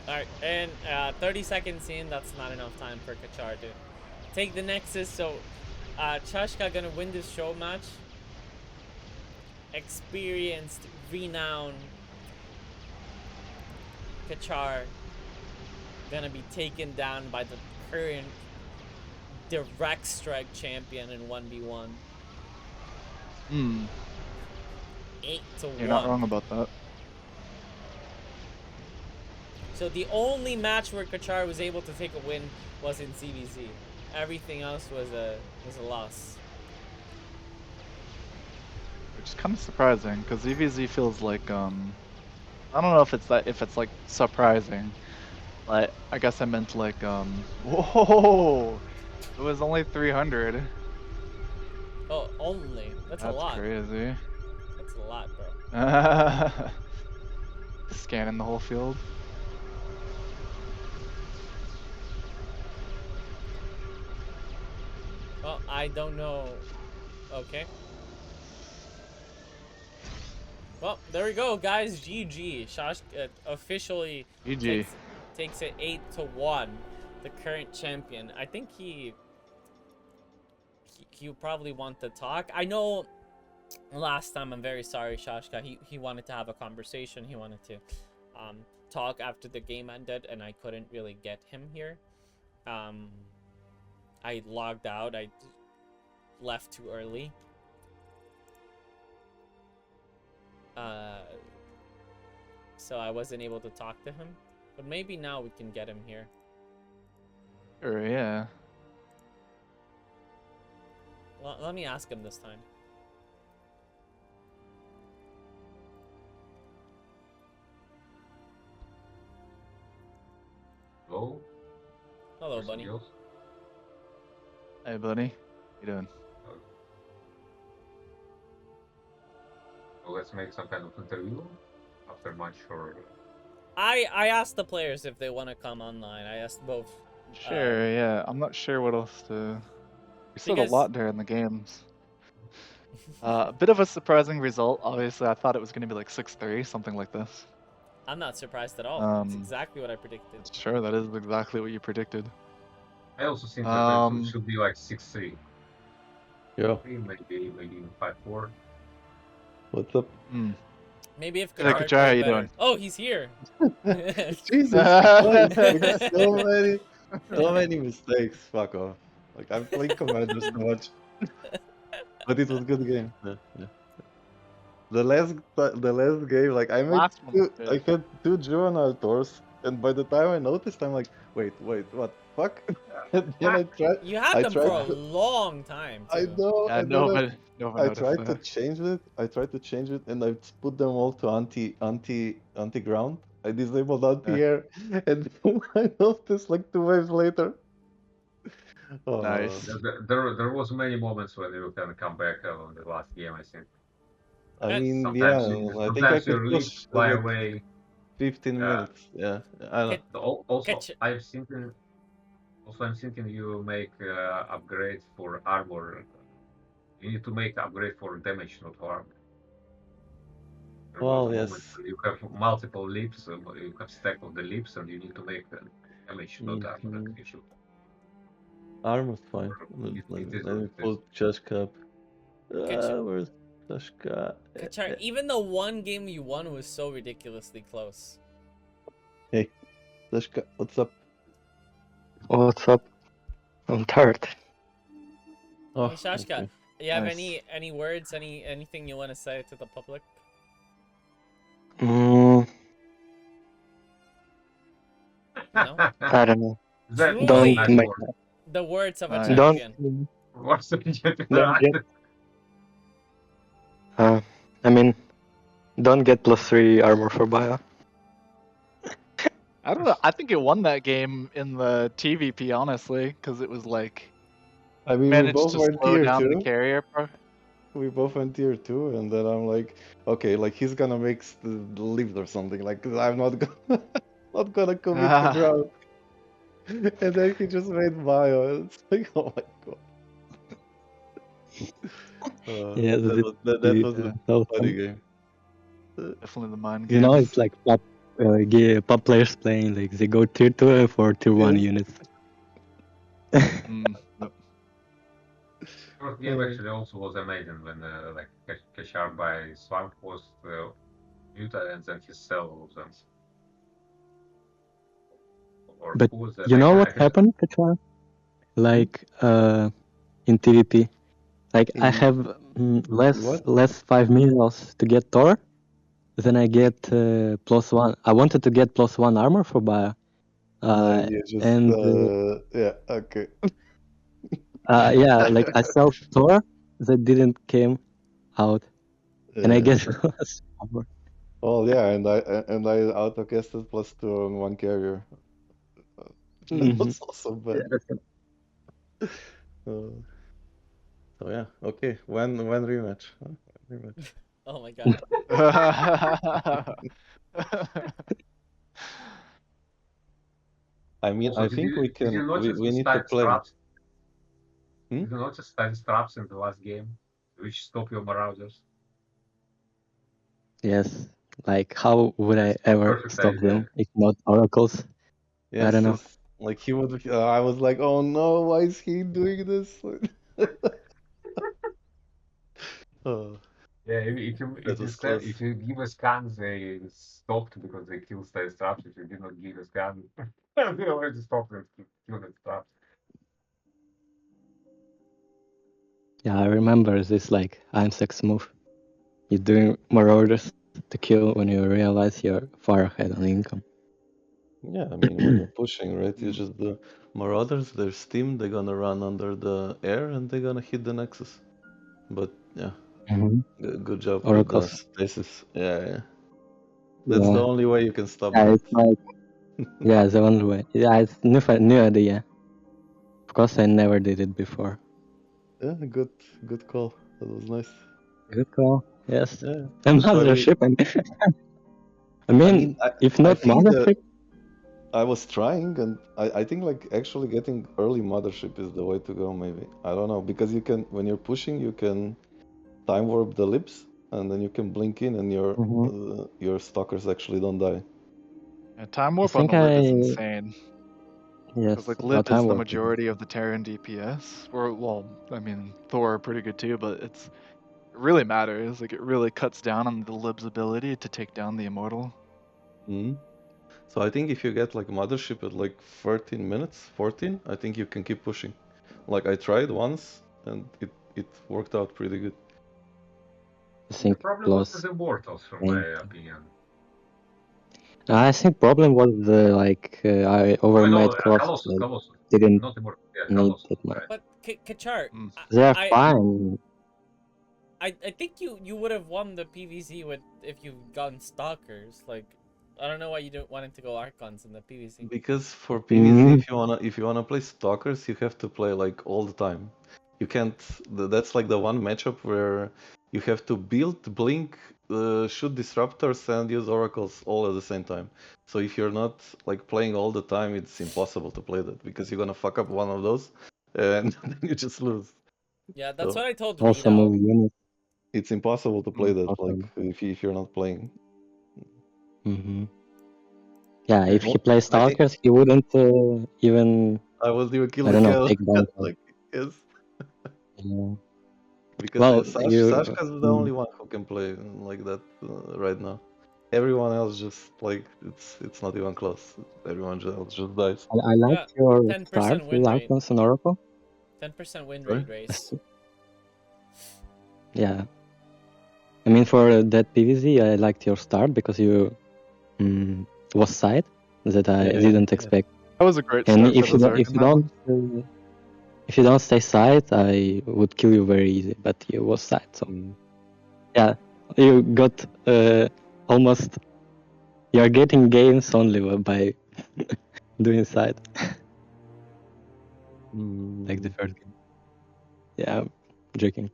Alright, and 30 seconds in, that's not enough time for Kachar to take the Nexus, so Shashka gonna win this show match. Experienced, renowned Kachar gonna be taken down by the current direct strike champion in 1v1. 8 to 1. You're not wrong about that. So the only match where Kachar was able to take a win was in CVZ. Everything else was a loss. Which is kind of surprising, because EVZ feels like I don't know if it's like surprising, but I guess I meant like whoa, it was only 300. Oh, only? That's a lot. That's crazy. That's a lot, bro. Scanning the whole field. Well, I don't know. Okay. Well, there we go, guys. GG. Shash officially GG. takes it 8 to 1. The current champion. I think he probably want to talk. I know last time, I'm very sorry, Shashka. He wanted to have a conversation. He wanted to talk after the game ended, and I couldn't really get him here. I logged out. I left too early. So I wasn't able to talk to him. But maybe now we can get him here. Sure, yeah. Well, let me ask him this time. Hello, bunny. Hey, buddy. How you doing? So let's make some kind of interview after match or. I asked the players if they want to come online. I asked both. Sure, yeah. I'm not sure what else to... We said a Because- lot during the games. A bit of a surprising result. Obviously, I thought it was going to be like 6-3, something like this. I'm not surprised at all. It's exactly what I predicted. Sure, that is exactly what you predicted. I also think that it should be like 6-3. Yeah. Maybe even 5-4. What's up? Maybe if Hey, Kachar Kachar, played how you better. doing? Oh, he's here. Jesus Christ, like, so many mistakes. Fuck off. Like I've played Commander so much, but it was a good game. Yeah. The last game, like I Last one was I good. had 2 juvenile tours, and by the time I noticed, I'm like, wait, what? Fuck? And then I tried. You had I them tried for a to- long time. Too. I know. Yeah, and then nobody I noticed tried to that. change it. And I put them all to anti ground. I disabled anti-air, and I noticed like 2 waves later. Nice. There was many moments when you can come back on the last game. I think. I mean, Sometimes yeah, I think I sometimes your could leads push fly like away. 15 Yeah. minutes. Yeah, I know. Also, Catch- I'm thinking you make upgrade for armor. You need to make upgrade for damage, not for armor. There was Well, a moment yes. when you have multiple leaps, you have stack of the leaps, and you need to make damage, not armor. Mhm. You should. Armor's fine. It Let is me what it is. put Josh Cup. Kachar- Where's Josh Cup? Kachar, even the one game you won was so ridiculously close. Josh Cup, what's up? What's up? I'm tired. Oh, Hey, Shashka, okay. you have Nice. any words, anything you want to say to the public? Mm, No? I don't know. That Truly. Don't nice make, word. The words of a Nice. champion. What's the don't get. I mean, don't get +3 armor for bio. I don't know. I think it won that game in the TVP, honestly, because it was like I mean, we managed both to went slow tier down the 2. carrier part. We both went tier 2, and then I'm like, okay, like he's gonna make the lift or something. Like, 'cause I'm not gonna, not gonna commit to ground. And then he just made bio. It's like, oh my god. Yeah, That was a so funny fun. game. Definitely the mind You know, games. it's like pop players playing, like they go tier 2 for tier 1 Yes. units. Yep. First game actually also was amazing when like Kachar by Swamp was muted and then his cell was or But who was that? you know what Actually, happened, Kachar? Like, in TVP. Like, I have What? less 5 minerals to get Thor. Then I get +1. I wanted to get +1 armor for bio. You just, And yeah, okay. yeah, like I saw Thor that didn't came out, and I get less armor. Oh yeah, and I auto-casted +2 on 1 carrier. That was also bad. So yeah, okay. When rematch? Huh? Rematch. Oh my god. I mean, also, I think we did can. you notice We the need to status play. traps? Hmm? Did you notice status traps in the last game, which stop your marauders? Yes, like how would I ever Perfect stop idea. them if not oracles? Yes, don't know. yes. Like he would. I was like, oh no, why is he doing this? Oh, Yeah, that was close. if you give a scan, they stopped because they kill status traps. If you did not give a scan, they already stopped and killed the traps. Yeah, I remember this like I'm sex move. You're doing more orders to kill when you realize you're far ahead on income. Yeah, I mean, when you're pushing, right? You just the Marauders, they're steam, they're gonna run under the air and they're gonna hit the Nexus. But yeah, good job with the Oracles. stasis. Yeah. That's the Yeah. only way you can stop Yeah, that. it's like yeah, the only way. Yeah, it's new idea. Of course, I never did it before. Yeah, good call. That was nice. Good call. Yes. Yeah. And Sorry. mothership. I I mean, mean, if I not think that mothership, I was trying, and I think like actually getting early mothership is the way to go. Maybe I don't know, because you can, when you're pushing, you can time warp the lips, and then you can blink in, and your stalkers actually don't die. Yeah, time I warp on think the lip is I insane. yes. Because like About lip is time the warp. majority of the Terran DPS. Or well, I mean Thor are pretty good too, but it really matters. Like it really cuts down on the lib's ability to take down the immortal. Hmm. So I think if you get like mothership at like 13 minutes, 14, I think you can keep pushing. Like I tried once, and it worked out pretty good. I The think problem was plus. the immortals, from my opinion. I think problem was the like I Oh, no, overmade costs. Colossus, Like, Colossus. didn't Not immortal, yeah, need Colossus. that much. Right. But Kachar, Mm. They are I, fine. I think you would have won the PvZ with if you gotten stalkers. Like, I don't know why you don't wanted to go Archons in the PvZ. Because for PvZ, Mhm. if you wanna play stalkers, you have to play like all the time. You can't. That's like the one matchup where you have to build, blink, shoot disruptors, and use oracles all at the same time. So if you're not like playing all the time, it's impossible to play that because you're gonna fuck up one of those, and then you just lose. Yeah, that's So what I told Also Rito. move units. it's impossible to play that like Awesome. if you're not playing. Mm-hmm. Yeah, Yeah. if he plays I think stalkers, he wouldn't even I was even kill I the don't know cow. take down. Like yes. Yeah. Because Well, Sashka is the mm, only one who can play like that right now. Everyone else just like it's not even close. Everyone else just dies. I Yeah, liked your 10% start win with rate. Icons and Oracle. 10% win Sorry? rate race. Yeah. I mean, for that PvZ, I liked your start because you was side that I Yeah, didn't yeah. expect. That was a great And start for the Zerg in that one. if you don't stay side, I would kill you very easy. But you was side, so Mm. yeah, you got almost. You are getting games only by doing side, like the first game. Yeah, I'm joking.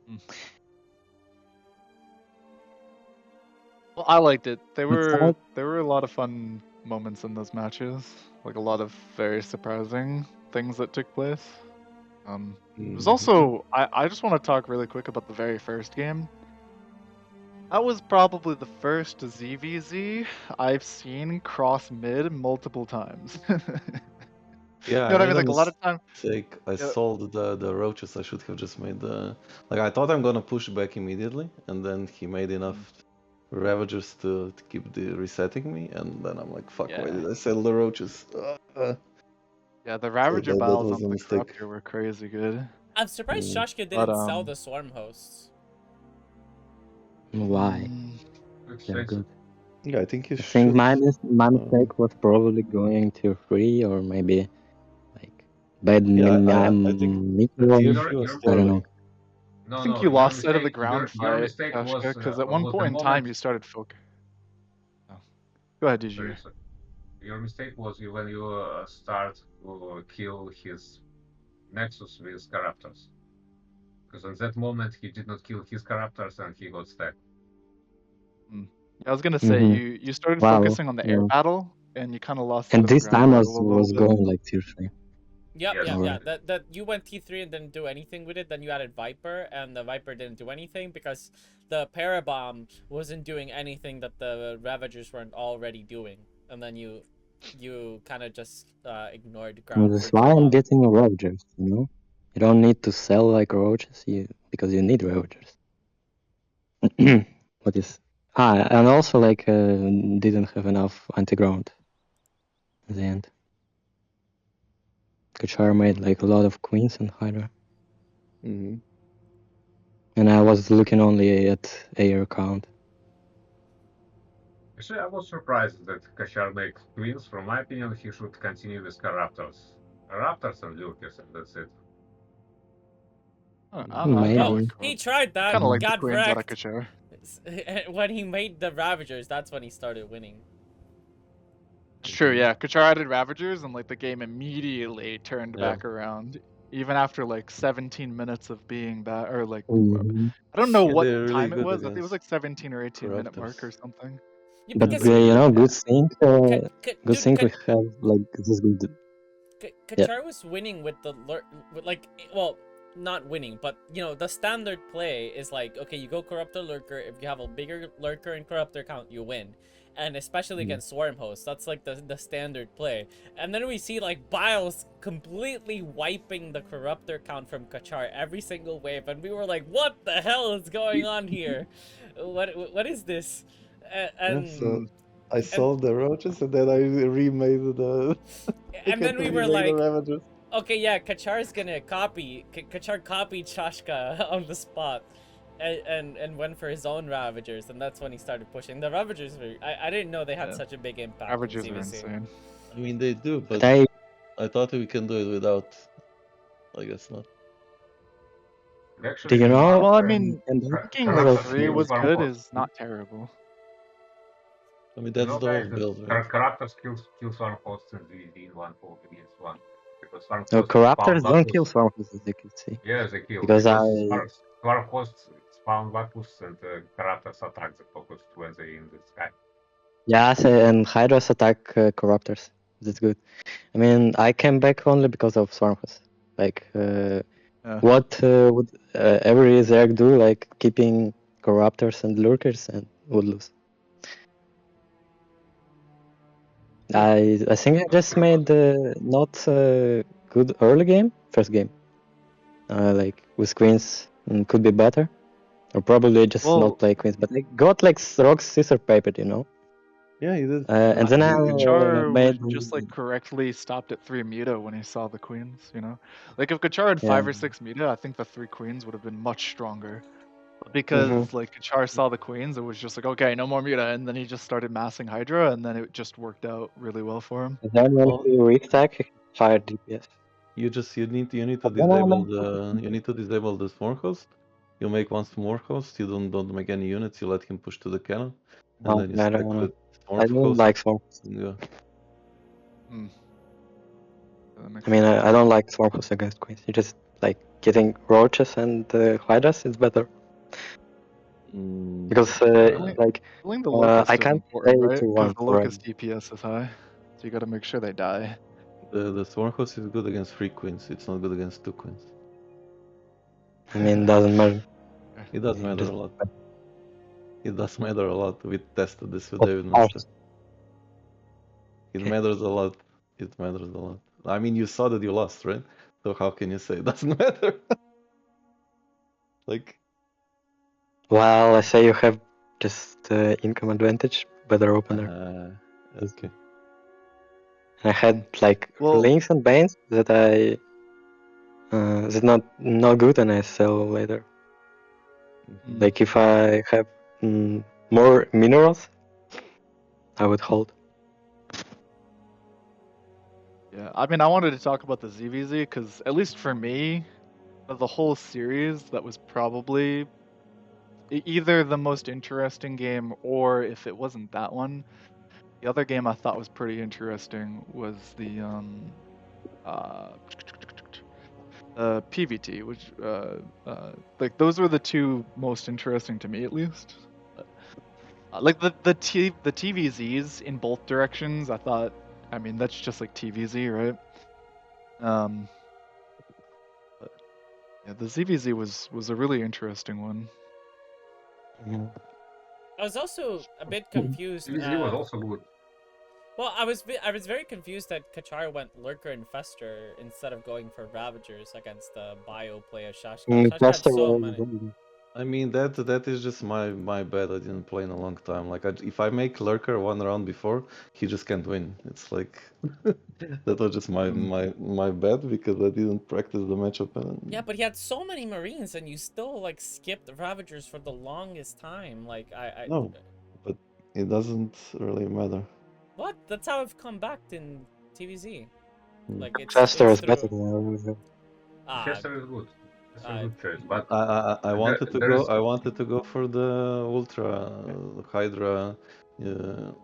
Well, I liked it. But side, There were a lot of fun moments in those matches. Like a lot of very surprising things that took place. It was also I just want to talk really quick about the very first game. That was probably the first ZVZ I've seen cross mid multiple times. You Yeah, know I what I made mean? a Like a lot of time. mistake. I Yeah. sold the roaches. I should have just made the like I thought I'm gonna push back immediately, and then he made enough ravagers to keep the resetting me, and then I'm like, fuck, why Yeah. did I sell the roaches? Yeah, the So Ravager that battles was on a the mistake. Corruptor were crazy good. I'm surprised Shashka But didn't sell the Swarm hosts. why? Makes They're sense. good. Yeah, I think you I think should. my mistake was probably going tier 3 or maybe like bad Yeah, I think micro. tier Your 3 was your I don't spoiling. know. no I think no you your lost sight of the mistake ground your fight, mistake Kashka, because at one was the point in moment. time you started focus. Oh. Go ahead, did you? Sorry, sorry. Your mistake was when you start to kill his Nexus with Corruptors. Because at that moment he did not kill his Corruptors and he got stacked. I was gonna say you started Wow. focusing on the air Yeah. battle, and you kind of lost sight And of the this ground time I battle a little was bit. going like tier 3. Yep, Yes. yeah. That you went T3 and didn't do anything with it. Then you added Viper, and the Viper didn't do anything because the Parabomb wasn't doing anything that the Ravagers weren't already doing. And then you kind of just ignored And ground that's for too why I'm long. getting Ravagers, you know? You don't need to sell like roaches because you need Ravagers. What is... and also like didn't have enough anti-ground at the end. Kachar made like a lot of queens and Hydra. Mm-hmm. And I was looking only at air count. Actually, I was surprised that Kachar makes queens. From my opinion, he should continue with Corruptors. Raptors and Lurkers, and that's it. I don't Maybe. know. Well, he tried that, Kind of like the got Queens out of wrecked. Kachar. When he made the Ravagers, that's when he started winning. It's true, yeah. Kachar added Ravagers, and like the game immediately turned back around. even after like 17 minutes of being bad, or like Mhm. I don't know Yeah, what they're really time it good was. I think it was against like 17 or 18-minute mark or corruptors. something. Yeah, But because you know, good thing, good dude, thing we have like this good. Yeah. Kachar was winning with the well, not winning, but you know, the standard play is like, okay, you go Corruptor Lurker. If you have a bigger Lurker and Corruptor count, you win. And especially against Swarm Host, that's like the standard play. And then we see like Biles completely wiping the Corruptor count from Kachar every single wave, and we were like, what the hell is going on here? What is this? Yeah, And so I solved the roaches and then I remade the. I and then can't we were remake the like, Ravagers. okay, yeah, Kachar's gonna Kachar copied Shashka on the spot, and went for his own Ravagers, and that's when he started pushing the Ravagers. I didn't know they had Yeah. such a big impact. Averages in are CVC. insane. I mean, they do, But but I thought we can do it without. I guess not. Actually, do you know? Well, I mean, thinking like Corruptors 3 kill was Swarm good Hosts. is not terrible. I mean, You that's know, the guys, whole that build, right? Corruptors kill Swarm Hosts in the 1 against 1. Because Swarm No, Hosts spawn corruptors don't kill Lapus. Swarm Hosts, as you can see. Yeah, they kill. Because Because Swarm Hosts spawn Lapus and Corruptors attack the focus when they're in the sky. yes, and Hydras attack corruptors. That's good. I mean, I came back only because of Swarm Hosts. Like, Yeah. what would every Zerg do? Like keeping corruptors and lurkers, and would lose. I think I just made not good early game, first game. Like with queens, could be better, or probably just Well, not play queens. But I got like rock scissor paper, you know. Yeah, he did. And then I Kachar made would just like correctly stopped at 3 meta when he saw the queens, you know? Like if Kachar had 5 Yeah. or 6 meta, I think the 3 queens would have been much stronger. But because like Kachar saw the queens, it was just like, okay, no more meta, and then he just started massing Hydra, and then it just worked out really well for him. then when Well, he restack, fire DPS. you need to But then disable the swarm host. You make one swarm host. You don't make any units. You let him push to the cannon, and then you I stack don't know. with I swarm don't host. like Swarm Hosts. And go. I mean, I don't like Swarm Hosts against queens. You just like getting roaches and hydras is better. Because like Killing the locust I is can't play important, right? to Because one the forever. locust DPS is high, so you gotta make sure they die. The swarm host is good against 3 queens. It's not good against 2 queens. I mean, doesn't matter. It does You matter just- a lot. It does matter a lot. We tested this with Of David course. Master. It matters a lot. It matters a lot. I mean, you saw that you lost, right? So how can you say it doesn't matter? Like, Well, I say you have just income advantage, better opener. okay. I had like Well, links and banes that I that not good, and I sell later. Like if I have more minerals, I would hold. yeah, I mean, I wanted to talk about the ZVZ because, at least for me, of the whole series, that was probably either the most interesting game, or if it wasn't that one, the other game I thought was pretty interesting was the PVT, which like those were the two most interesting to me, at least. Like the TVZs in both directions, I thought. I mean, that's just like TVZ, right? But, yeah, the ZVZ was a really interesting one. I was also a bit confused. He was also good. Well, I was very confused that Kachar went Lurker Infester instead of going for Ravagers against the bio play of Shashka. Shashka had so many. I mean, that is just my bad. I didn't play in a long time. Like, if I make Lurker one round before, he just can't win. It's like that was just my bad because I didn't practice the matchup. Yeah, but he had so many Marines, and you still like skipped Ravagers for the longest time. Like I No, but it doesn't really matter. What? That's how I've come back in TVZ. Like it's Faster is through... better than Ravagers. Chester is good. It's a good choice, but I wanted to go for the Ultra Hydra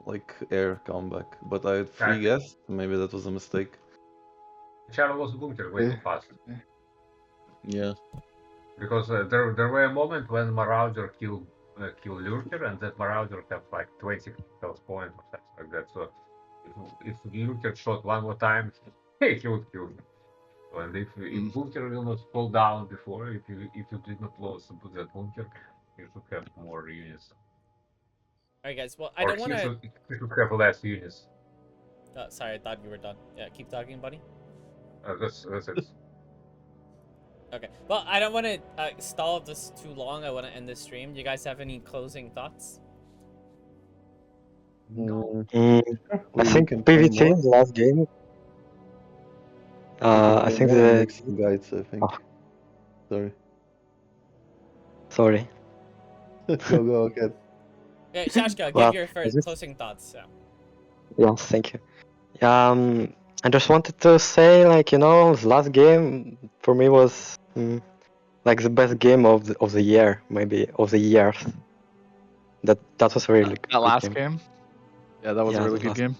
like air comeback, but I had free guess. Maybe that was a mistake. Kachar was bunker way too fast. Yeah. Because there were a moment when Marauder killed Lurker, and that Marauder had like 20 health points or something like that. So if Lurker shot one more time, he would kill him. And if bunker will not fall down before, if you did not lose that bunker, you should have more units. Alright, guys. Well, I Or don't want to. he should have less units. Sorry, I thought you were done. Yeah, keep talking, buddy. That's it. Okay. Well, I don't want to stall this too long. I want to end this stream. Do you guys have any closing thoughts? No. I think PvT, the last game. I think the. Guides, I think. Oh. Sorry. Sorry. Go, okay. Yeah, Shashka, Well, give your first closing thoughts. Yeah. Yes, thank you. I just wanted to say, like, you know, the last game for me was like the best game of the year, maybe of the years. That was a really good That last game. game? Yeah, that was a really good game.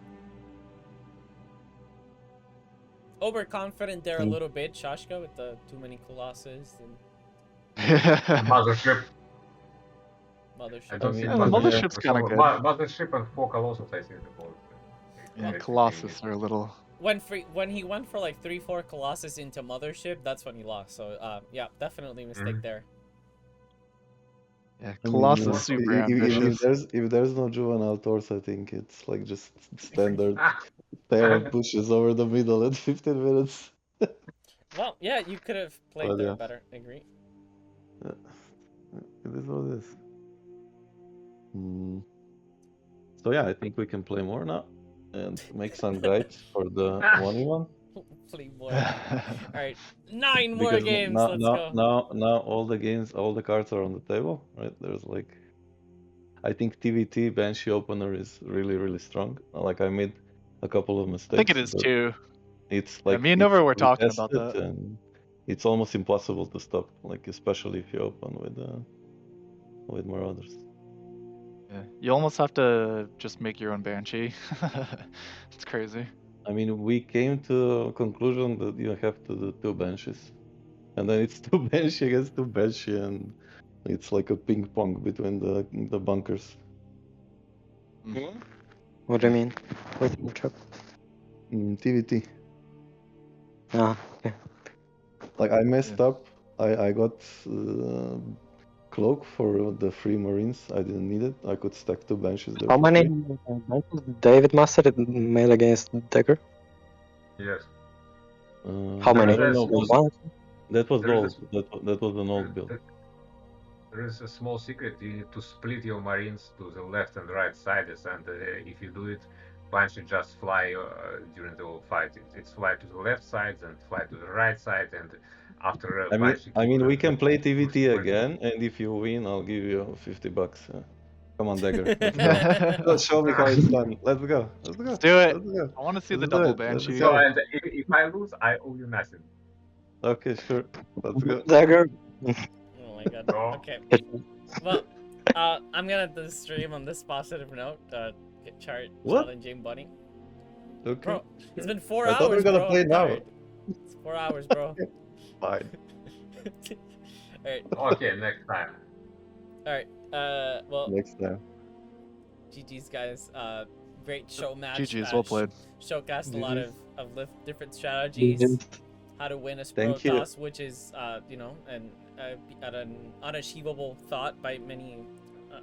Overconfident there a little bit, Shashka, with the too many Colossus and Mothership. Mothership. I don't think Mothership's kind of good. Mothership and 4 Colossus, I think. Yeah, Colossus are a little. When he went for like 3-4 Colossus into Mothership, that's when he lost. So yeah, definitely a mistake there. Yeah, Colossus super ambitious. If there's no juvenile Taurus, I think it's like just standard Terran pushes over the middle at 15 minutes. Well, yeah, you could have played there better. I agree. Yeah. It is what it is. So yeah, I think we can play more now and make some guides for the 1v1. Play more. Alright, 9 more games. Let's go. Now all the cards are on the table, right? There's like, I think TVT Banshee opener is really strong. Like I made a couple of mistakes. I think it is too. It's like me and Nova were talking about that. And it's almost impossible to stop, like especially if you open with Marauders. Yeah, you almost have to just make your own Banshee. It's crazy. I mean, we came to a conclusion that you have to do 2 Banshees. And then it's 2 Banshee against 2 Banshee, and it's like a ping pong between the bunkers. What do you mean? What's the trap? TVT. Ah, okay. Like I messed up. I got cloak for the 3 Marines. I didn't need it. I could stack 2 Banshees there. How many David Master made against Dagger? Yes. How many? I don't know. One? That was old. That was an old build. There is a small secret. You need to split your Marines to the left and right sides, and if you do it, Banshee just fly during the whole fight. It's fly to the left side and fly to the right side, and after I mean, we can play TVT again, and if you win, I'll give you $50. Come on, Dagger. Let's show me how it's done. Let's go. Let's do it. I want to see the double Banshee. So, and if I lose, I owe you nothing. Okay, sure. Let's go. Dagger. Oh my god. Okay. Well, I'm gonna end the stream on this positive note. Get chart challenging Bunny. Okay. Bro, it's been 4 I hours. thought we were gonna bro. play now. It's 4 hours, bro. Fine. Alright. Okay, next time. Alright. Well. Next time. GG's, guys. Great show match. GG's, well played. Showcased a lot of different strategies. How to win a Protoss, which is, you know, an unachievable thought by many,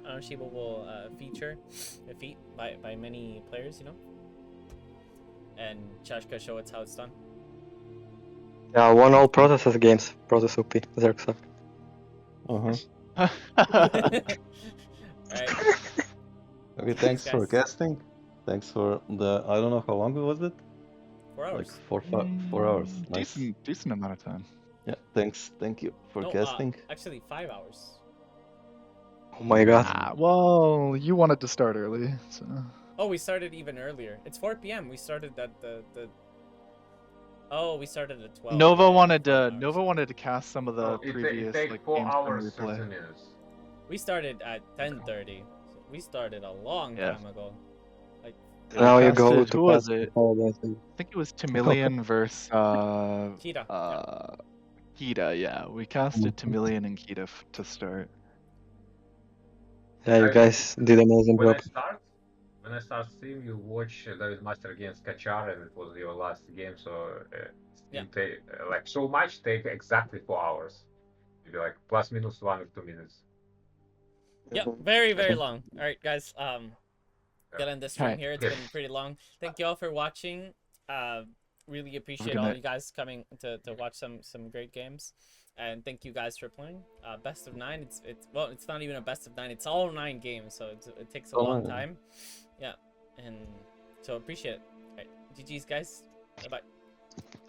unachievable feat by many players, you know. And Chashka showed us how it's done. Yeah, won all Protoss games. Protoss OP, Zerxa. Alright. Okay, thanks for casting. Thanks for the, I don't know how long was it? 4 hours. Like 4 hours. Nice. Decent amount of time. Yeah, thank you for casting. Actually 5 hours. Oh my god. Well, you wanted to start early, so. Oh, we started even earlier. It's 4 p.m. We started at the. Oh, we started at 12. Nova wanted to cast some of the previous it like 4 games hours, from replay. 30 minutes. We started at 10:30. So we started a long time ago. Like. Now you go to who was it? I think it was Timilian versus Kita. Kita, yeah. We casted Tamilian and Kita to start. Yeah, you I- guys did amazing When job. when I start stream, you watch David Master against Kachar, and it was your last game, so Yeah. stream take like so much take exactly 4 hours, maybe like plus minus 1 or 2 minutes. Yeah, very long. All right, guys. Getting this stream Alright. here. It's Okay. been pretty long. Thank you all for watching. Really appreciate good all night. you guys coming to watch some great games, and thank you guys for playing. Best of 9. It's not even a best of 9. It's all 9 games, so it takes a Oh, long yeah. time. Yeah, and so appreciate it. All right, GG's guys. Bye bye.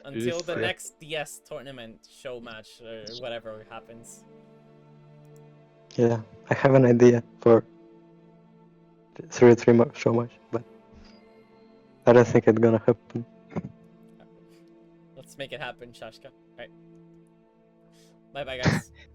Until the bye. next DS tournament show match or whatever happens. Yeah, I have an idea for 3-3 show match, but I don't think it's gonna happen. Let's make it happen, Shashka. All right. Bye bye, guys.